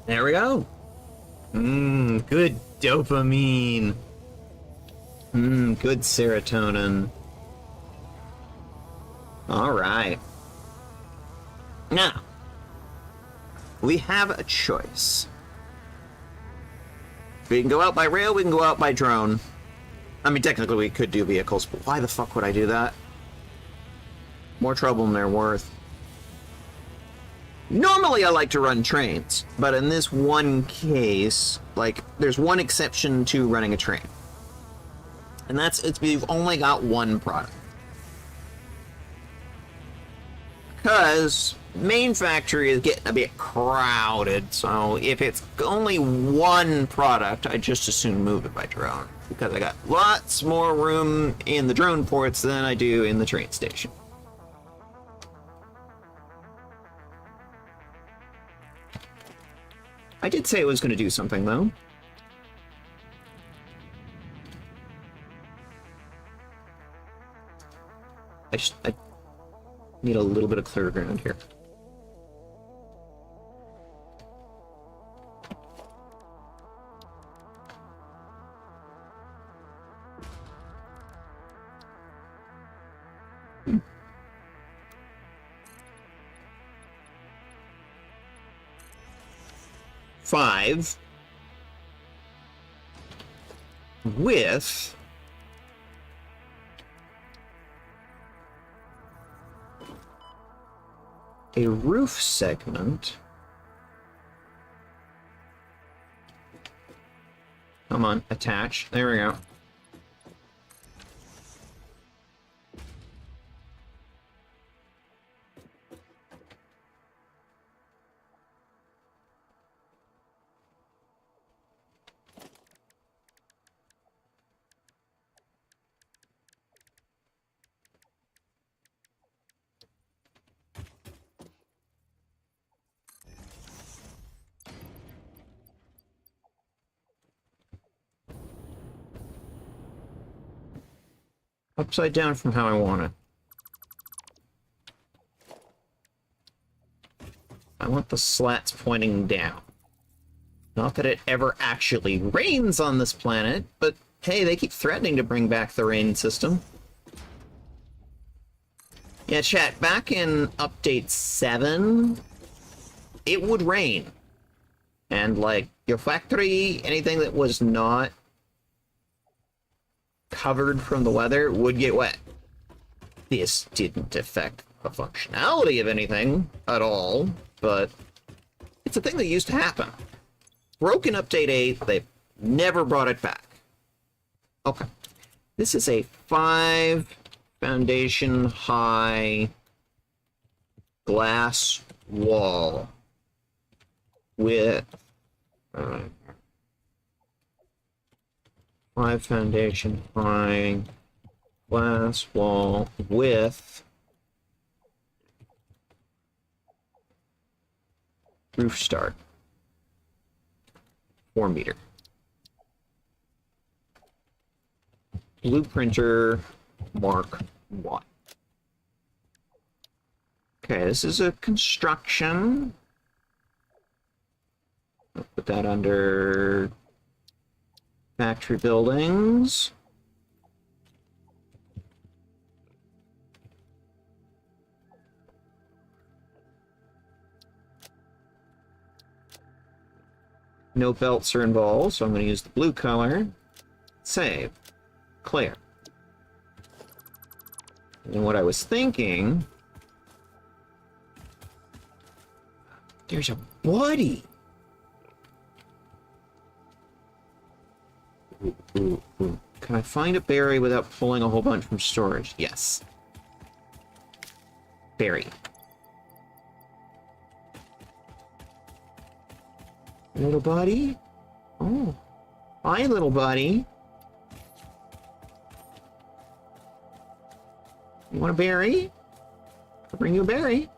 There we go. Good dopamine. Good serotonin. All right. Now, we have a choice. We can go out by rail, we can go out by drone. I mean, technically we could do vehicles, but why the fuck would I do that? More trouble than they're worth. Normally I like to run trains, but in this one case, like, there's one exception to running a train. And that's, we've only got one product. Because main factory is getting a bit crowded, so if it's only one product, I just as soon move it by drone. Because I got lots more room in the drone ports than I do in the train station. I did say it was going to do something, though. I need a little bit of clear ground here. Five with a roof segment. Come on, attach. There we go. Upside down from how I want it. I want the slats pointing down. Not that it ever actually rains on this planet, but hey, they keep threatening to bring back the rain system. Yeah, chat, back in update 7, it would rain. And like, your factory, anything that was not covered from the weather would get wet. This didn't affect the functionality of anything at all, but it's a thing that used to happen. Broken update 8, they've never brought it back. Okay. This is a 5 foundation high glass wall with 5 foundation high glass wall with Roof start. 4 meter. Blueprinter Mark 1. Okay, this is a construction. I'll put that under factory buildings. No belts are involved, so I'm going to use the blue color. Save. Clear. And what I was thinking... There's a buddy! Ooh, ooh, ooh. Can I find a berry without pulling a whole bunch from storage? Yes. Berry. Little buddy? Oh. Hi, little buddy. You want a berry? I'll bring you a berry.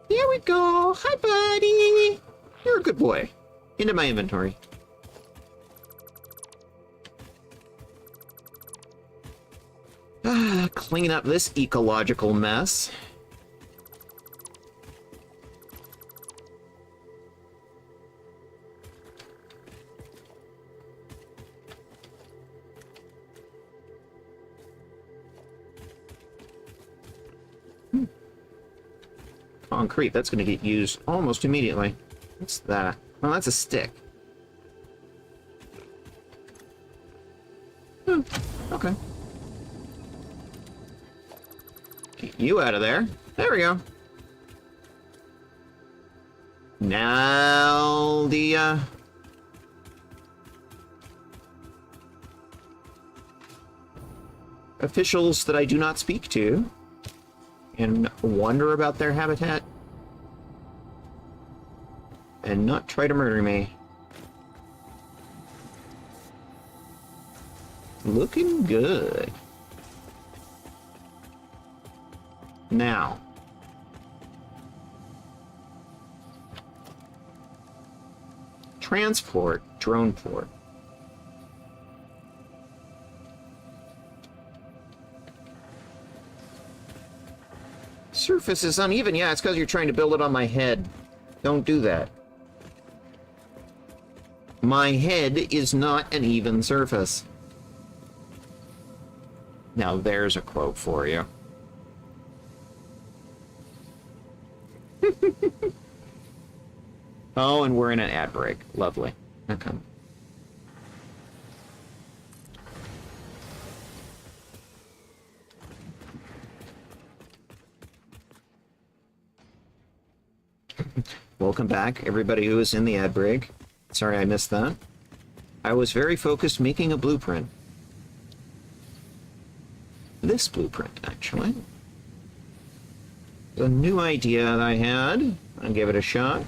Here we go. Hi, buddy. You're a good boy. Into my inventory. Clean up this ecological mess. Concrete, that's going to get used almost immediately. What's that? Oh, that's a stick. Okay. Get you out of there. There we go. Now the officials that I do not speak to and wonder about their habitat and not try to murder me. Looking good. Now. Transport, drone port. Surface is uneven. Yeah, it's because you're trying to build it on my head. Don't do that. My head is not an even surface. Now there's a quote for you. Oh, and we're in an ad break. Lovely. Okay. Welcome back, everybody who was in the ad break. Sorry I missed that. I was very focused making a blueprint. This blueprint, actually. A new idea that I had. I'll give it a shot.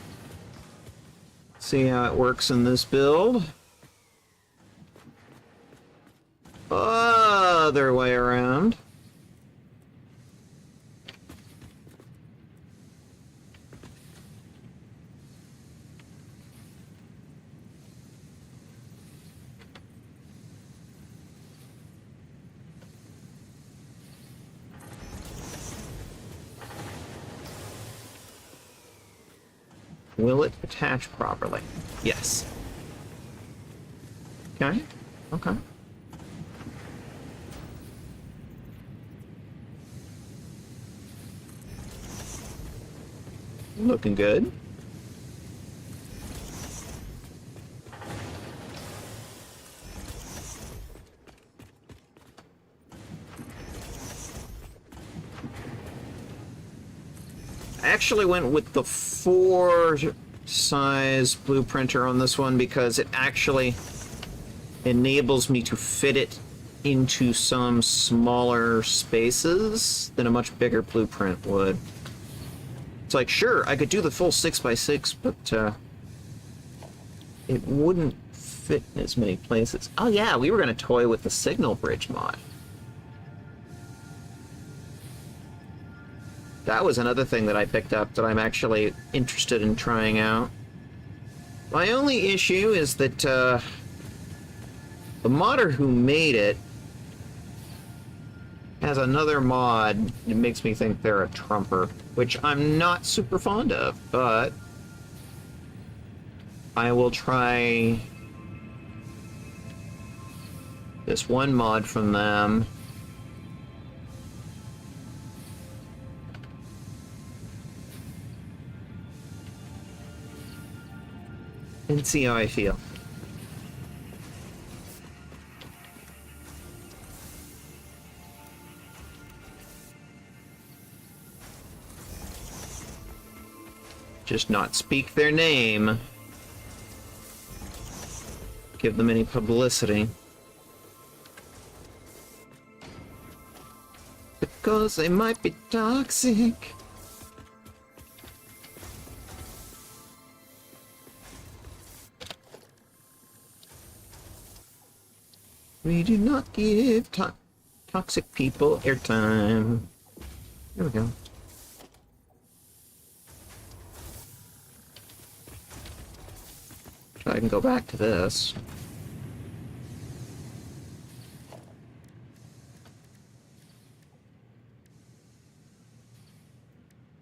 See how it works in this build. Other way around. Will it attach properly? Yes. Okay. Okay. Looking good. I actually went with the 4 size blueprinter on this one because it actually enables me to fit it into some smaller spaces than a much bigger blueprint would. It's like, sure, I could do the full 6x6, but it wouldn't fit in as many places. Oh yeah, we were going to toy with the signal bridge mod. That was another thing that I picked up that I'm actually interested in trying out. My only issue is that the modder who made it has another mod that makes me think they're a trumper, which I'm not super fond of, but I will try this one mod from them. And see how I feel. Just not speak their name. Give them any publicity. Because they might be toxic. We do not give toxic people airtime. There we go. So I can go back to this.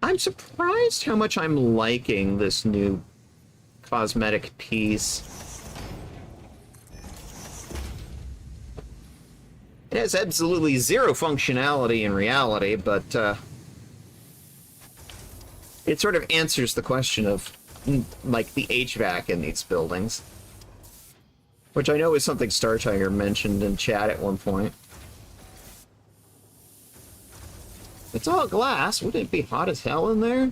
I'm surprised how much I'm liking this new cosmetic piece. It has absolutely zero functionality in reality, but it sort of answers the question of, like, the HVAC in these buildings. Which I know is something Star Tiger mentioned in chat at one point. It's all glass. Wouldn't it be hot as hell in there?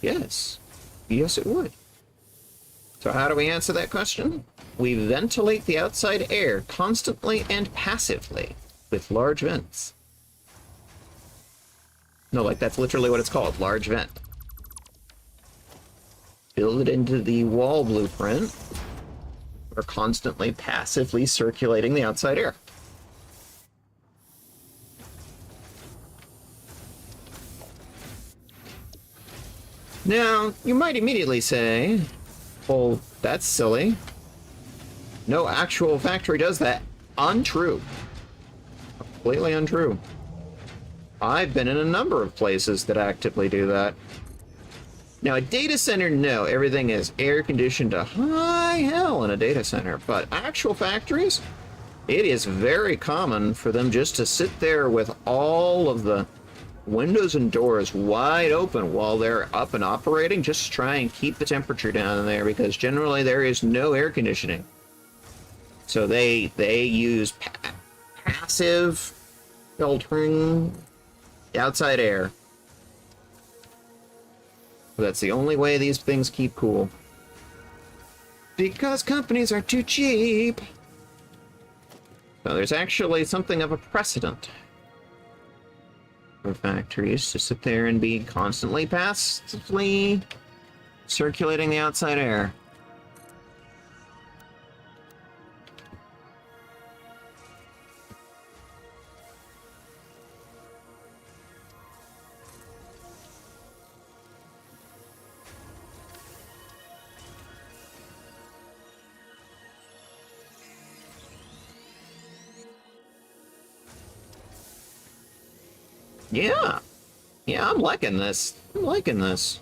Yes. Yes, it would. So how do we answer that question? We ventilate the outside air constantly and passively with large vents. No, like, that's literally what it's called, large vent. Build it into the wall blueprint. We're constantly passively circulating the outside air. Now, you might immediately say, well, that's silly. No actual factory does that. Untrue. Completely untrue. I've been in a number of places that actively do that. Now, a data center, no. Everything is air-conditioned to high hell in a data center. But actual factories, it is very common for them just to sit there with all of the windows and doors wide open while they're up and operating, just to try and keep the temperature down in there, because generally there is no air conditioning. So they use passive filtering outside air. That's the only way these things keep cool. Because companies are too cheap. So there's actually something of a precedent for factories to sit there and be constantly passively circulating the outside air. Yeah. Yeah, I'm liking this. I'm liking this.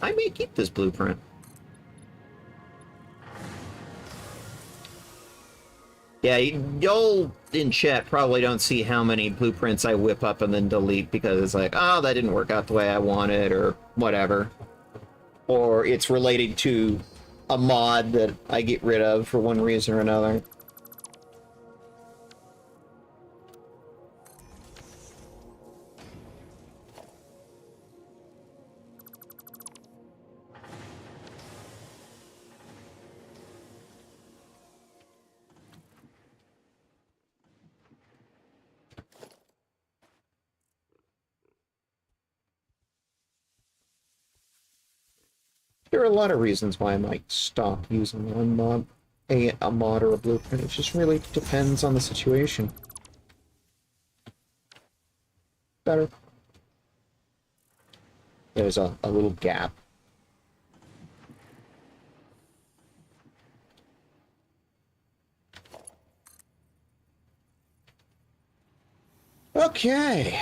I may keep this blueprint. Yeah, y'all in chat probably don't see how many blueprints I whip up and then delete because it's like, oh, that didn't work out the way I wanted, or whatever. Or it's related to a mod that I get rid of for one reason or another. There are a lot of reasons why I might stop using one mod, a mod or a blueprint. It just really depends on the situation. Better. There's a little gap. Okay.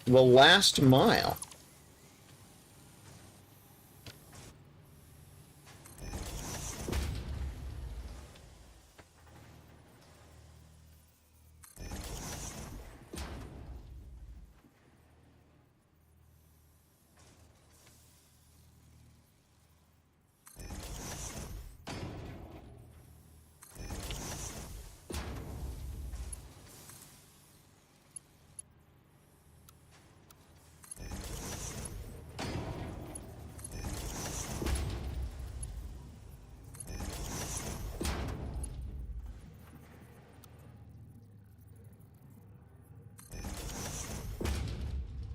The last mile.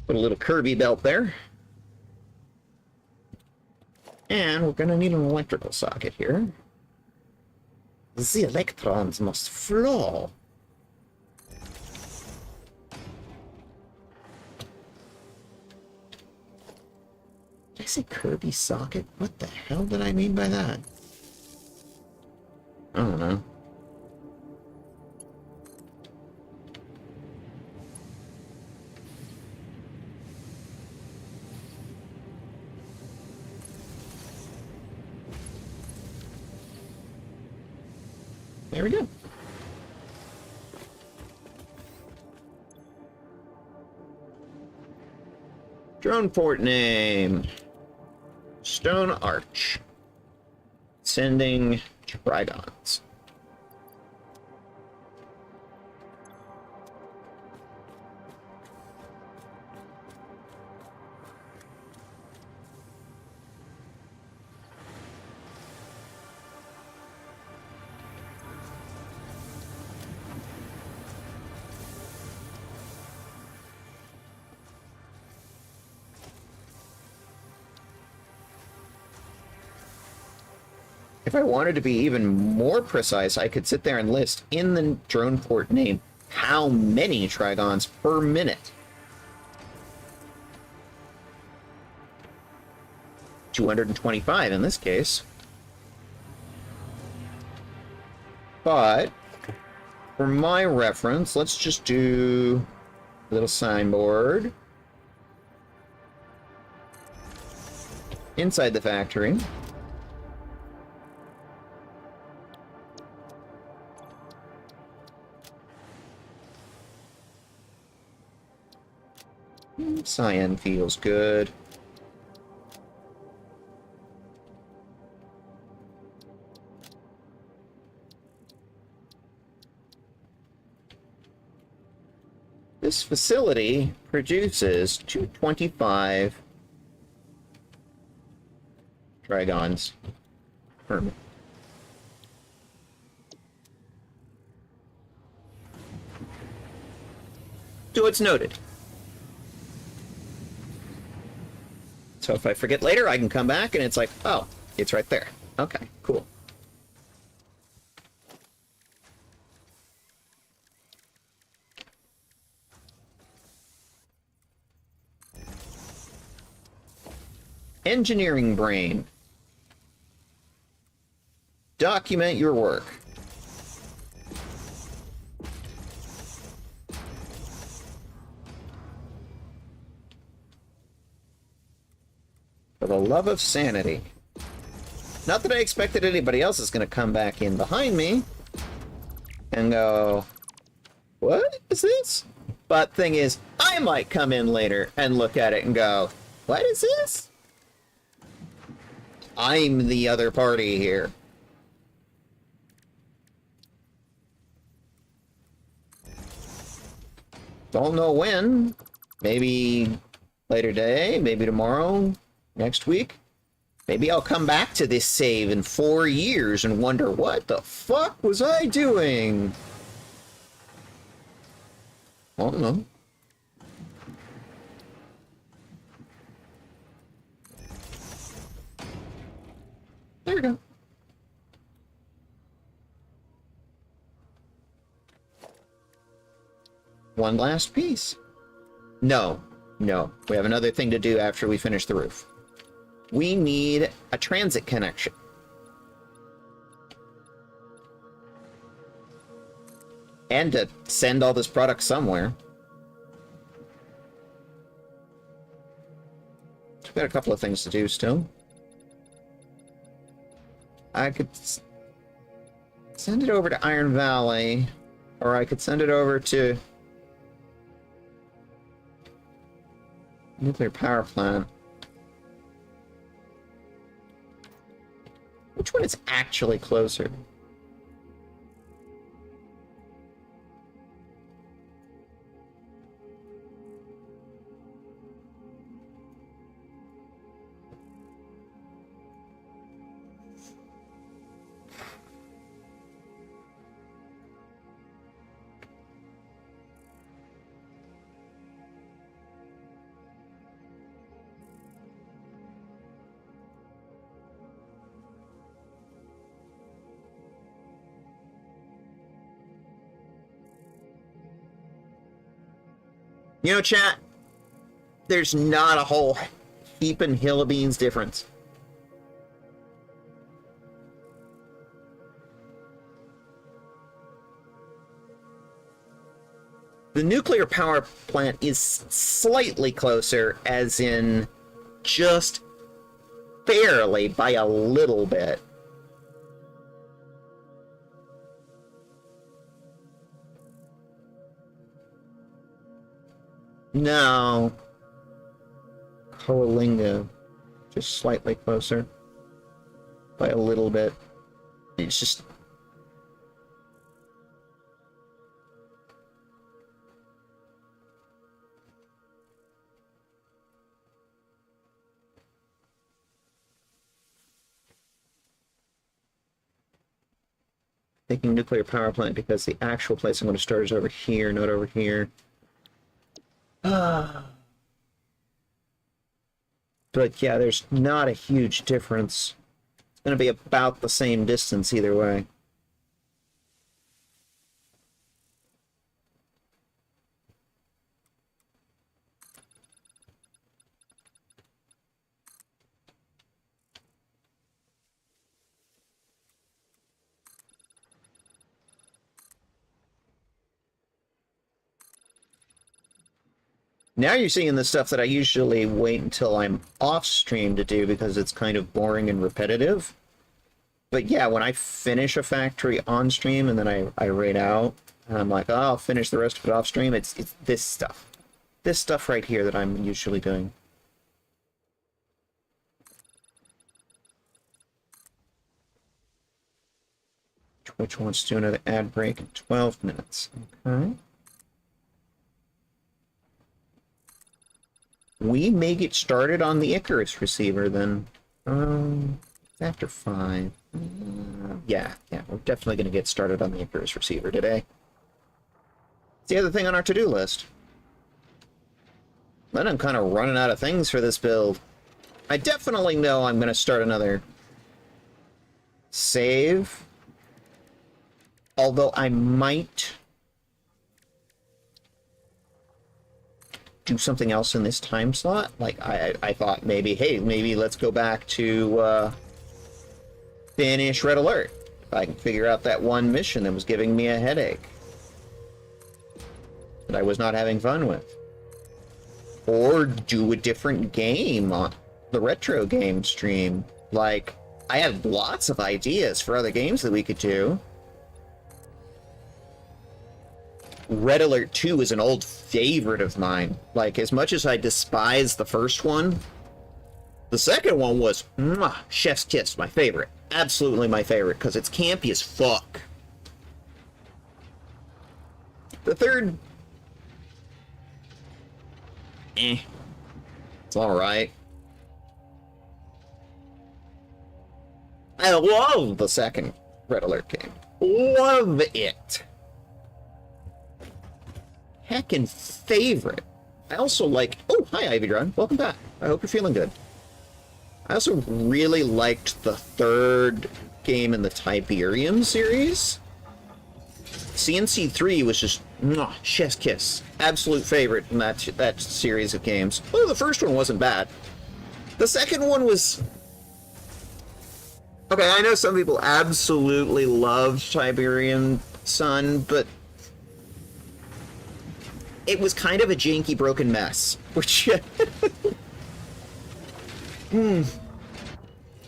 Put a little Kirby belt there. And we're gonna need an electrical socket here. The electrons must flow. Did I say Kirby socket? What the hell did I mean by that? I don't know. There we go. Drone port name. Stone Arch. Sending Trigons. If I wanted to be even more precise, I could sit there and list in the drone port name how many Trigons per minute. 225 in this case. But for my reference, let's just do a little signboard inside the factory. Cyan feels good. This facility produces 225 Dragons per minute. So it's noted. So if I forget later, I can come back and it's like, oh, it's right there. Okay, cool. Engineering brain. Document your work. For the love of sanity. Not that I expected anybody else is going to come back in behind me and go, what is this? But thing is, I might come in later and look at it and go, what is this? I'm the other party here. Don't know when. Maybe later today, maybe tomorrow. Next week, maybe I'll come back to this save in 4 years and wonder, what the fuck was I doing? I don't know. there we go. One last piece. No. We have another thing to do after we finish the roof. We need a transit connection. And to send all this product somewhere. We've got a couple of things to do still. I could send it over to Iron Valley, or I could send it over to nuclear power plant. Which one is actually closer? You know, chat, there's not a whole heaping hill of beans difference. The nuclear power plant is slightly closer, as in just barely by a little bit. No. Coalinga. Just slightly closer. By a little bit. It's just... Thinking nuclear power plant because the actual place I'm going to start is over here, not over here. But yeah, there's not a huge difference. It's going to be about the same distance either way. Now you're seeing the stuff that I usually wait until I'm off stream to do because it's kind of boring and repetitive. But yeah, when I finish a factory on stream and then I raid out, and I'm like, oh, I'll finish the rest of it off stream, it's this stuff. This stuff right here that I'm usually doing. Twitch wants to do another ad break in 12 minutes. Okay. We may get started on the Icarus receiver then. After 5. Yeah, we're definitely going to get started on the Icarus receiver today. It's the other thing on our to-do list. Then I'm kind of running out of things for this build. I definitely know I'm going to start another save. Although I might do something else in this time slot. Like, I thought maybe, hey, maybe let's go back to finish Red Alert. If I can figure out that one mission that was giving me a headache. That I was not having fun with. Or do a different game on the retro game stream. Like, I have lots of ideas for other games that we could do. Red Alert 2 is an old favorite of mine. Like, as much as I despise the first one, the second one was chef's kiss, my favorite. Absolutely my favorite, because it's campy as fuck. The third... It's alright. I love the second Red Alert game. Love it. Heckin' favorite. I also like... Oh, hi, Ivy Drun. Welcome back. I hope you're feeling good. I also really liked the third game in the Tiberium series. CNC3 was just chef's kiss. Absolute favorite in that series of games. Oh, the first one wasn't bad. The second one was... Okay, I know some people absolutely loved Tiberium Sun, but it was kind of a janky, broken mess, which...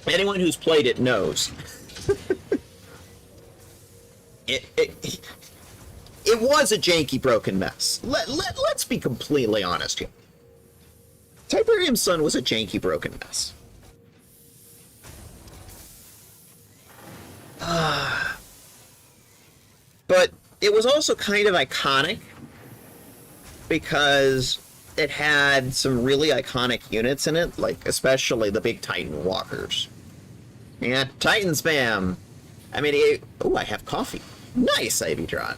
Anyone who's played it knows. It was a janky, broken mess. Let's be completely honest here. Tiberium Sun was a janky, broken mess. But it was also kind of iconic because it had some really iconic units in it, like especially the big Titan walkers. Yeah, Titan spam. I mean, I have coffee. Nice, Ivy Dron.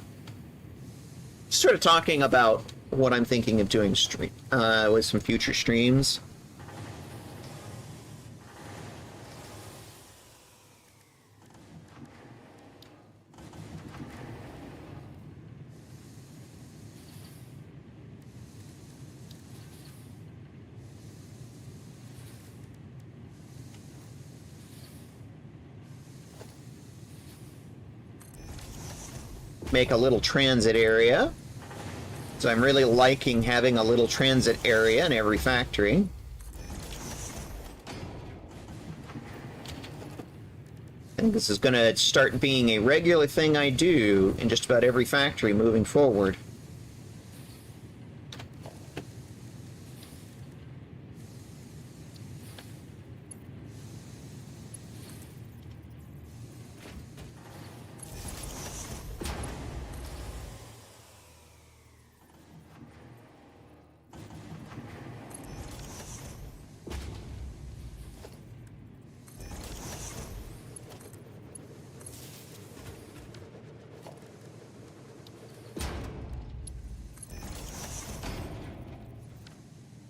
Sort of talking about what I'm thinking of doing with some future streams. Make a little transit area. So I'm really liking having a little transit area in every factory. I think this is going to start being a regular thing I do in just about every factory moving forward.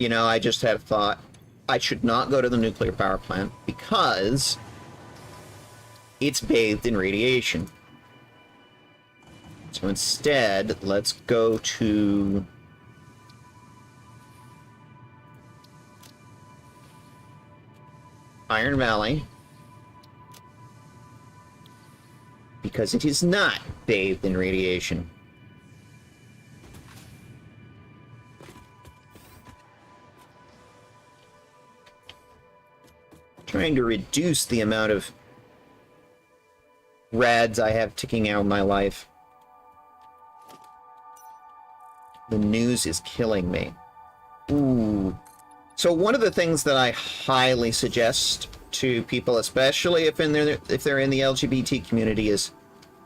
You know, I just had a thought. I should not go to the nuclear power plant because it's bathed in radiation. So instead, let's go to... Iron Valley. Because it is not bathed in radiation. Trying to reduce the amount of rads I have ticking out in my life. The news is killing me. Ooh. So one of the things that I highly suggest to people, especially if they're in the LGBT community, is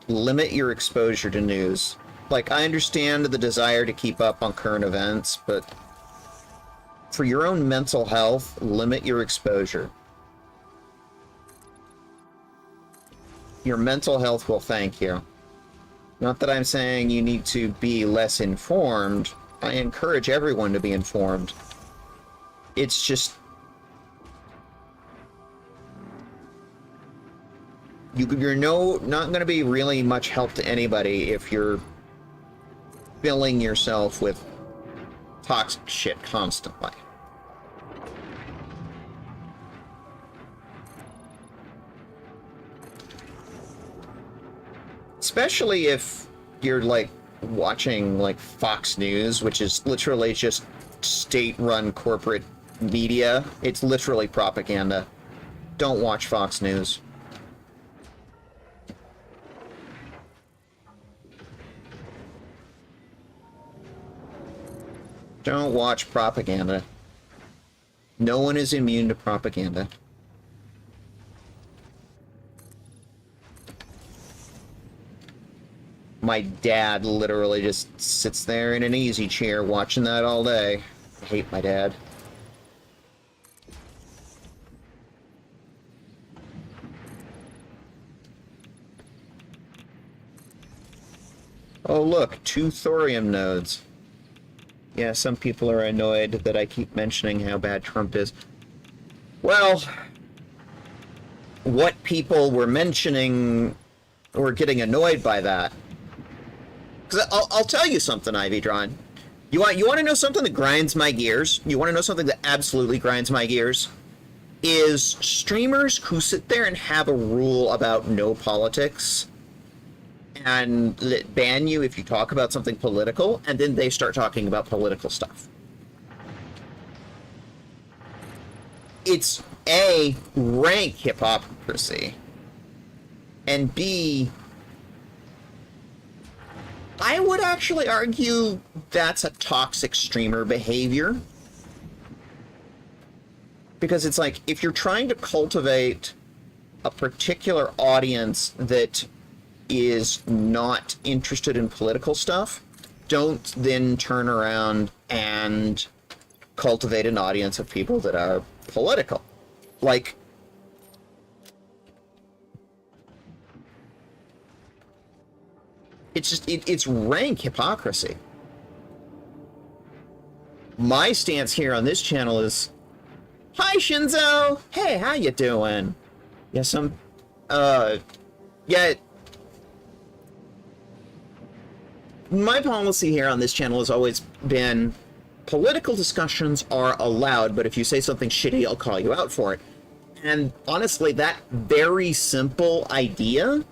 limit your exposure to news. Like, I understand the desire to keep up on current events, but for your own mental health, limit your exposure. Your mental health will thank you. Not that I'm saying you need to be less informed. I encourage everyone to be informed. It's just... You're not going to be really much help to anybody if you're filling yourself with toxic shit constantly. Especially if you're, like, watching, like, Fox News, which is literally just state-run corporate media. It's literally propaganda. Don't watch Fox News. Don't watch propaganda. No one is immune to propaganda. My dad literally just sits there in an easy chair watching that all day. I hate my dad. Oh look, 2 thorium nodes. Yeah, some people are annoyed that I keep mentioning how bad Trump is. Well, what people were mentioning or getting annoyed by that. Because I'll tell you something, Ivy Drawn. You want to know something that grinds my gears? You want to know something that absolutely grinds my gears? Is streamers who sit there and have a rule about no politics and that ban you if you talk about something political, and then they start talking about political stuff. It's A, rank hypocrisy, and B, I would actually argue that's a toxic streamer behavior. Because it's like, if you're trying to cultivate a particular audience that is not interested in political stuff, don't then turn around and cultivate an audience of people that are political. Like, it's just, it's rank hypocrisy. My stance here on this channel is, hi Shinzo! Hey, how you doing? Yeah, yeah. My policy here on this channel has always been, political discussions are allowed, but if you say something shitty, I'll call you out for it. And honestly, that very simple idea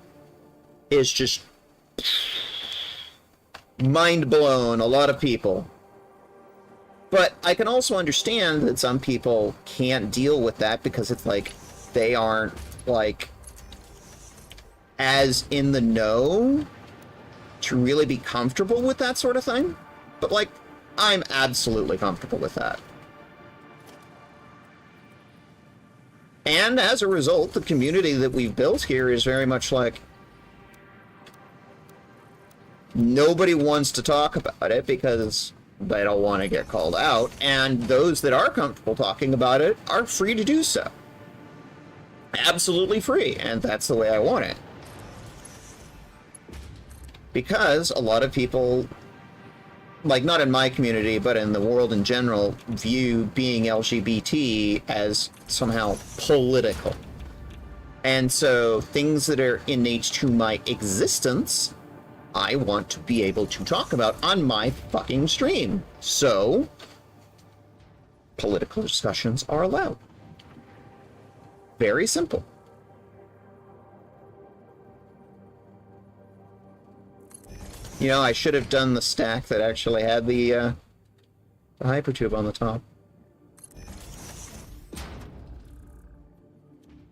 is just mind blown a lot of people. But I can also understand that some people can't deal with that because it's like they aren't like as in the know to really be comfortable with that sort of thing. But like, I'm absolutely comfortable with that. And as a result, the community that we've built here is very much like, nobody wants to talk about it because they don't want to get called out, and those that are comfortable talking about it are free to do so. Absolutely free, and that's the way I want it. Because a lot of people, like not in my community, but in the world in general, view being LGBT as somehow political. And so things that are innate to my existence, I want to be able to talk about on my fucking stream. So, political discussions are allowed. Very simple. You know, I should have done the stack that actually had the hypertube on the top.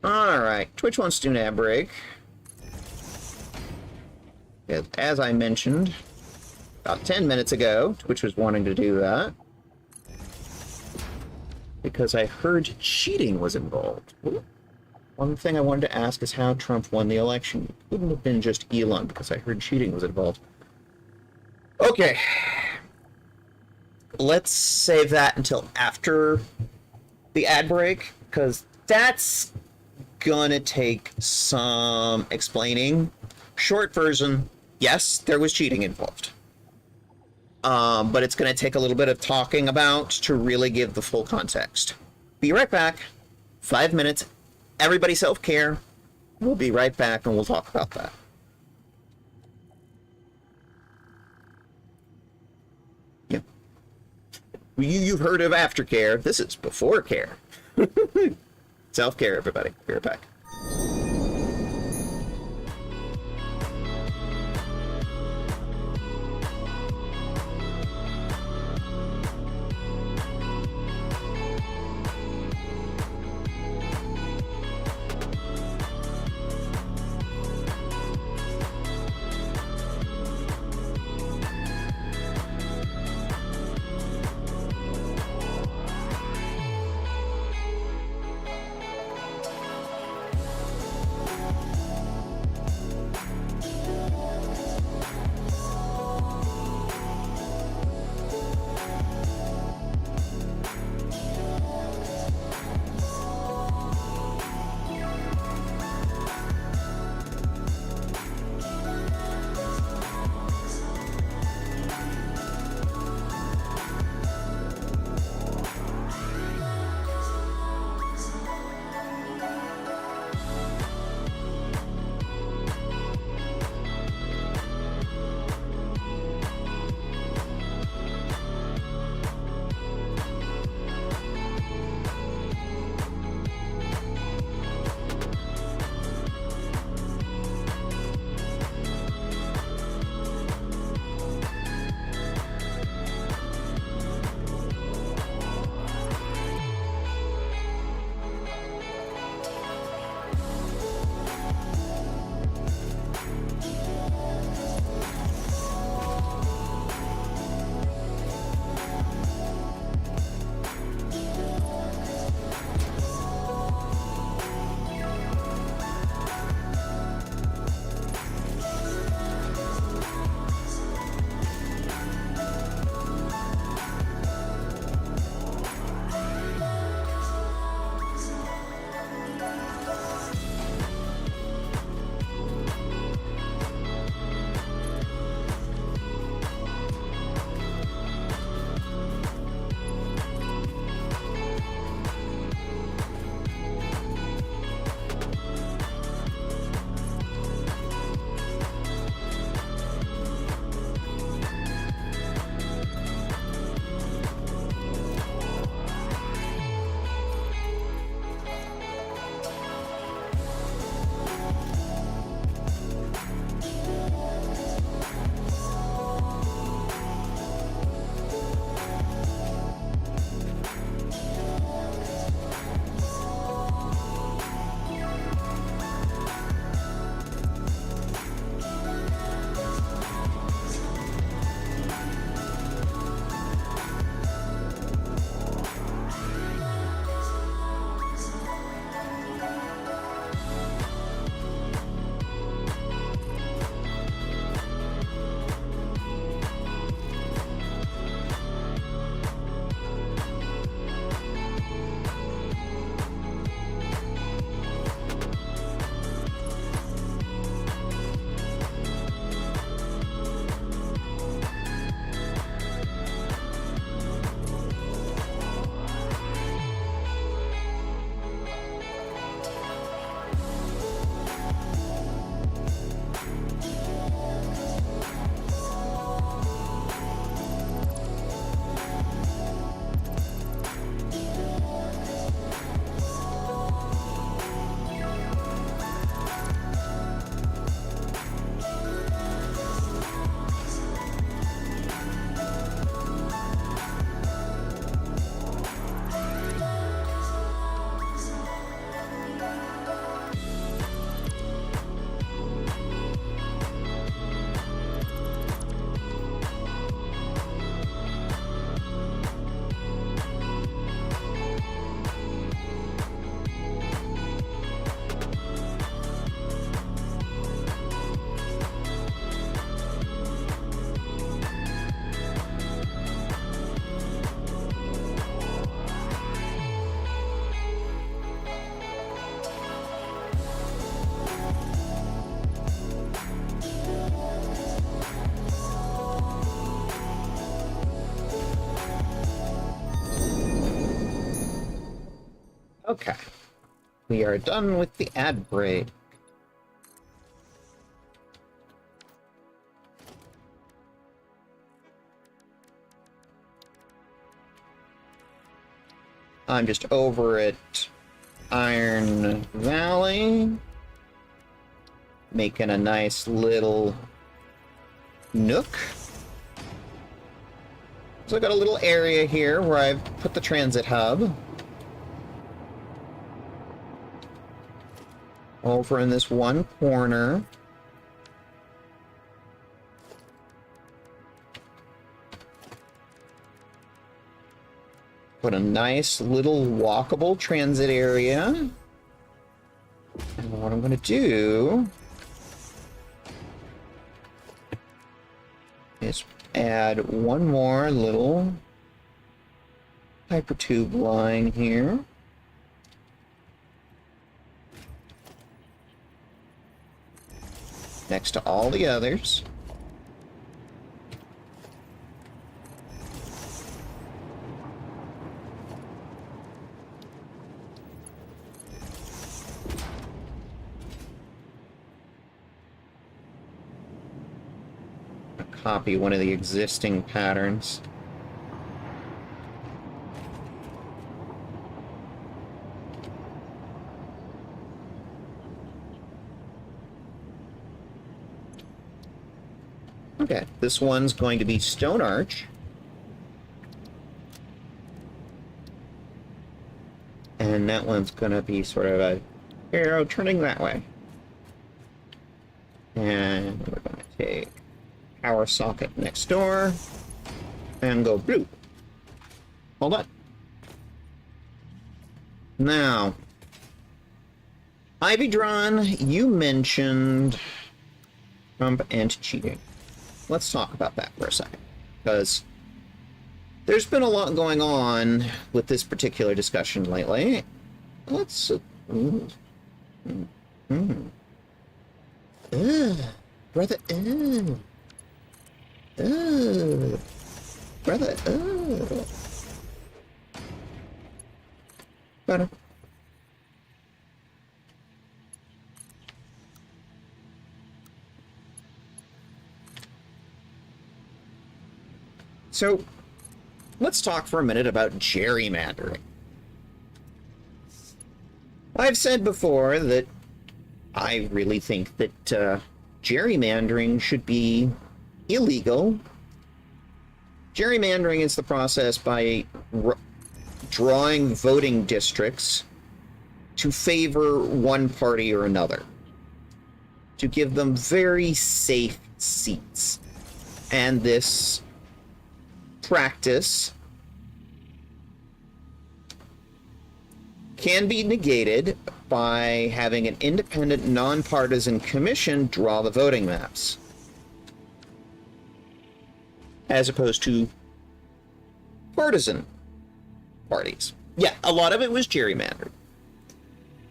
Alright, Twitch wants to do an ad break. As I mentioned about 10 minutes ago, Twitch was wanting to do that because I heard cheating was involved. One thing I wanted to ask is how Trump won the election. It wouldn't have been just Elon, because I heard cheating was involved. Okay. Let's save that until after the ad break, because that's gonna take some explaining. Short version, yes, there was cheating involved. But it's going to take a little bit of talking about to really give the full context. Be right back. 5 minutes. Everybody self-care. We'll be right back and we'll talk about that. Yep. You've heard of aftercare. This is before care. Self-care, everybody. Be right back. Okay. We are done with the ad break. I'm just over at Iron Valley, making a nice little nook. So I've got a little area here where I've put the transit hub. Over in this one corner. Put a nice little walkable transit area. And what I'm going to do is add one more little hypertube line here. Next to all the others. Copy one of the existing patterns. Okay, this one's going to be Stone Arch. And that one's going to be sort of a arrow turning that way. And we're going to take power socket next door and go blue. Hold on. Now, Ivy Drawn, you mentioned Trump and cheating. Let's talk about that for a second, because there's been a lot going on with this particular discussion lately. Let's brother, brother, better. So, let's talk for a minute about gerrymandering. I've said before that I really think that gerrymandering should be illegal. Gerrymandering is the process by drawing voting districts to favor one party or another, to give them very safe seats. And this practice can be negated by having an independent, nonpartisan commission draw the voting maps, as opposed to partisan parties. Yeah, a lot of it was gerrymandered.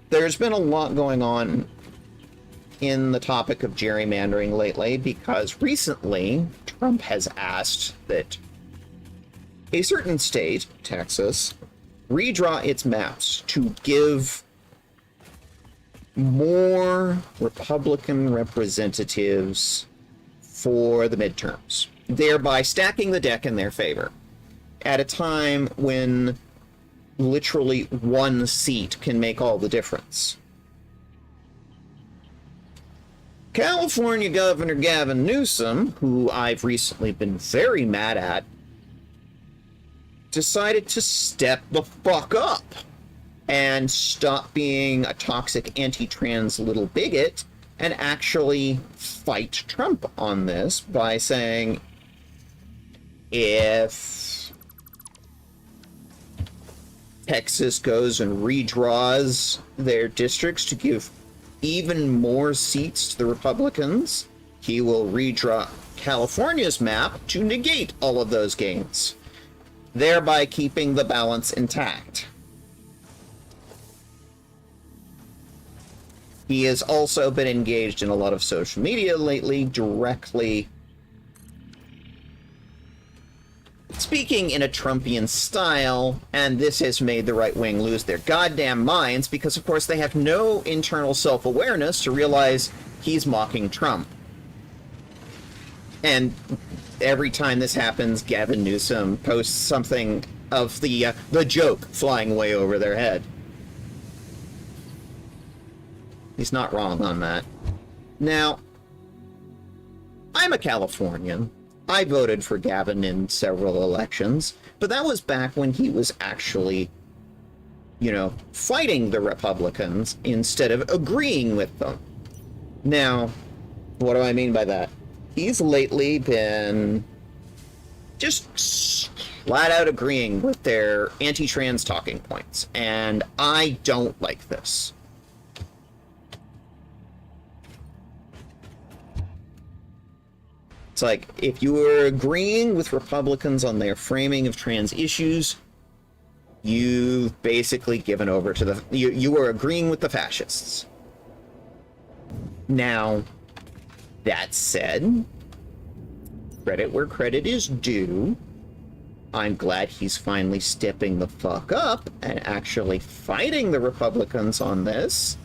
There's been a lot going on in the topic of gerrymandering lately, because recently Trump has asked that a certain state, Texas, redraw its maps to give more Republican representatives for the midterms, thereby stacking the deck in their favor at a time when literally one seat can make all the difference. California Governor Gavin Newsom, who I've recently been very mad at, decided to step the fuck up and stop being a toxic anti-trans little bigot and actually fight Trump on this by saying, if Texas goes and redraws their districts to give even more seats to the Republicans, he will redraw California's map to negate all of those gains, thereby keeping the balance intact. He has also been engaged in a lot of social media lately, directly speaking in a Trumpian style, and this has made the right wing lose their goddamn minds because, of course, they have no internal self-awareness to realize he's mocking Trump. And every time this happens, Gavin Newsom posts something of the joke flying way over their head. He's not wrong on that. Now, I'm a Californian. I voted for Gavin in several elections, but that was back when he was actually, you know, fighting the Republicans instead of agreeing with them. Now, what do I mean by that? He's lately been just flat out agreeing with their anti-trans talking points, and I don't like this. It's like, if you were agreeing with Republicans on their framing of trans issues, you've basically given over to the... You were agreeing with the fascists. Now, that said, credit where credit is due. I'm glad he's finally stepping the fuck up and actually fighting the Republicans on this.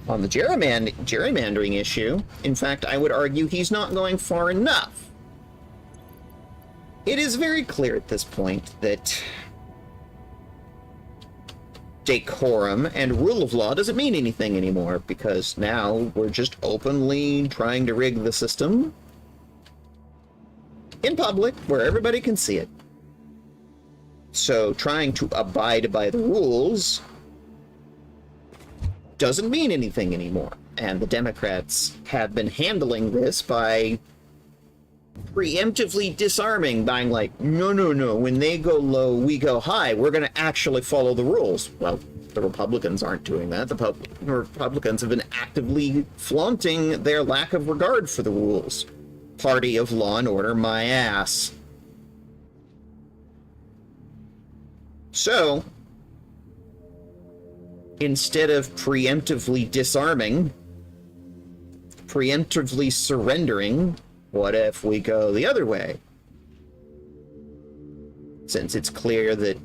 On the gerrymandering issue, in fact, I would argue he's not going far enough. It is very clear at this point that decorum and rule of law doesn't mean anything anymore, because now we're just openly trying to rig the system in public where everybody can see it. So trying to abide by the rules doesn't mean anything anymore. And the Democrats have been handling this by preemptively disarming, being like, no, when they go low, we go high. We're going to actually follow the rules. Well, the Republicans aren't doing that. The Republicans have been actively flaunting their lack of regard for the rules. Party of law and order, my ass. So, instead of preemptively disarming, preemptively surrendering, what if we go the other way? Since it's clear that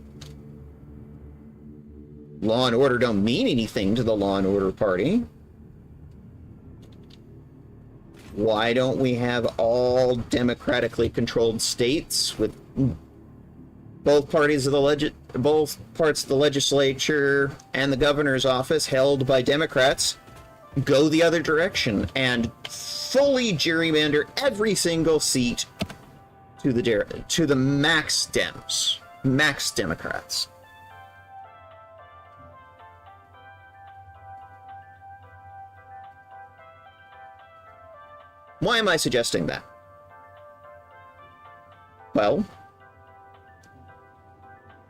law and order don't mean anything to the law and order party, why don't we have all democratically controlled states with both parties of the both parts of the legislature and the governor's office held by Democrats go the other direction and fully gerrymander every single seat to the max Democrats. Why am I suggesting that? Well,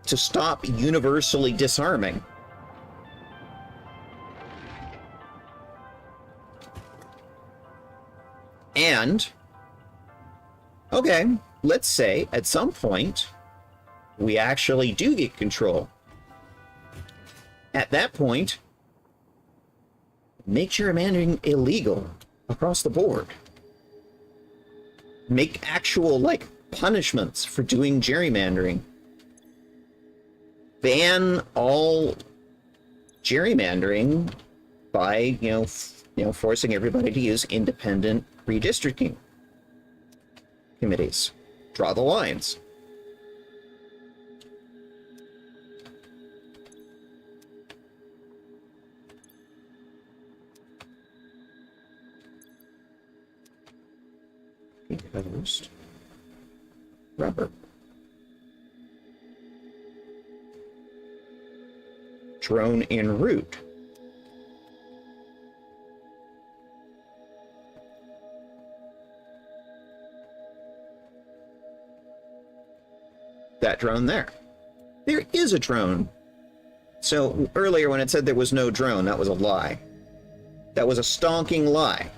to stop universally disarming. And, okay, let's say at some point we actually do get control. At that point, make gerrymandering illegal across the board. Make actual, like, punishments for doing gerrymandering. Ban all gerrymandering by, forcing everybody to use independent redistricting committees. Draw the lines. Coast. Rubber. Drone en route. That drone there. There is a drone. So earlier when it said there was no drone, that was a lie. That was a stonking lie.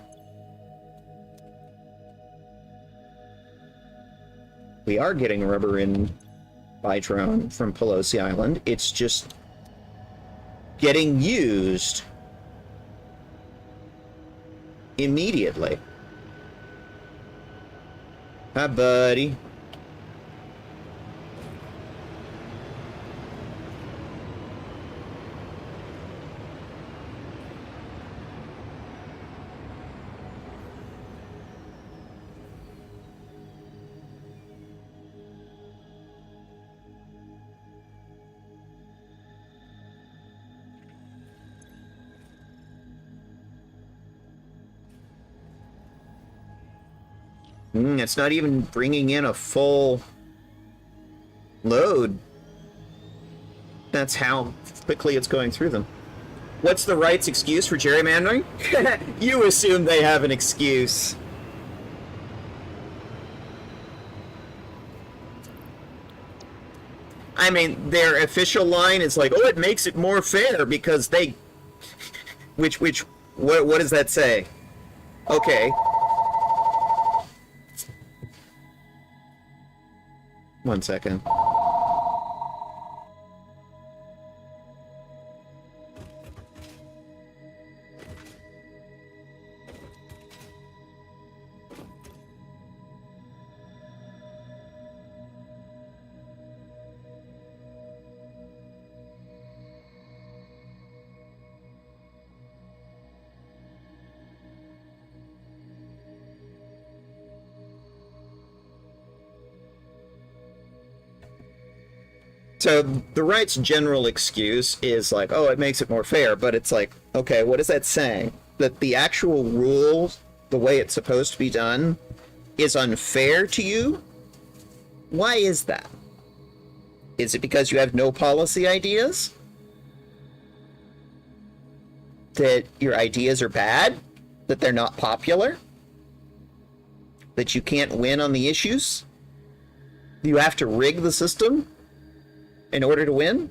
We are getting rubber in by drone from Pelosi Island. It's just getting used immediately. Hi, buddy. It's not even bringing in a full load. That's how quickly it's going through them. What's the right's excuse for gerrymandering? You assume they have an excuse. I mean, their official line is like, oh, it makes it more fair because they... what does that say? Okay. One second. So the right's general excuse is like, oh, it makes it more fair, but it's like, okay, what is that saying? That the actual rule, the way it's supposed to be done, is unfair to you? Why is that? Is it because you have no policy ideas? That your ideas are bad? That they're not popular? That you can't win on the issues? You have to rig the system in order to win?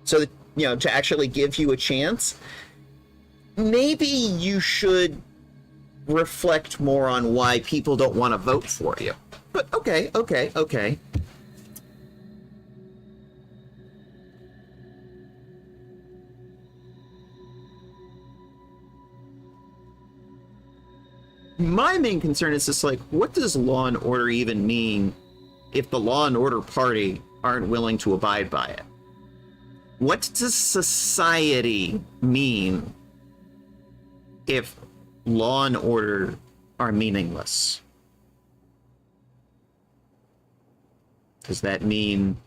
So that, you know, to actually give you a chance? Maybe you should reflect more on why people don't want to vote for you. But okay. My main concern is just like, what does law and order even mean if the law and order party aren't willing to abide by it? What does society mean if law and order are meaningless? Does that mean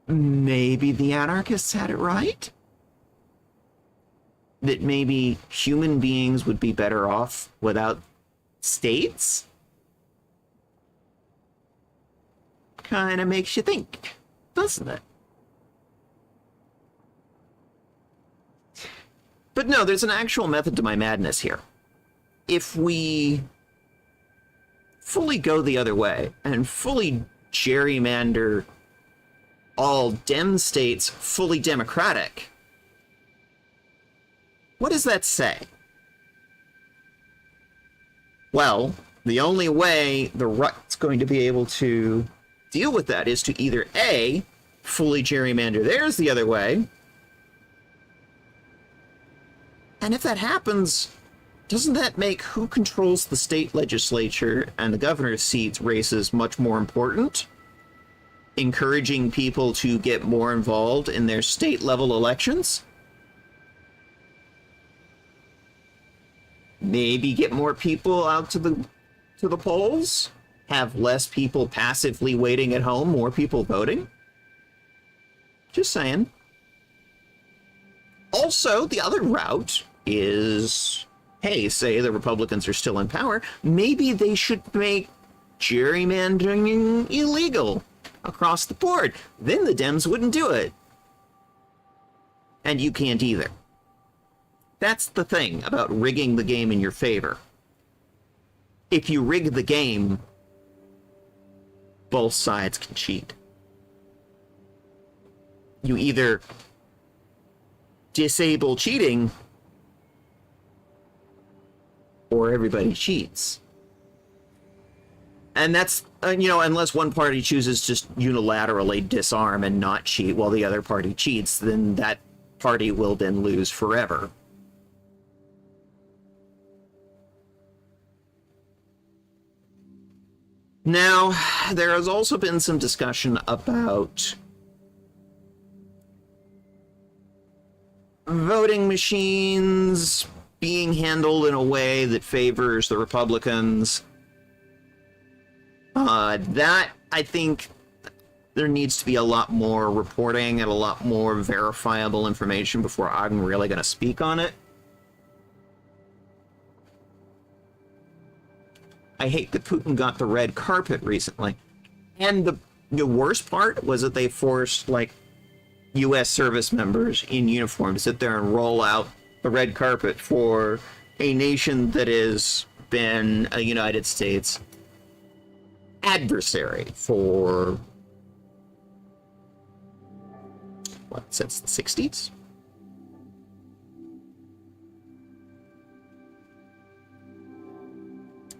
maybe the anarchists had it right? That maybe human beings would be better off without states? Kind of makes you think, doesn't it? But no, there's an actual method to my madness here. If we fully go the other way and fully gerrymander all Dem states fully democratic, what does that say? Well, the only way the right's going to be able to deal with that is to either A, fully gerrymander theirs the other way, and if that happens, doesn't that make who controls the state legislature and the governor's seats races much more important? Encouraging people to get more involved in their state level elections? Maybe get more people out to the polls? Have less people passively waiting at home, more people voting? Just saying. Also, the other route is, hey, say the Republicans are still in power, maybe they should make gerrymandering illegal across the board. Then the Dems wouldn't do it. And you can't either. That's the thing about rigging the game in your favor. If you rig the game, both sides can cheat. You either disable cheating, or everybody cheats. And that's, you know, unless one party chooses just unilaterally disarm and not cheat while the other party cheats, then that party will then lose forever. Now, there has also been some discussion about voting machines being handled in a way that favors the Republicans. That, I think, there needs to be a lot more reporting and a lot more verifiable information before I'm really going to speak on it. I hate that Putin got the red carpet recently. And the worst part was that they forced, like, U.S. service members in uniform to sit there and roll out the red carpet for a nation that has been a United States adversary for, what, since the 60s?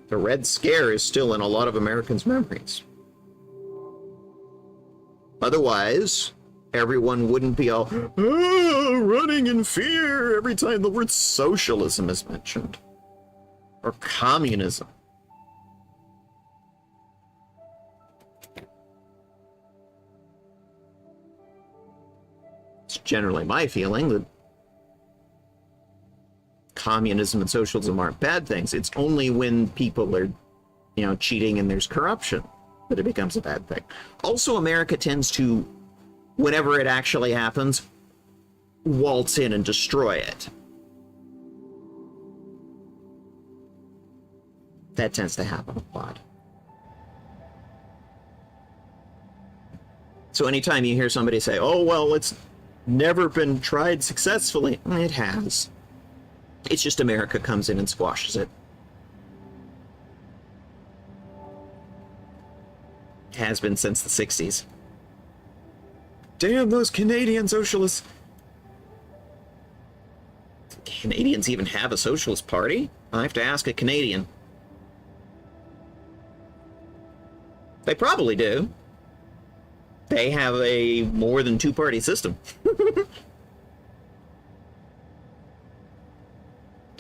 The Red Scare is still in a lot of Americans' memories. Otherwise, everyone wouldn't be all running in fear every time the word socialism is mentioned. Or communism. It's generally my feeling that communism and socialism aren't bad things. It's only when people are, cheating and there's corruption that it becomes a bad thing. Also, America tends to, whenever it actually happens, waltz in and destroy it. That tends to happen a lot. So anytime you hear somebody say, oh, well, it's never been tried successfully, it has. It's just America comes in and squashes it. Has been since the 60s. Damn those Canadian socialists. Do Canadians even have a socialist party? I have to ask a Canadian. They probably do. They have a more than two-party system.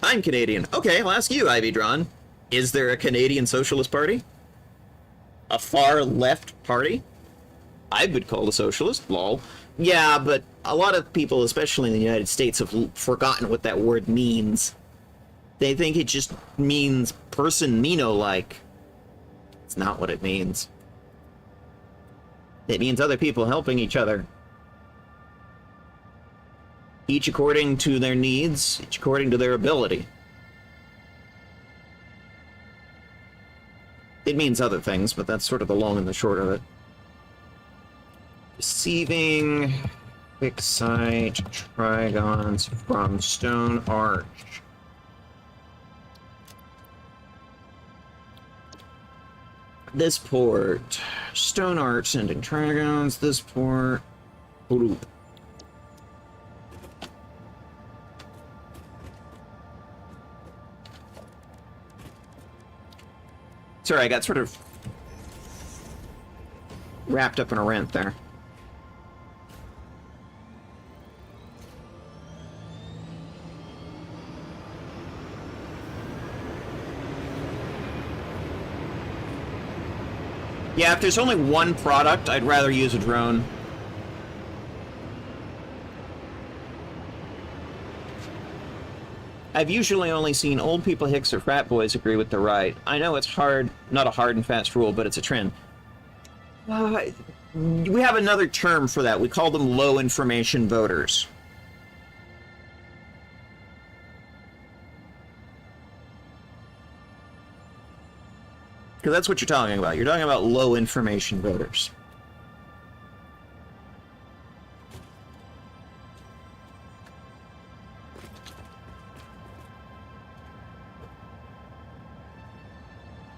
I'm Canadian. Okay, I'll ask you, Ivy Drawn. Is there a Canadian Socialist Party? A far left party? I would call a socialist, lol. Yeah, but a lot of people, especially in the United States, have forgotten what that word means. They think it just means person Mino-like. It's not what it means. It means other people helping each other. Each according to their needs, each according to their ability. It means other things, but that's sort of the long and the short of it. Receiving Fixite Trigons from Stone Arch. This port. Stone Arch sending Trigons. This port. Bloop. Sorry, I got sort of wrapped up in a rant there. Yeah, if there's only one product, I'd rather use a drone. I've usually only seen old people, hicks, or frat boys agree with the right. I know it's hard, not a hard and fast rule, but it's a trend. We have another term for that. We call them low information voters. Because that's what you're talking about. You're talking about low information voters.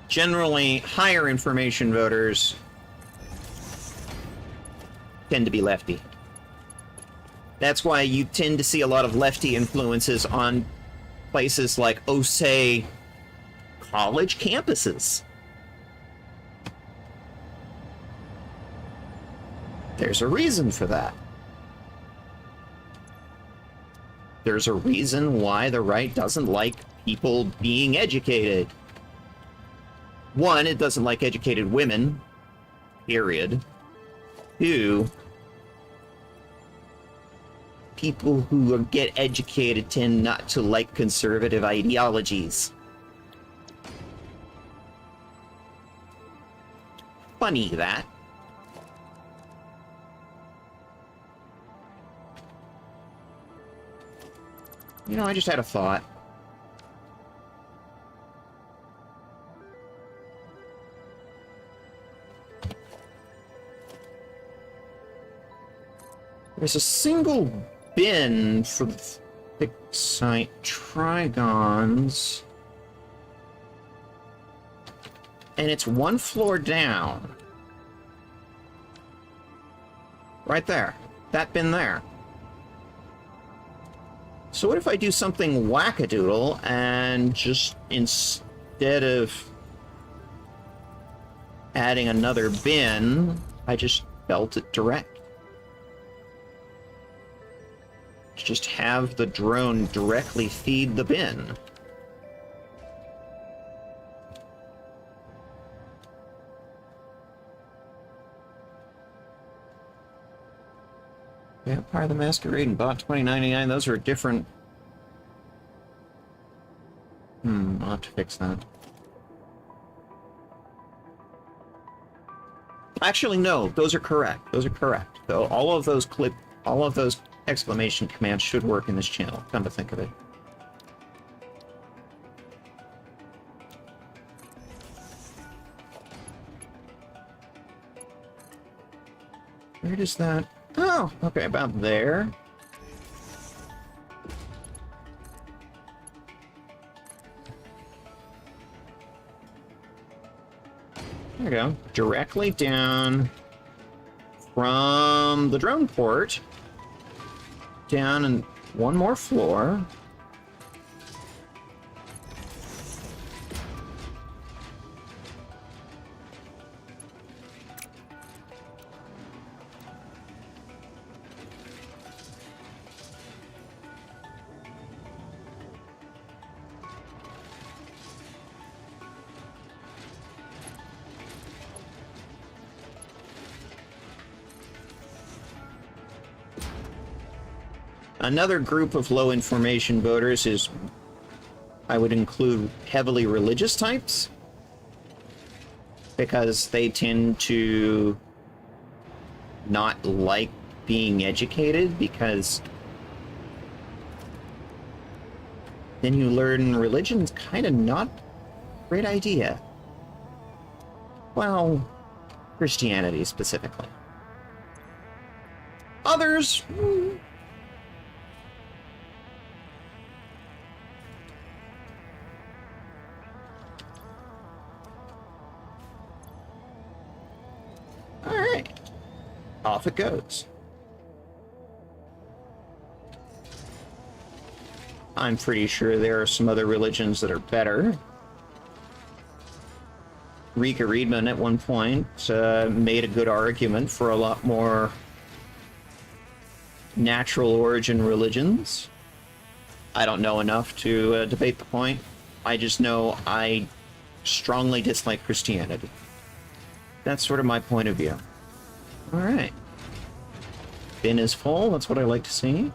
Generally, higher information voters tend to be lefty. That's why you tend to see a lot of lefty influences on places like, oh, say, college campuses. There's a reason for that. There's a reason why the right doesn't like people being educated. One, it doesn't like educated women, period. Two, people who get educated tend not to like conservative ideologies. Funny, that. I just had a thought. There's a single bin for the fixed site trigons. And it's one floor down. Right there. That bin there. So what if I do something wackadoodle and just instead of adding another bin, I just belt it direct? Just have the drone directly feed the bin. Vampire the Masquerade and Bot 2099, those are different. I'll have to fix that. Actually, no, those are correct. Those are correct. So all of those exclamation commands should work in this channel, come to think of it. Where does that... Oh, okay, about there. There we go. Directly down from the drone port. Down and one more floor. Another group of low information voters is, I would include heavily religious types, because they tend to not like being educated, because then you learn religion's kind of not a great idea. Well, Christianity specifically. Others... Alright. Off it goes. I'm pretty sure there are some other religions that are better. Rika Riedman at one point made a good argument for a lot more natural origin religions. I don't know enough to debate the point. I just know I strongly dislike Christianity. That's sort of my point of view. Alright. Bin is full, that's what I like to see.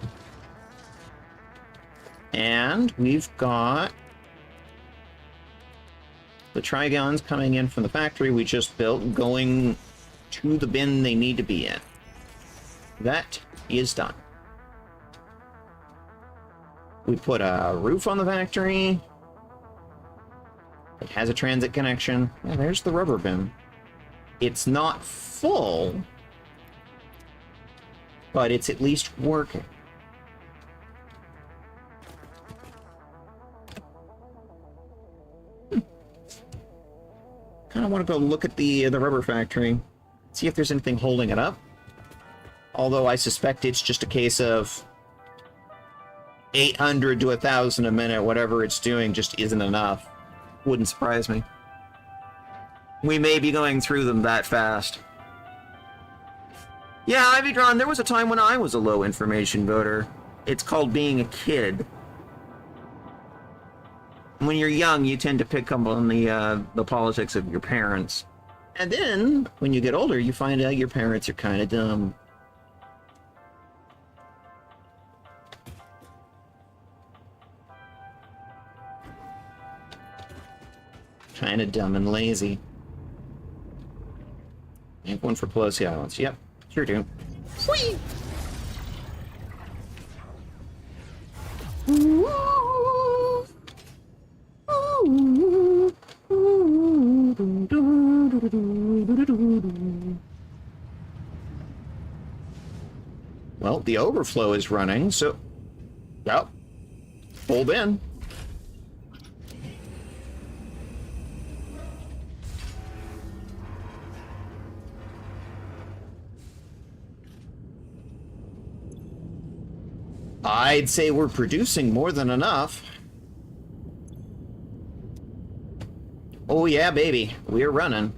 And we've got the Trigons coming in from the factory we just built, going to the bin they need to be in. That is done. We put a roof on the factory. It has a transit connection. Yeah, there's the rubber bin. It's not full, but it's at least working. Kind of want to go look at the rubber factory, see if there's anything holding it up. Although I suspect it's just a case of 800 to 1,000 a minute, whatever it's doing just isn't enough. Wouldn't surprise me. We may be going through them that fast. Yeah, Ivy Drawn, there was a time when I was a low information voter. It's called being a kid. When you're young, you tend to pick up on the politics of your parents. And then, when you get older, you find out your parents are kind of dumb. Kind of dumb and lazy. I have one for Pelosi Islands. Yep, sure do. Whee! Well, the overflow is running, so... Yep. Full bin. I'd say we're producing more than enough. Oh yeah, baby. We're running.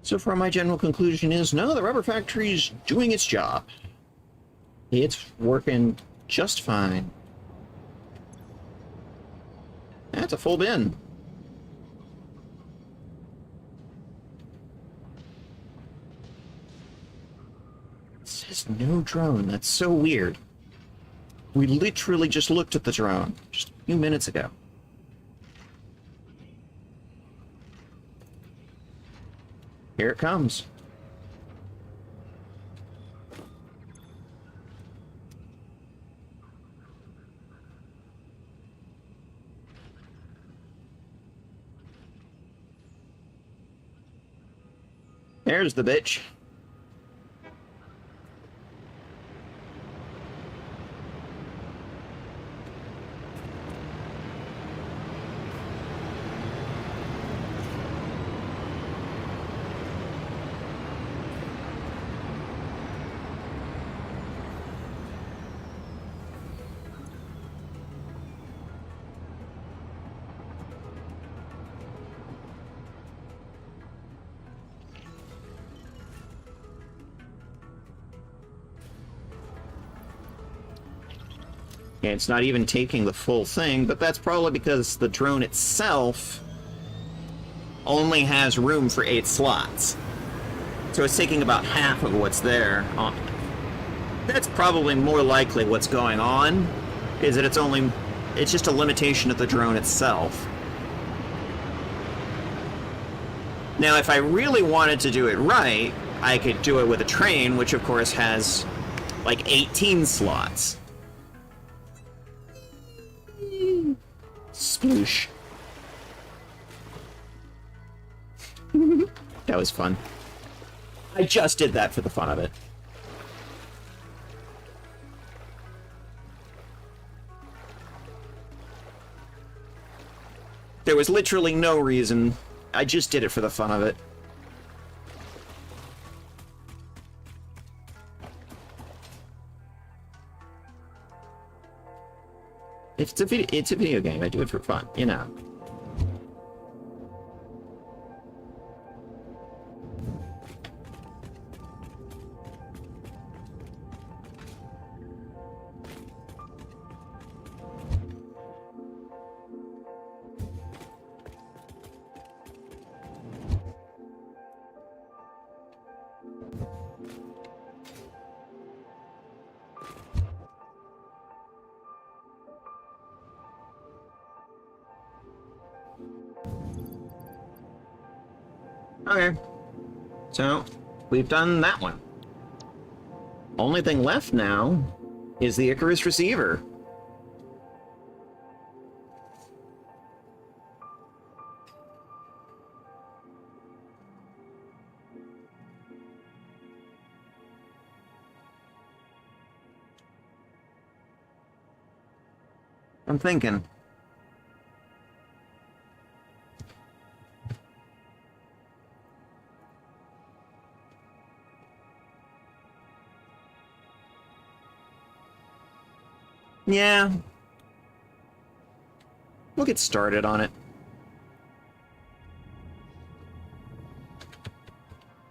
So far, my general conclusion is, no, the rubber factory's doing its job. It's working just fine. That's a full bin. It says no drone. That's so weird. We literally just looked at the drone just a few minutes ago. Here it comes. There's the bitch. Yeah, it's not even taking the full thing, but that's probably because the drone itself only has room for 8 slots. So it's taking about half of what's there. That's probably more likely what's going on, is that it's just a limitation of the drone itself. Now, if I really wanted to do it right, I could do it with a train, which of course has like 18 slots. Sploosh. That was fun. I just did that for the fun of it. There was literally no reason. I just did it for the fun of it. It's a video game. I do it for fun, you know. Okay, so we've done that one. Only thing left now is the Icarus receiver. I'm thinking. Yeah. We'll get started on it.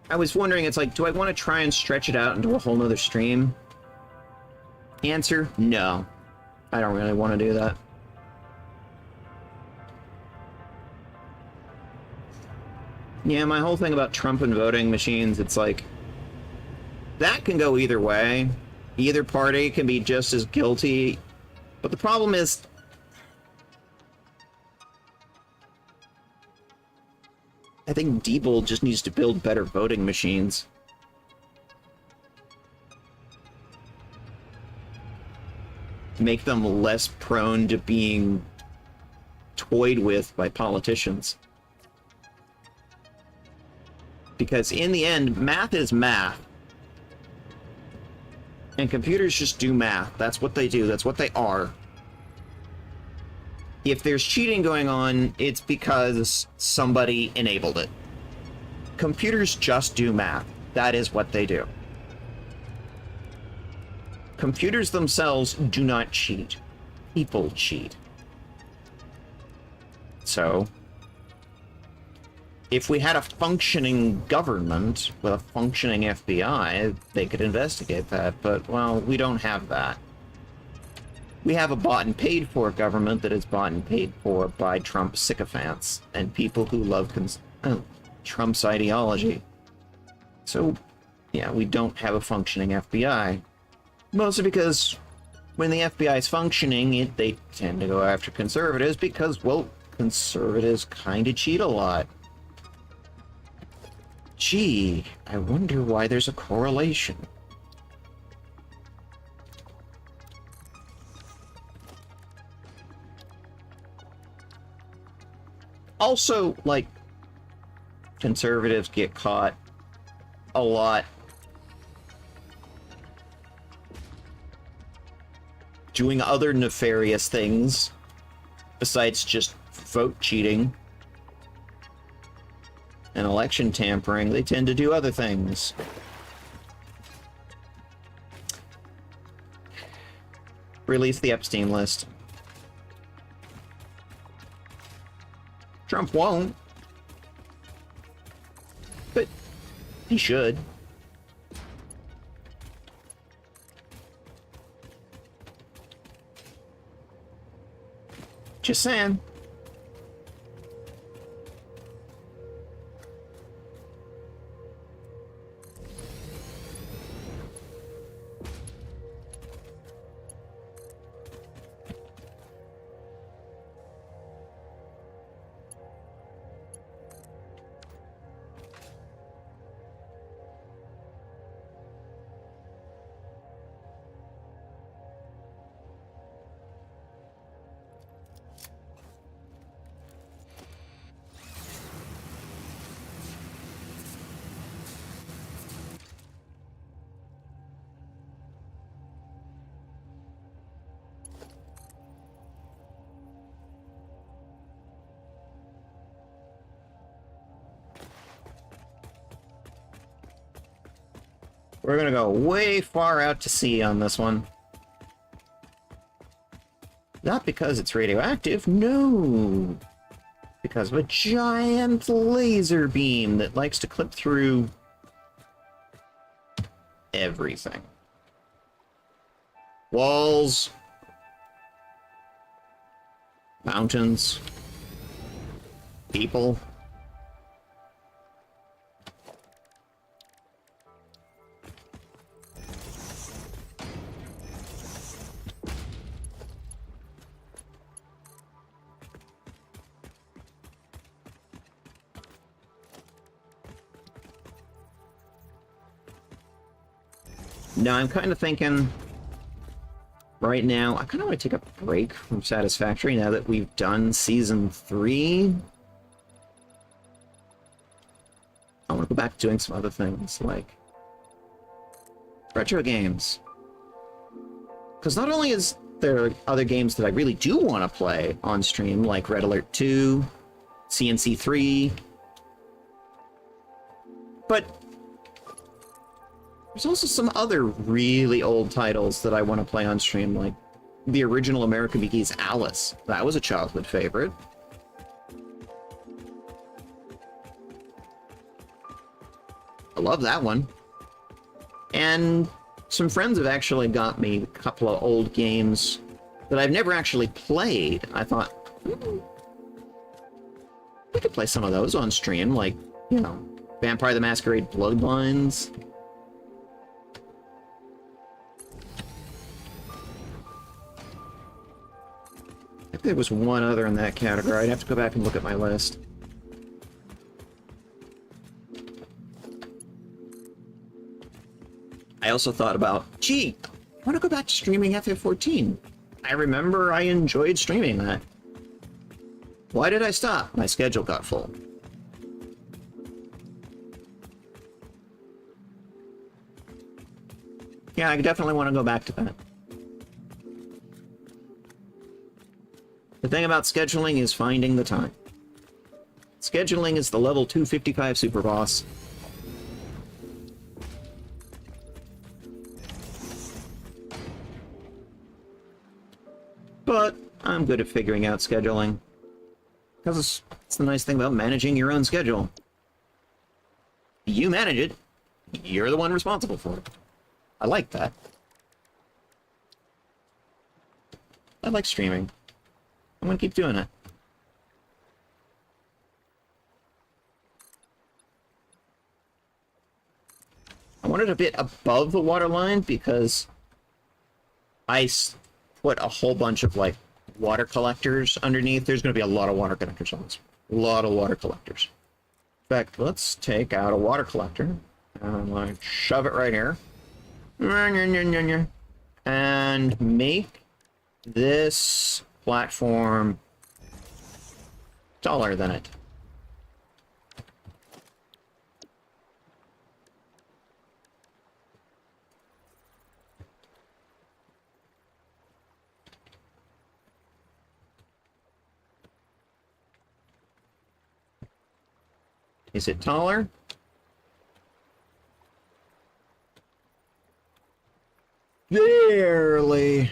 I was wondering, it's like, do I want to try and stretch it out into a whole nother stream? Answer, no. I don't really want to do that. Yeah, my whole thing about Trump and voting machines, it's like, that can go either way. Either party can be just as guilty, but the problem is I think Diebel just needs to build better voting machines. Make them less prone to being toyed with by politicians. Because in the end, math is math. And computers just do math. That's what they do. That's what they are. If there's cheating going on, it's because somebody enabled it. Computers just do math. That is what they do. Computers themselves do not cheat. People cheat. So, if we had a functioning government with a functioning FBI, they could investigate that, but, well, we don't have that. We have a bought and paid for government that is bought and paid for by Trump sycophants and people who love Trump's ideology. So, yeah, we don't have a functioning FBI. Mostly because when the FBI is functioning, they tend to go after conservatives because, well, conservatives kind of cheat a lot. Gee, I wonder why there's a correlation. Also, like, conservatives get caught a lot doing other nefarious things besides just vote cheating and election tampering. They tend to do other things. Release the Epstein list. Trump won't. But he should. Just saying. We're gonna go way far out to sea on this one. Not because it's radioactive, no. Because of a giant laser beam that likes to clip through everything. Walls. Mountains. People. No, I'm kind of thinking right now, I kind of want to take a break from Satisfactory now that we've done Season 3. I want to go back to doing some other things, like retro games. Because not only is there other games that I really do want to play on stream, like Red Alert 2, CNC 3, but there's also some other really old titles that I want to play on stream, like the original American McGee's Alice. That was a childhood favorite. I love that one. And some friends have actually got me a couple of old games that I've never actually played. I thought, we could play some of those on stream, like, you know, Vampire the Masquerade Bloodlines. there was one other in that category. I'd have to go back and look at my list. I also thought about, gee, I want to go back to streaming FF14. I remember I enjoyed streaming that. Why did I stop? My schedule got full. Yeah, I definitely want to go back to that. The thing about scheduling is finding the time. Scheduling is the level 255 super boss. But I'm good at figuring out scheduling. Because it's the nice thing about managing your own schedule. You manage it, you're the one responsible for it. I like that. I like streaming. I'm gonna keep doing it. I want it a bit above the waterline because I put a whole bunch of, like, water collectors underneath. There's going to be a lot of water collectors on this. A lot of water collectors. In fact, let's take out a water collector and, like, shove it right here. And make this platform taller than it. Is it taller? Barely.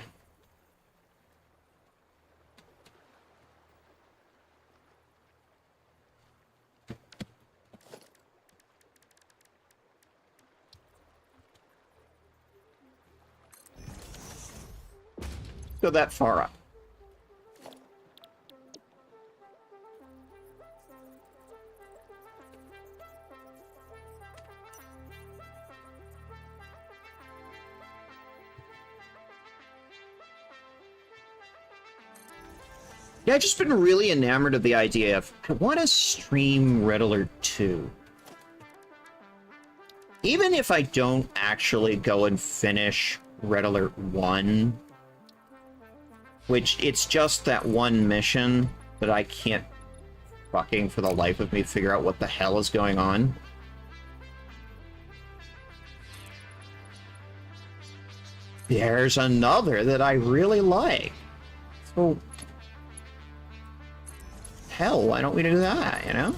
Go that far up. Yeah, I've just been really enamored of the idea of, I want to stream Red Alert 2. Even if I don't actually go and finish Red Alert 1, which it's just that one mission that I can't fucking for the life of me figure out what the hell is going on. There's another that I really like. So, hell, why don't we do that, you know?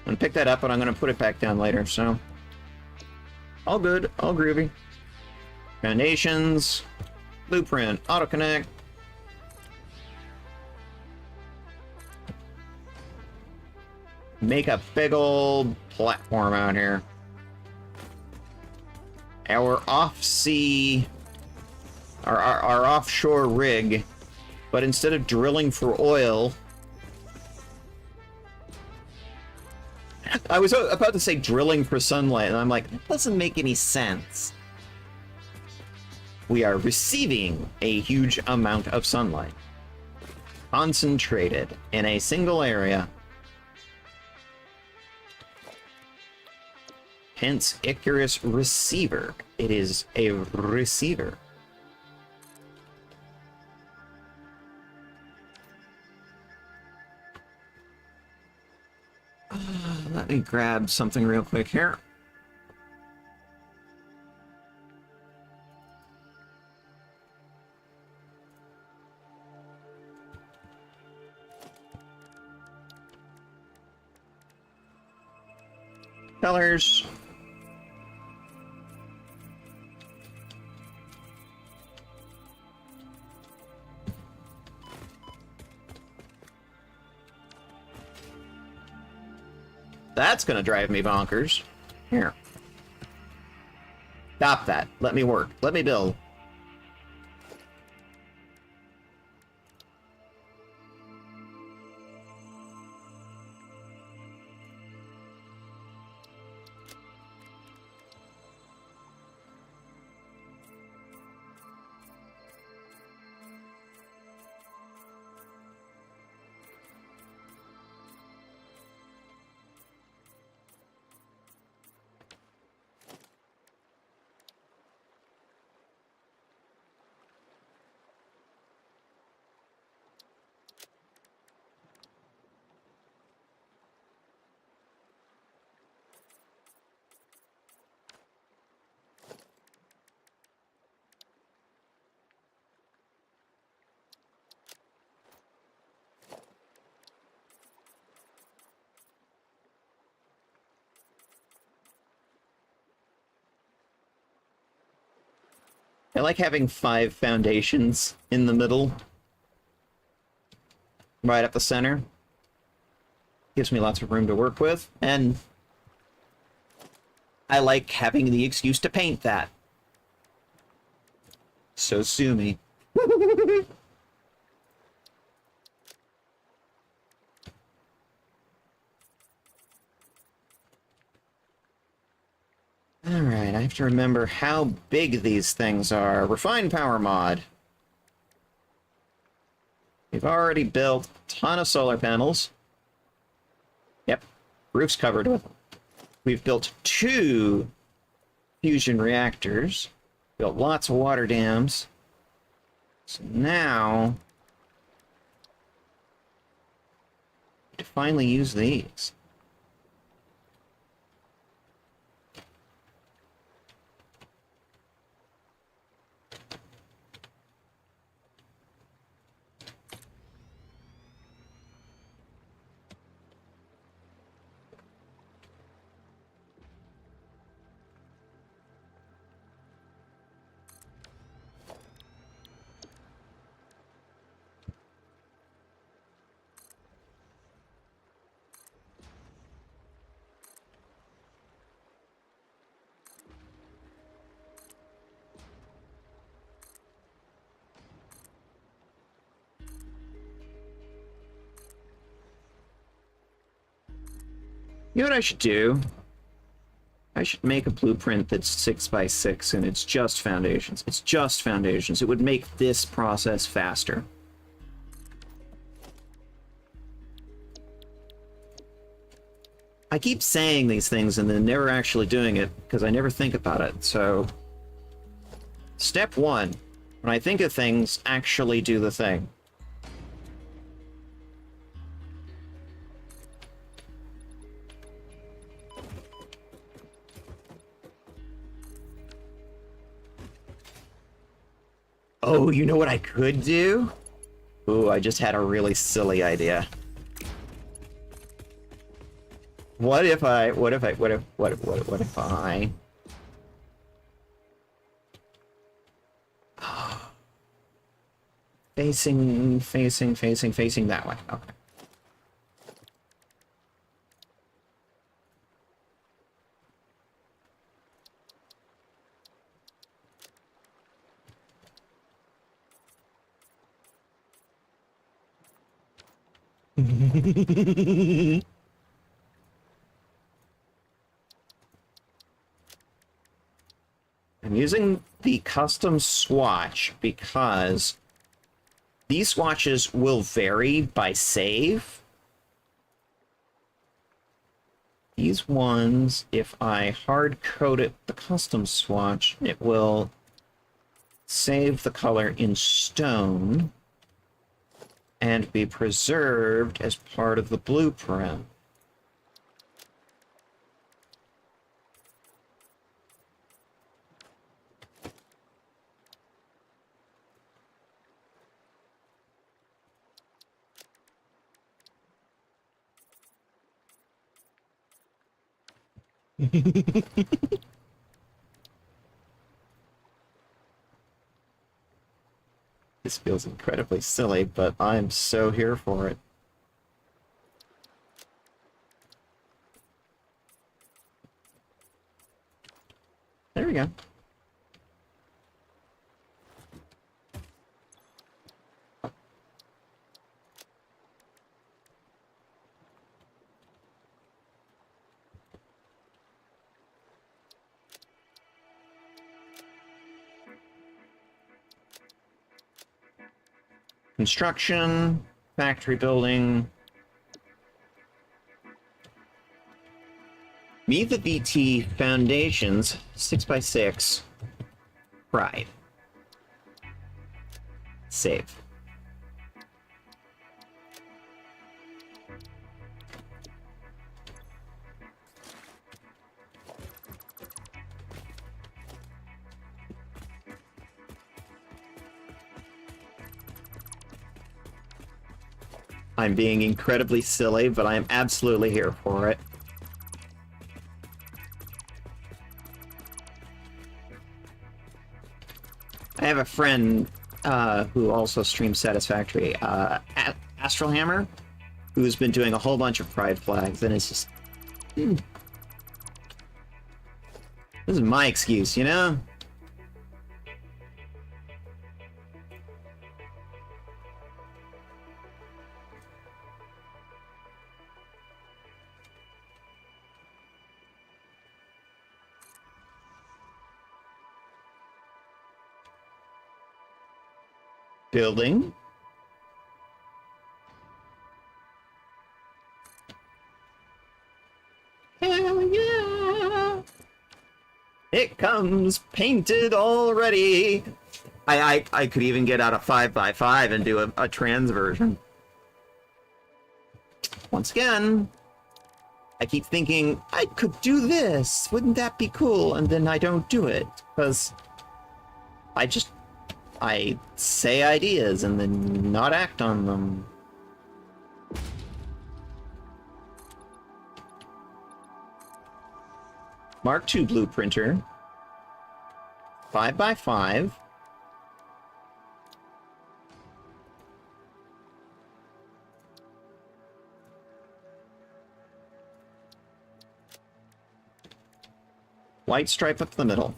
I'm gonna pick that up, but I'm gonna put it back down later, so. All good, all groovy. Foundations, blueprint, auto-connect. Make a big old platform out here. Our off-sea, our offshore rig, but instead of drilling for oil, I was about to say drilling for sunlight, and I'm like, that doesn't make any sense. We are receiving a huge amount of sunlight, concentrated in a single area. Hence, Icarus receiver. It is a receiver. Let me grab something real quick here. Colors. That's gonna drive me bonkers. Here. Stop that. Let me work. Let me build. I like having 5 foundations in the middle. Right up the center. Gives me lots of room to work with. And I like having the excuse to paint that. So sue me. Alright, I have to remember how big these things are. Refined power mod. We've already built a ton of solar panels. Yep, roof's covered with them. We've built 2 fusion reactors. Built lots of water dams. So now, to finally use these. You know what I should do? I should make a blueprint that's 6 by 6 and it's just foundations. It's just foundations. It would make this process faster. I keep saying these things and then never actually doing it because I never think about it. So, step 1, when I think of things, actually do the thing. Oh, you know what I could do? Ooh, I just had a really silly idea. What if I facing that way. Okay. I'm using the custom swatch because these swatches will vary by save. These ones, if I hard code it the custom swatch, it will save the color in stone and be preserved as part of the blueprint. This feels incredibly silly, but I'm so here for it. There we go. Construction, factory building. MithaVT foundations, 6 by 6. Pride. Save. I'm being incredibly silly, but I am absolutely here for it. have a friend who also streams Satisfactory, Astral Hammer, who's been doing a whole bunch of pride flags, and it's just... this is my excuse, you know? Building. Hell yeah! It comes painted already. I could even get out a 5x5 and do a trans version. Once again, I keep thinking I could do this. Wouldn't that be cool? And then I don't do it because I say ideas and then not act on them. Mark II blue printer. 5x5. White stripe up the middle.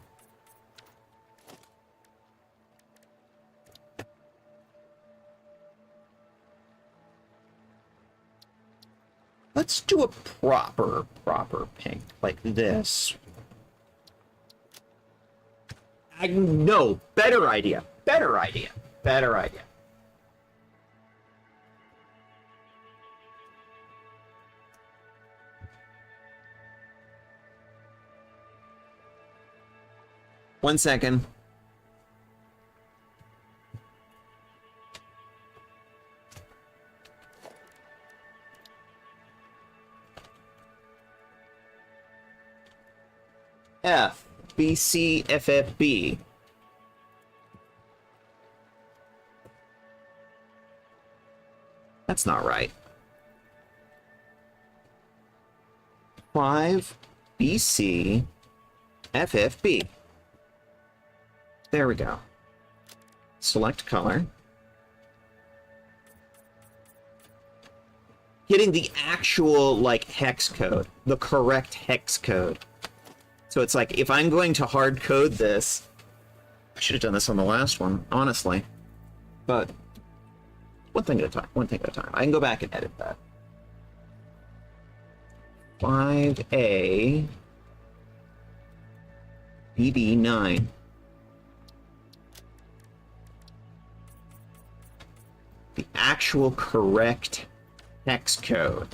Let's do a proper pink, like this. No, better idea. One second. F, B, C, F, F, B. That's not right. 5, B, C, F, F, B. There we go. Select color. Getting the actual, like, hex code. The correct hex code. So it's like, if I'm going to hard code this, I should have done this on the last one, honestly. But one thing at a time. I can go back and edit that. 5A BB9. The actual correct hex code.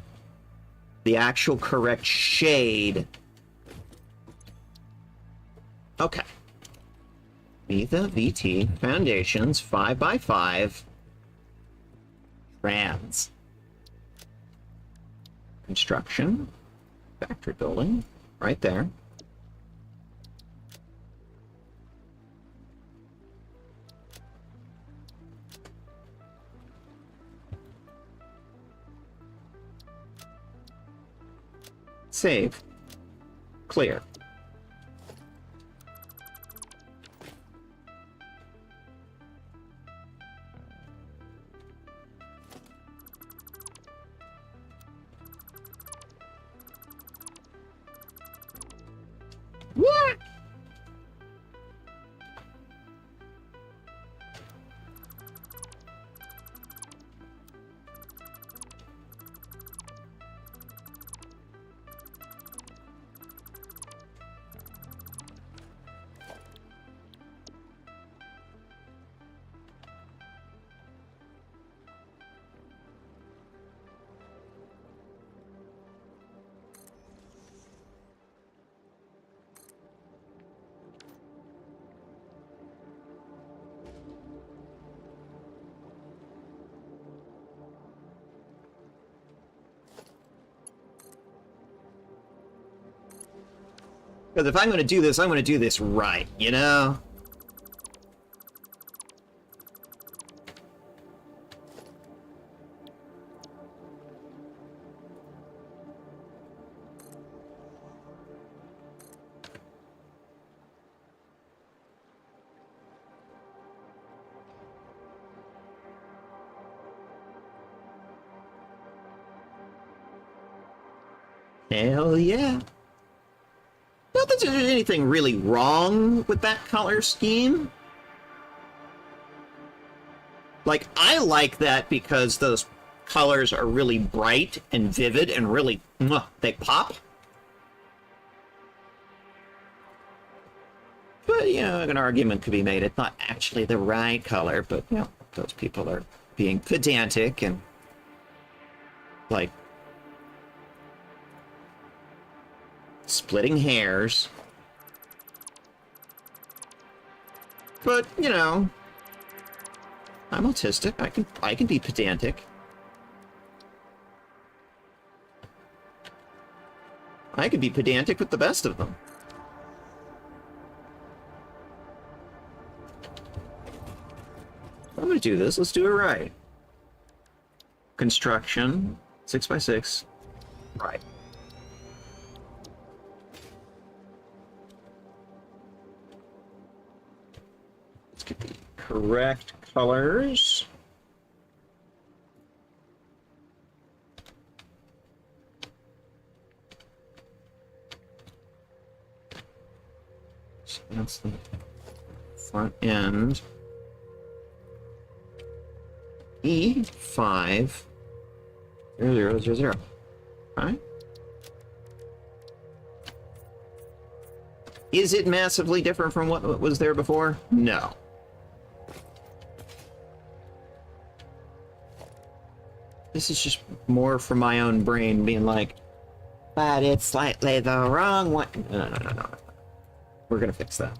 The actual correct shade. Okay. MithaVT Foundations 5x5 Trans. Construction. Factory building. Right there. Save. Clear. What? Because if I'm going to do this, I'm going to do this right, you know? Hell yeah. Not that there's anything really wrong with that color scheme. Like, I like that because those colors are really bright and vivid and really, they pop. But, you know, an argument could be made. It's not actually the right color, but, you know, those people are being pedantic and, like, splitting hairs. But, you know, I'm autistic. I can be pedantic. I can be pedantic with the best of them. I'm gonna do this. Let's do it right. Construction, 6x6. Right. Let's get the correct colors. So that's the front end. E5 0000. Right? Is it massively different from what was there before? No. This is just more from my own brain being like, but it's slightly the wrong one. No. We're gonna fix that.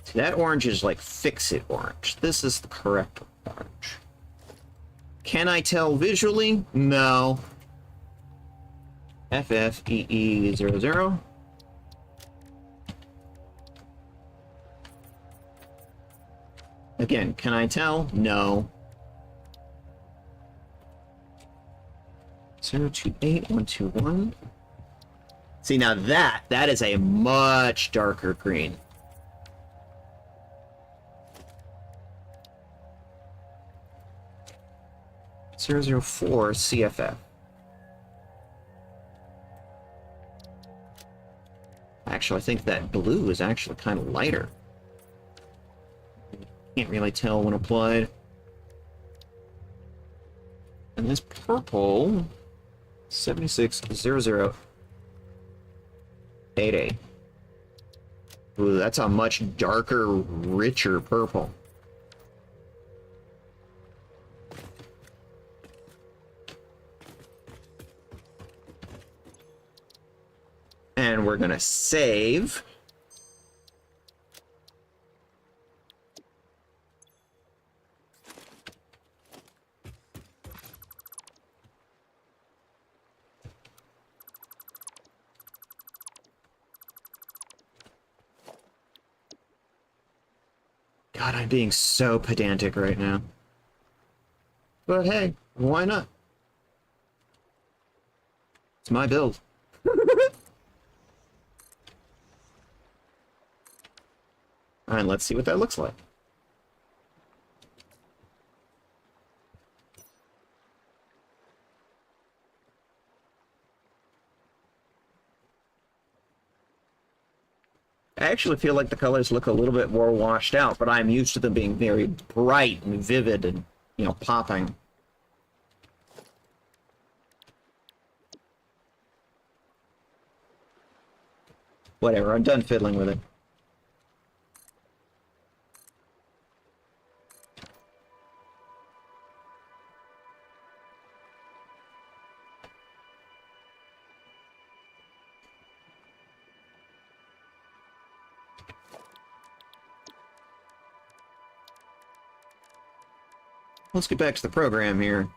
See, that orange is like fix-it orange. This is the correct orange. Can I tell visually? No. FFEE00. Again, can I tell? No. 028121. See, now that is a much darker green. .004 CFF. Actually, I think that blue is actually kind of lighter. Can't really tell when applied. And this purple, 760088. Ooh, that's a much darker, richer purple. And we're gonna save. God, I'm being so pedantic right now. But hey, why not? It's my build. And let's see what that looks like. I actually feel like the colors look a little bit more washed out, but I'm used to them being very bright and vivid and, you know, popping. Whatever, I'm done fiddling with it. Let's get back to the program here.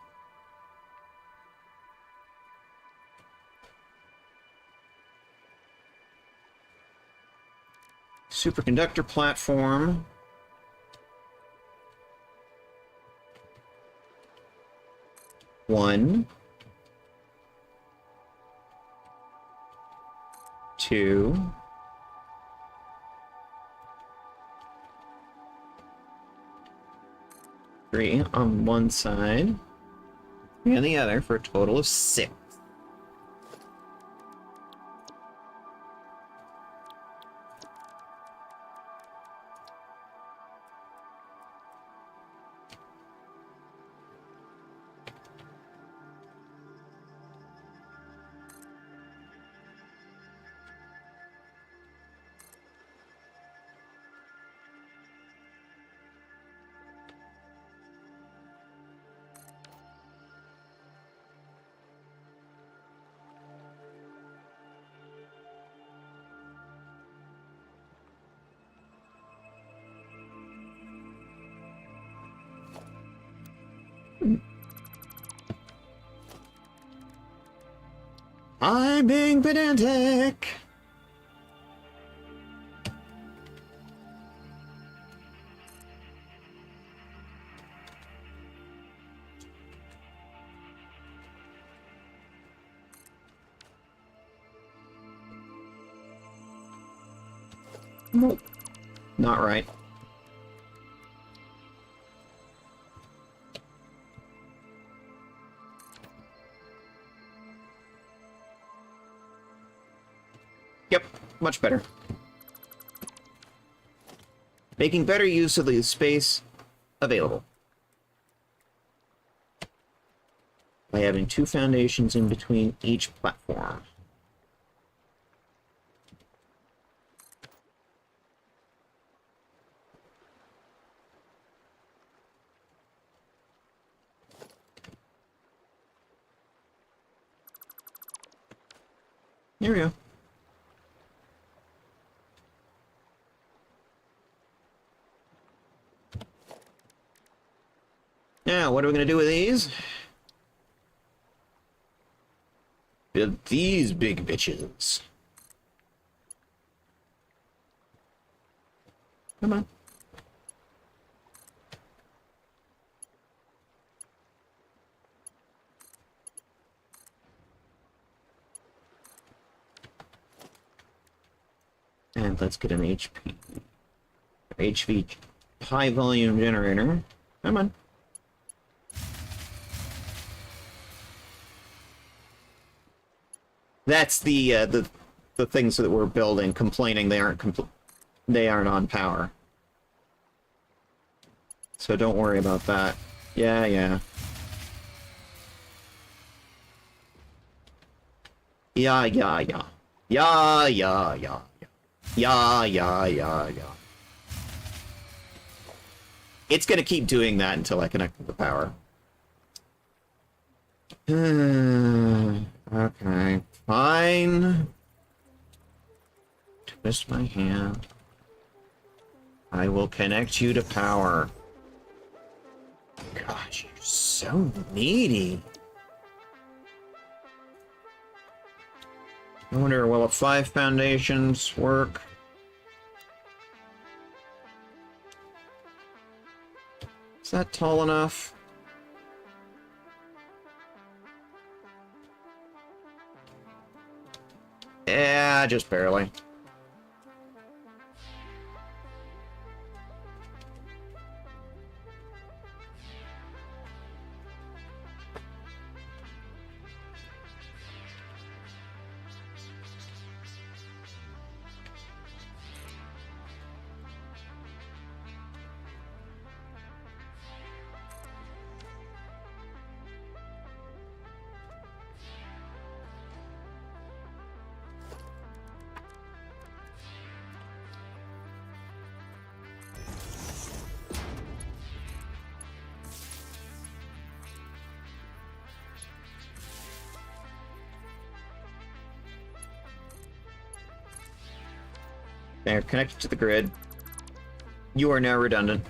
Superconductor platform. One. Two. Three on one side, three on the other, for a total of 6. I'm being pedantic. Nope. Not right. Yep, much better. Making better use of the space available. By having 2 foundations in between each platform. Here we go. Now, what are we going to do with these? Build these big bitches. Come on. And let's get an HV high volume generator. Come on. That's the things that we're building complaining they aren't on power. So don't worry about that. Yeah, yeah. Yeah, yeah, yeah. Yeah, yeah, yeah. Yeah, yeah, yeah, yeah. It's gonna keep doing that until I connect with the power. Okay, fine. Twist my hand. I will connect you to power. Gosh, you're so needy. I wonder, will 5 foundations work? Is that tall enough? Yeah, just barely. They're connected to the grid. You are now redundant.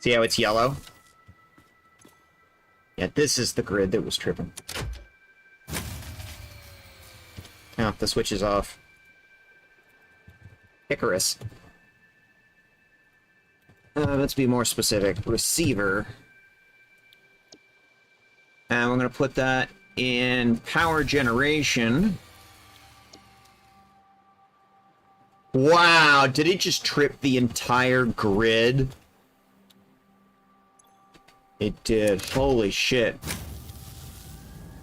See how it's yellow? Yeah, this is the grid that was tripping. Now, the switch is off. Icarus. Let's be more specific. Receiver. And we're going to put that in power generation. Wow, did it just trip the entire grid? It did. Holy shit.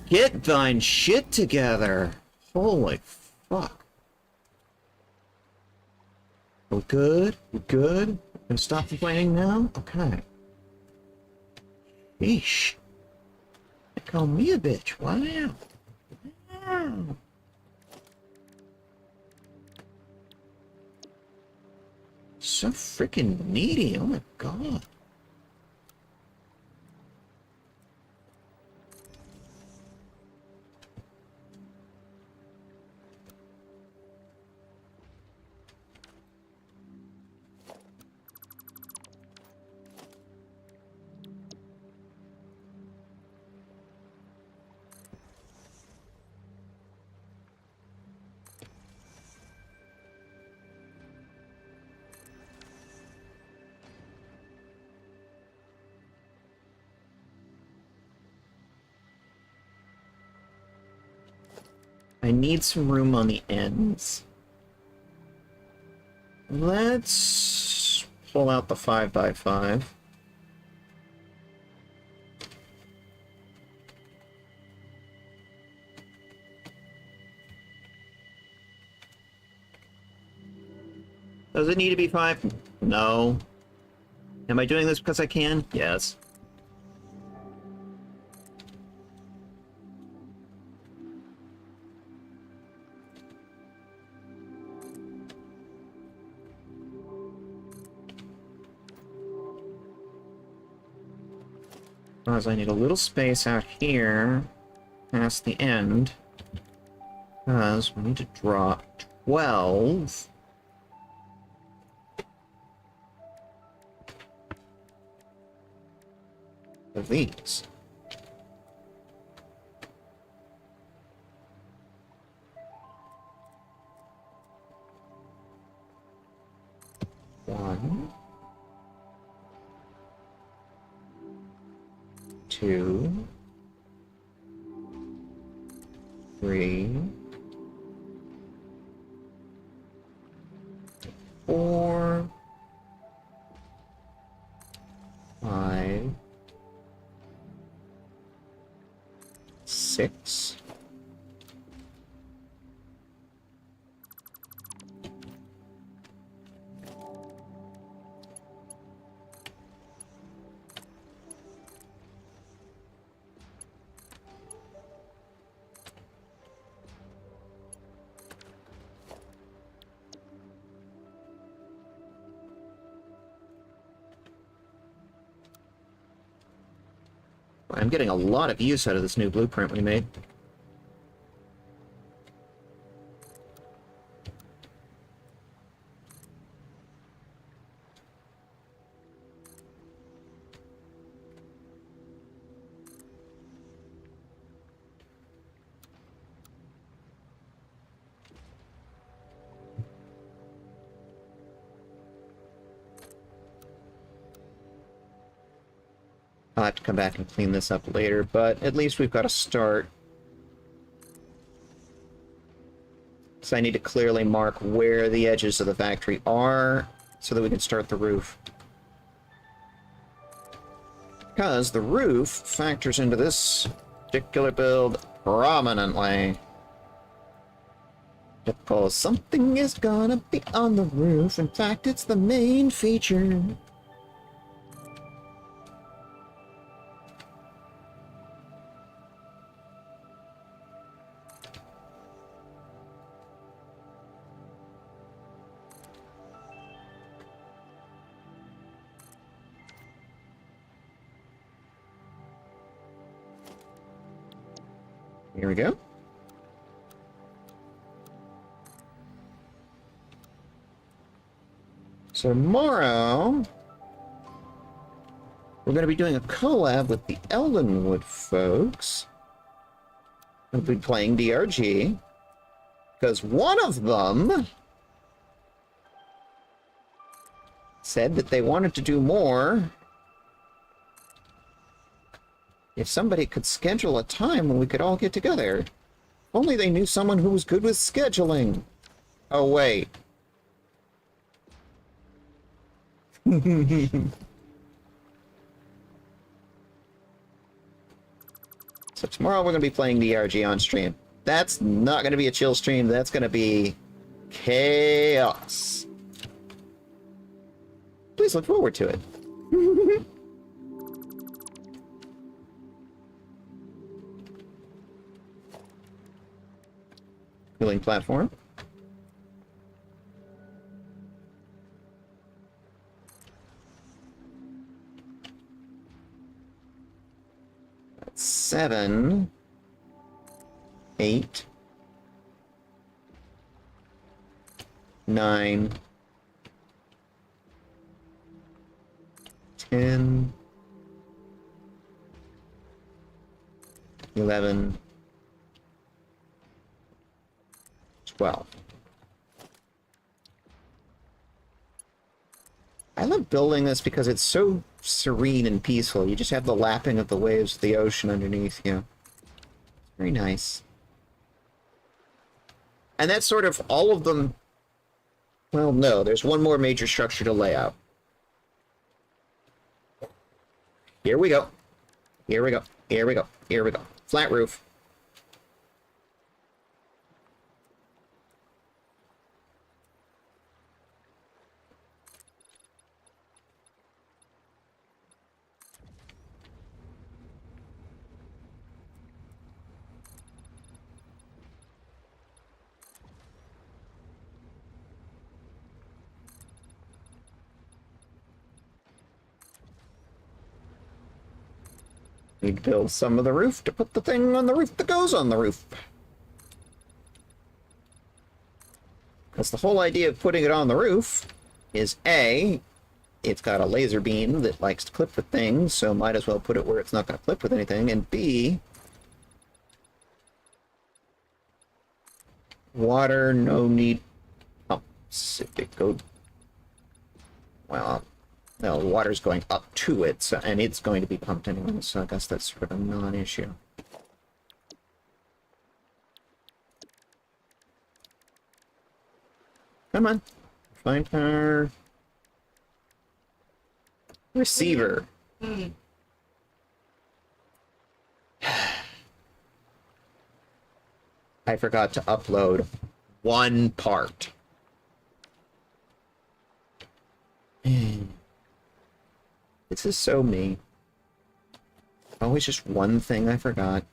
Get thine shit together. Holy fuck. We're good? We're good? Gonna stop complaining now? Okay. Yeesh. They call me a bitch. Wow. Wow. So freaking needy. Oh my god. I need some room on the ends. Let's pull out the 5x5. Does it need to be 5? No. Am I doing this because I can? Yes. Because I need a little space out here past the end. Because we need to draw 12. Of these. One. 2, 3, 4, 5, 6, 5. I'm getting a lot of use out of this new blueprint we made. I'll have to come back and clean this up later, but at least we've got a start. So I need to clearly mark where the edges of the factory are so that we can start the roof. Because the roof factors into this particular build prominently. Because something is gonna be on the roof. In fact, it's the main feature. Here we go. So tomorrow, we're going to be doing a collab with the Eldenwood folks. We'll be playing DRG. Because one of them said that they wanted to do more. If somebody could schedule a time when we could all get together. Only they knew someone who was good with scheduling. Oh, wait. So tomorrow we're going to be playing the ERG on stream. That's not going to be a chill stream. That's going to be chaos. Please look forward to it. Healing platform. That's 7, 8, 9, 10, 11, 12. I love building this because it's so serene and peaceful. You just have the lapping of the waves of the ocean underneath you. Very nice. And that's sort of all of them. Well, no, there's one more major structure to lay out. Here we go. Here we go. Here we go. Here we go. Flat roof. Need to build some of the roof to put the thing on the roof that goes on the roof. Because the whole idea of putting it on the roof is A, it's got a laser beam that likes to clip with things, so might as well put it where it's not going to clip with anything, and B, water, no need pumps. If it go, well, no, the water's going up to it, so, and it's going to be pumped anyway, so I guess that's sort of a non-issue. Come on. Find our receiver. I forgot to upload one part. This is so me. Always just one thing I forgot.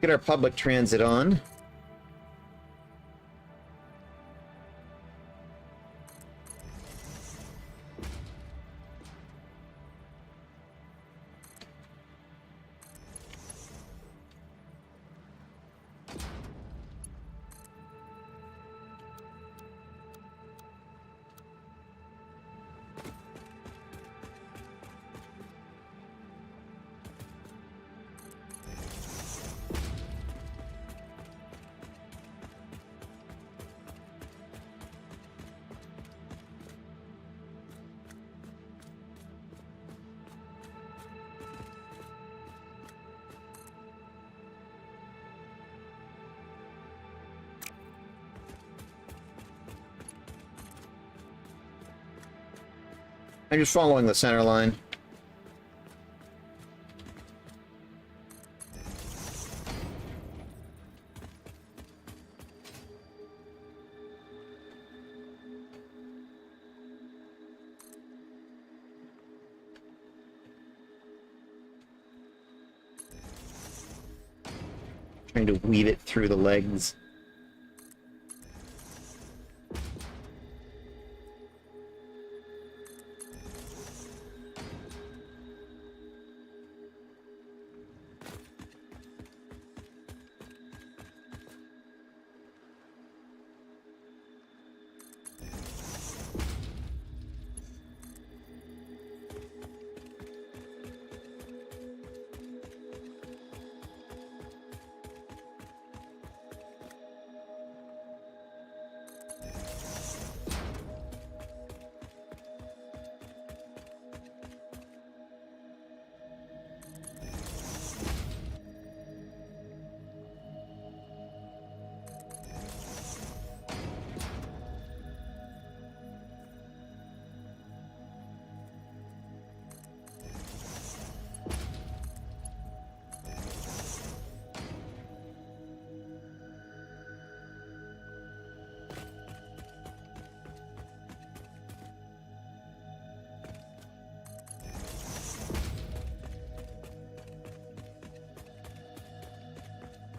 Get our public transit on. I'm just following the center line. Trying to weave it through the legs.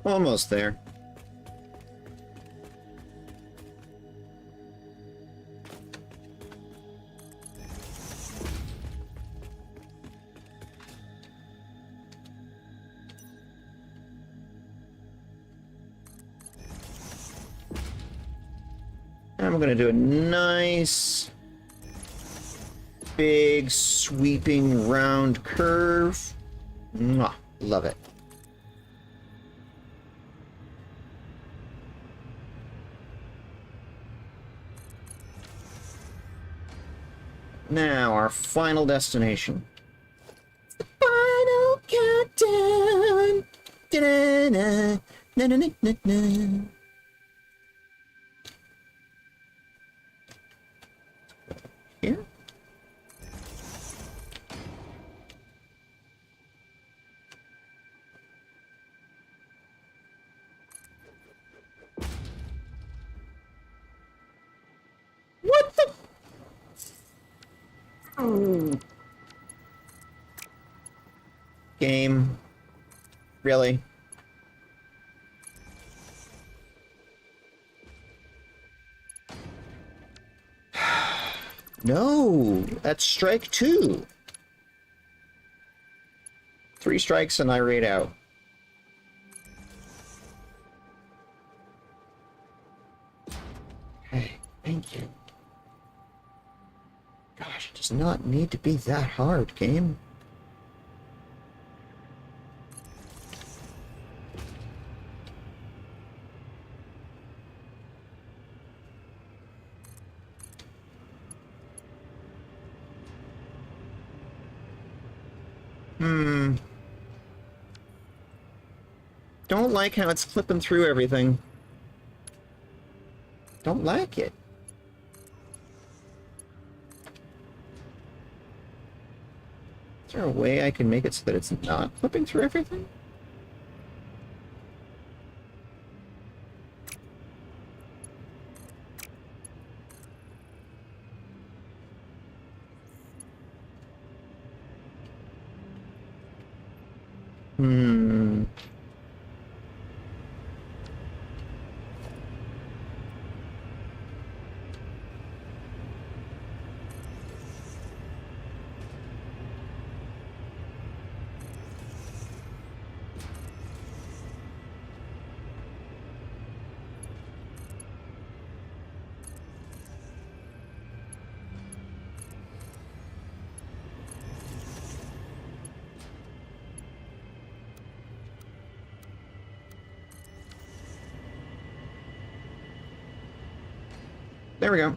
Almost there. I'm gonna do a nice, big, sweeping, round curve. Mwah, love it. Now, our final destination. The final countdown. Da-da-da, na-na-na-na-na. Here? What the? Oh. Game. Really? No, that's strike 2. 3 strikes and I raid out. Hey, thank you. Gosh, it does not need to be that hard, game. Don't like how it's flipping through everything. Don't like it. Is there a way I can make it so that it's not flipping through everything? There we go.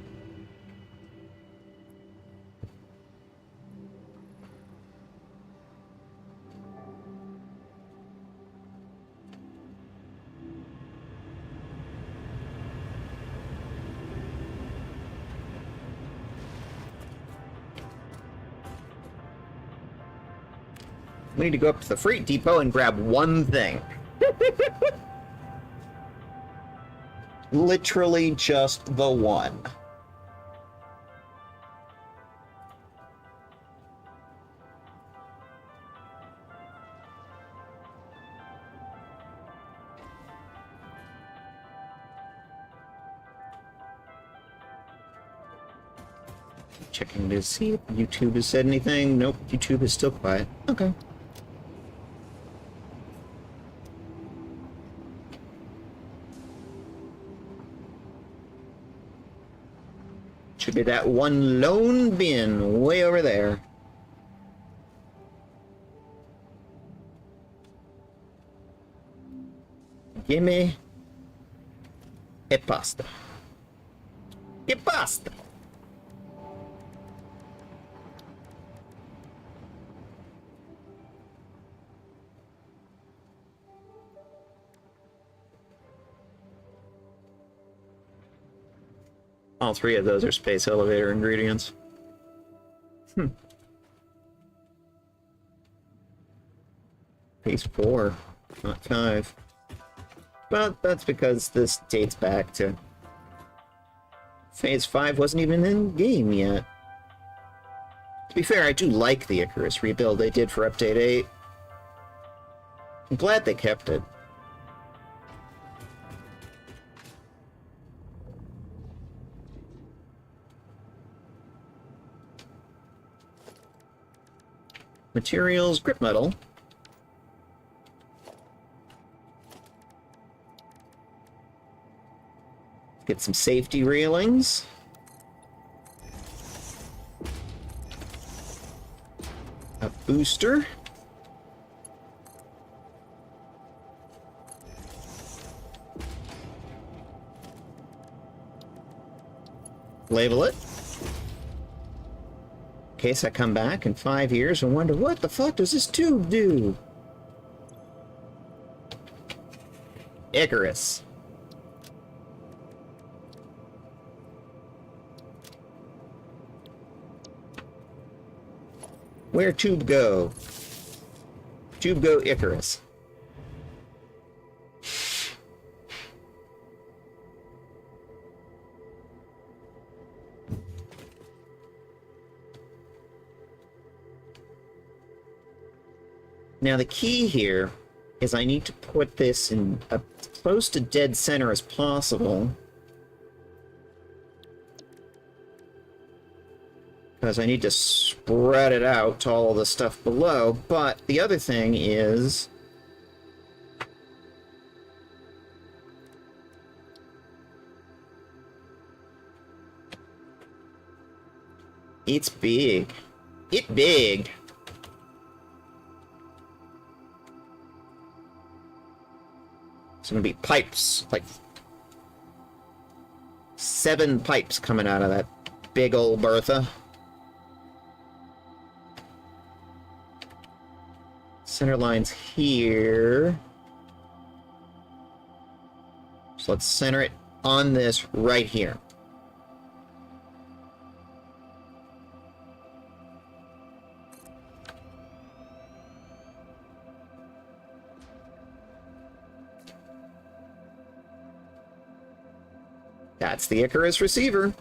We need to go up to the freight depot and grab one thing. Literally just the one. Checking to see if YouTube has said anything. Nope, YouTube is still quiet. Okay. Should be that one lone bin way over there. Gimme a pasta. A pasta. All 3 of those are space elevator ingredients. Phase 4, not 5. But that's because this dates back to... Phase 5 wasn't even in game yet. To be fair, I do like the Icarus rebuild they did for Update 8. I'm glad they kept it. Materials, grip metal. Get some safety railings. A booster. Label it. In case I come back in 5 years and wonder, what the fuck does this tube do? Icarus. Where tube go? Tube go Icarus. Now the key here is I need to put this in as close to dead center as possible. Because I need to spread it out to all of the stuff below. But the other thing is... it's big. It's big. It's gonna be pipes, like 7 pipes coming out of that big old Bertha. Center line's here. So let's center it on this right here. That's the Icarus receiver.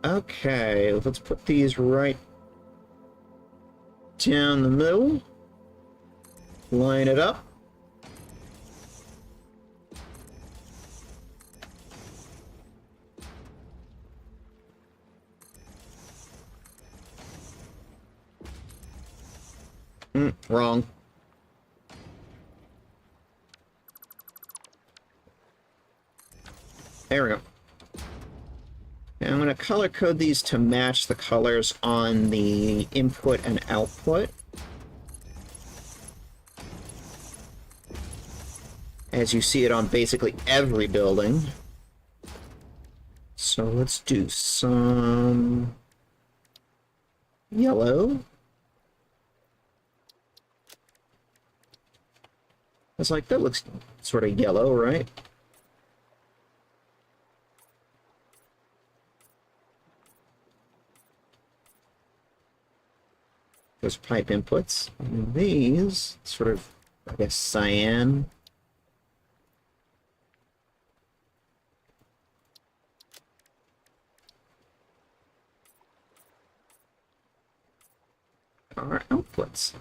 Okay, let's put these right down the middle. Line it up. Wrong. There we go. Now I'm going to color code these to match the colors on the input and output. As you see it on basically every building. So let's do some yellow. I was like, that looks sort of yellow, right? Those pipe inputs. And these, sort of, I guess, cyan. Our outputs.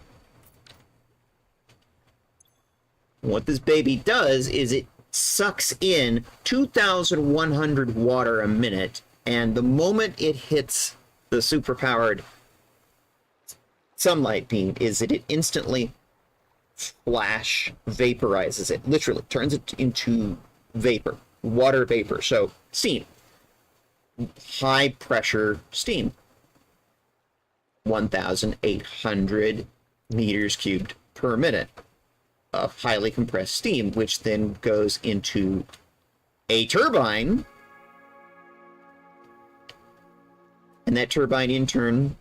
What this baby does is it sucks in 2,100 water a minute, and the moment it hits the superpowered sunlight beam is that it instantly flash vaporizes it, literally turns it into vapor, water vapor, so steam, high pressure steam, 1,800 meters cubed per minute of highly compressed steam, which then goes into a turbine, and that turbine in turn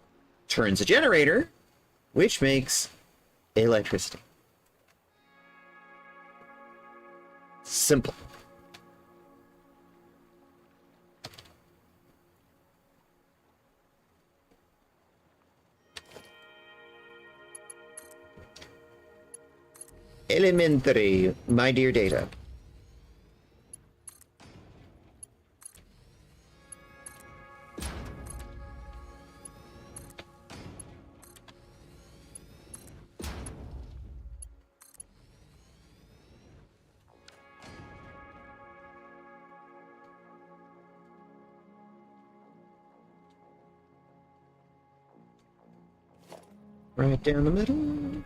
turns a generator, which makes electricity. Simple. Elementary, my dear data. Right down the middle.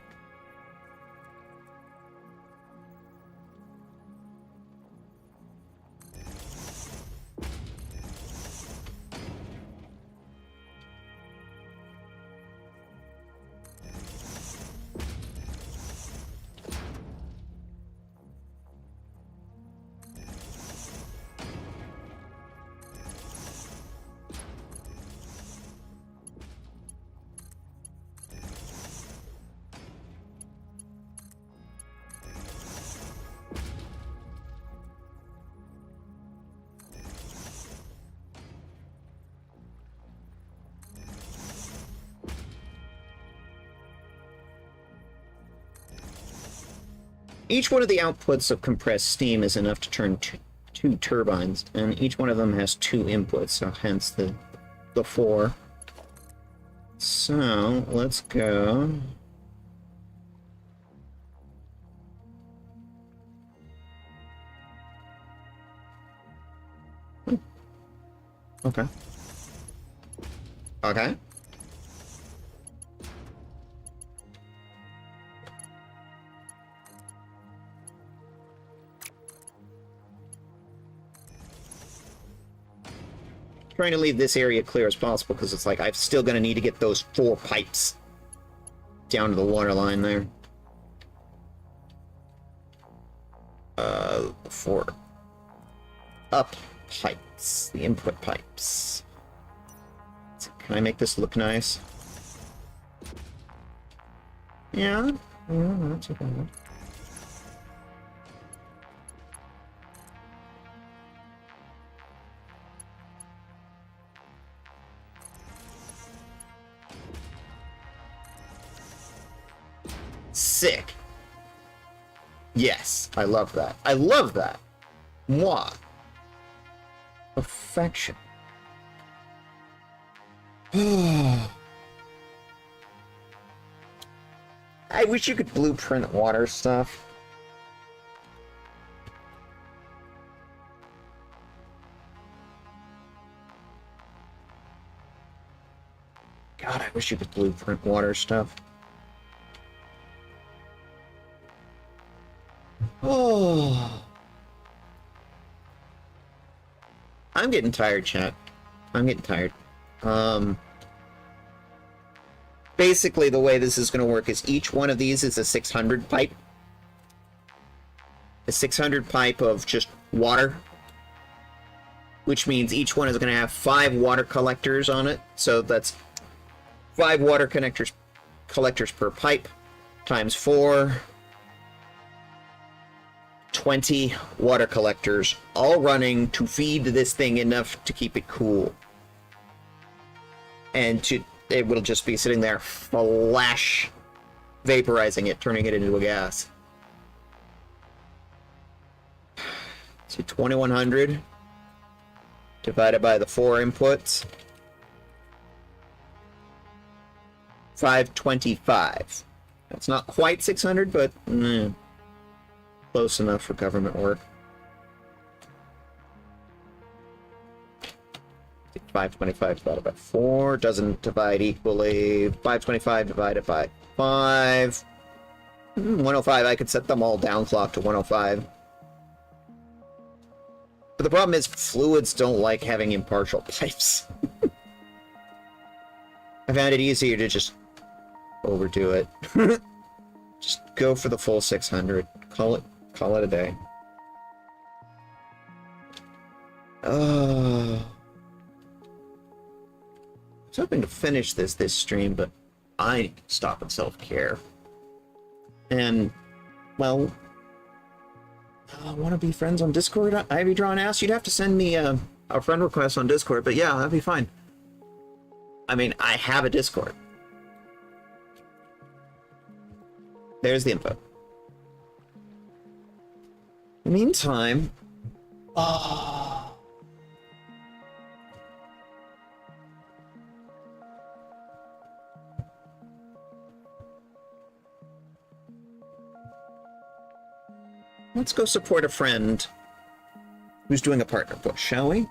Each one of the outputs of compressed steam is enough to turn two turbines, and each one of them has 2 inputs, so hence the 4. So, let's go. Okay. Okay. Trying to leave this area clear as possible because it's like I'm still going to need to get those 4 pipes down to the water line there. 4 up pipes, the input pipes. So can I make this look nice? Yeah, not too bad. Sick. Yes, I love that. I love that. Moi. Perfection. I wish you could blueprint water stuff. God, I wish you could blueprint water stuff. Oh. I'm getting tired, chat. I'm getting tired. Basically, the way this is going to work is each one of these is a 600 pipe. A 600 pipe of just water. Which means each one is going to have 5 water collectors on it. So that's 5 water collectors per pipe times 4. 20 water collectors, all running to feed this thing enough to keep it cool. And it will just be sitting there, flash, vaporizing it, turning it into a gas. So 2100 divided by the 4 inputs. 525. That's not quite 600, but close enough for government work. 525 divided by 4 doesn't divide equally. 525 divided by 5. 105, I could set them all down clock to 105. But the problem is fluids don't like having impartial pipes. I found it easier to just overdo it. Just go for the full 600. Call it a day. I was hoping to finish this stream, but I need to stop at self-care. And, well, I want to be friends on Discord. Ivy Drawn asked, you'd have to send me a friend request on Discord, but yeah, that'd be fine. I mean, I have a Discord. There's the info. Meantime, let's go support a friend who's doing a partner push, shall we?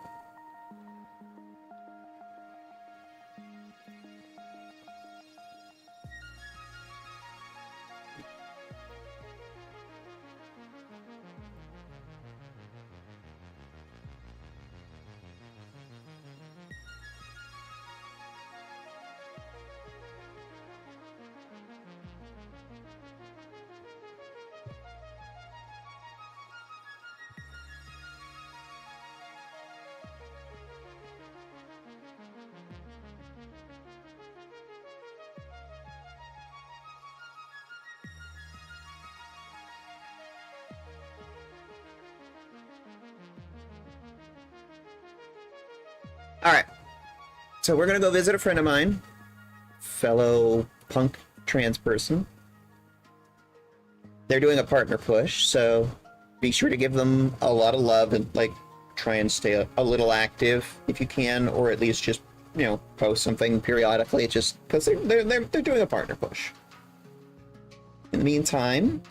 Alright. So we're gonna go visit a friend of mine. Fellow punk trans person. They're doing a partner push, so be sure to give them a lot of love and, like, try and stay a little active if you can, or at least just, you know, post something periodically, just because they're doing a partner push. In the meantime,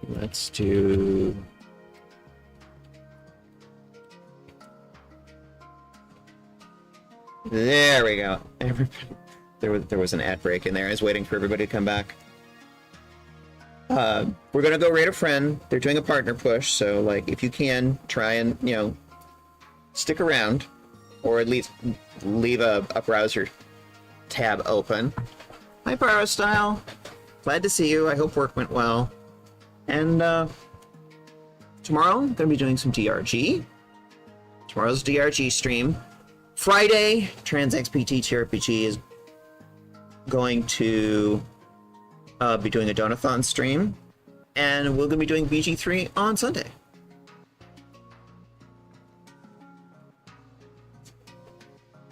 let's do... There we go. Everybody... There was an ad break in there. I was waiting for everybody to come back. We're gonna go raid a friend. They're doing a partner push, so, like, if you can, try and, you know, stick around, or at least leave a browser tab open. Hi, Style. Glad to see you. I hope work went well. And tomorrow I'm gonna be doing some DRG. Tomorrow's DRG stream. Friday, TransXPT TRPG is going to be doing a Donathon stream, and we're going to be doing BG3 on Sunday.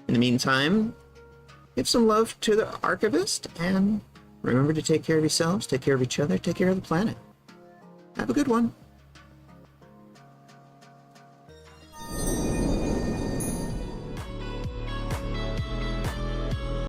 In the meantime, give some love to the Archivist, and remember to take care of yourselves, take care of each other, take care of the planet. Have a good one.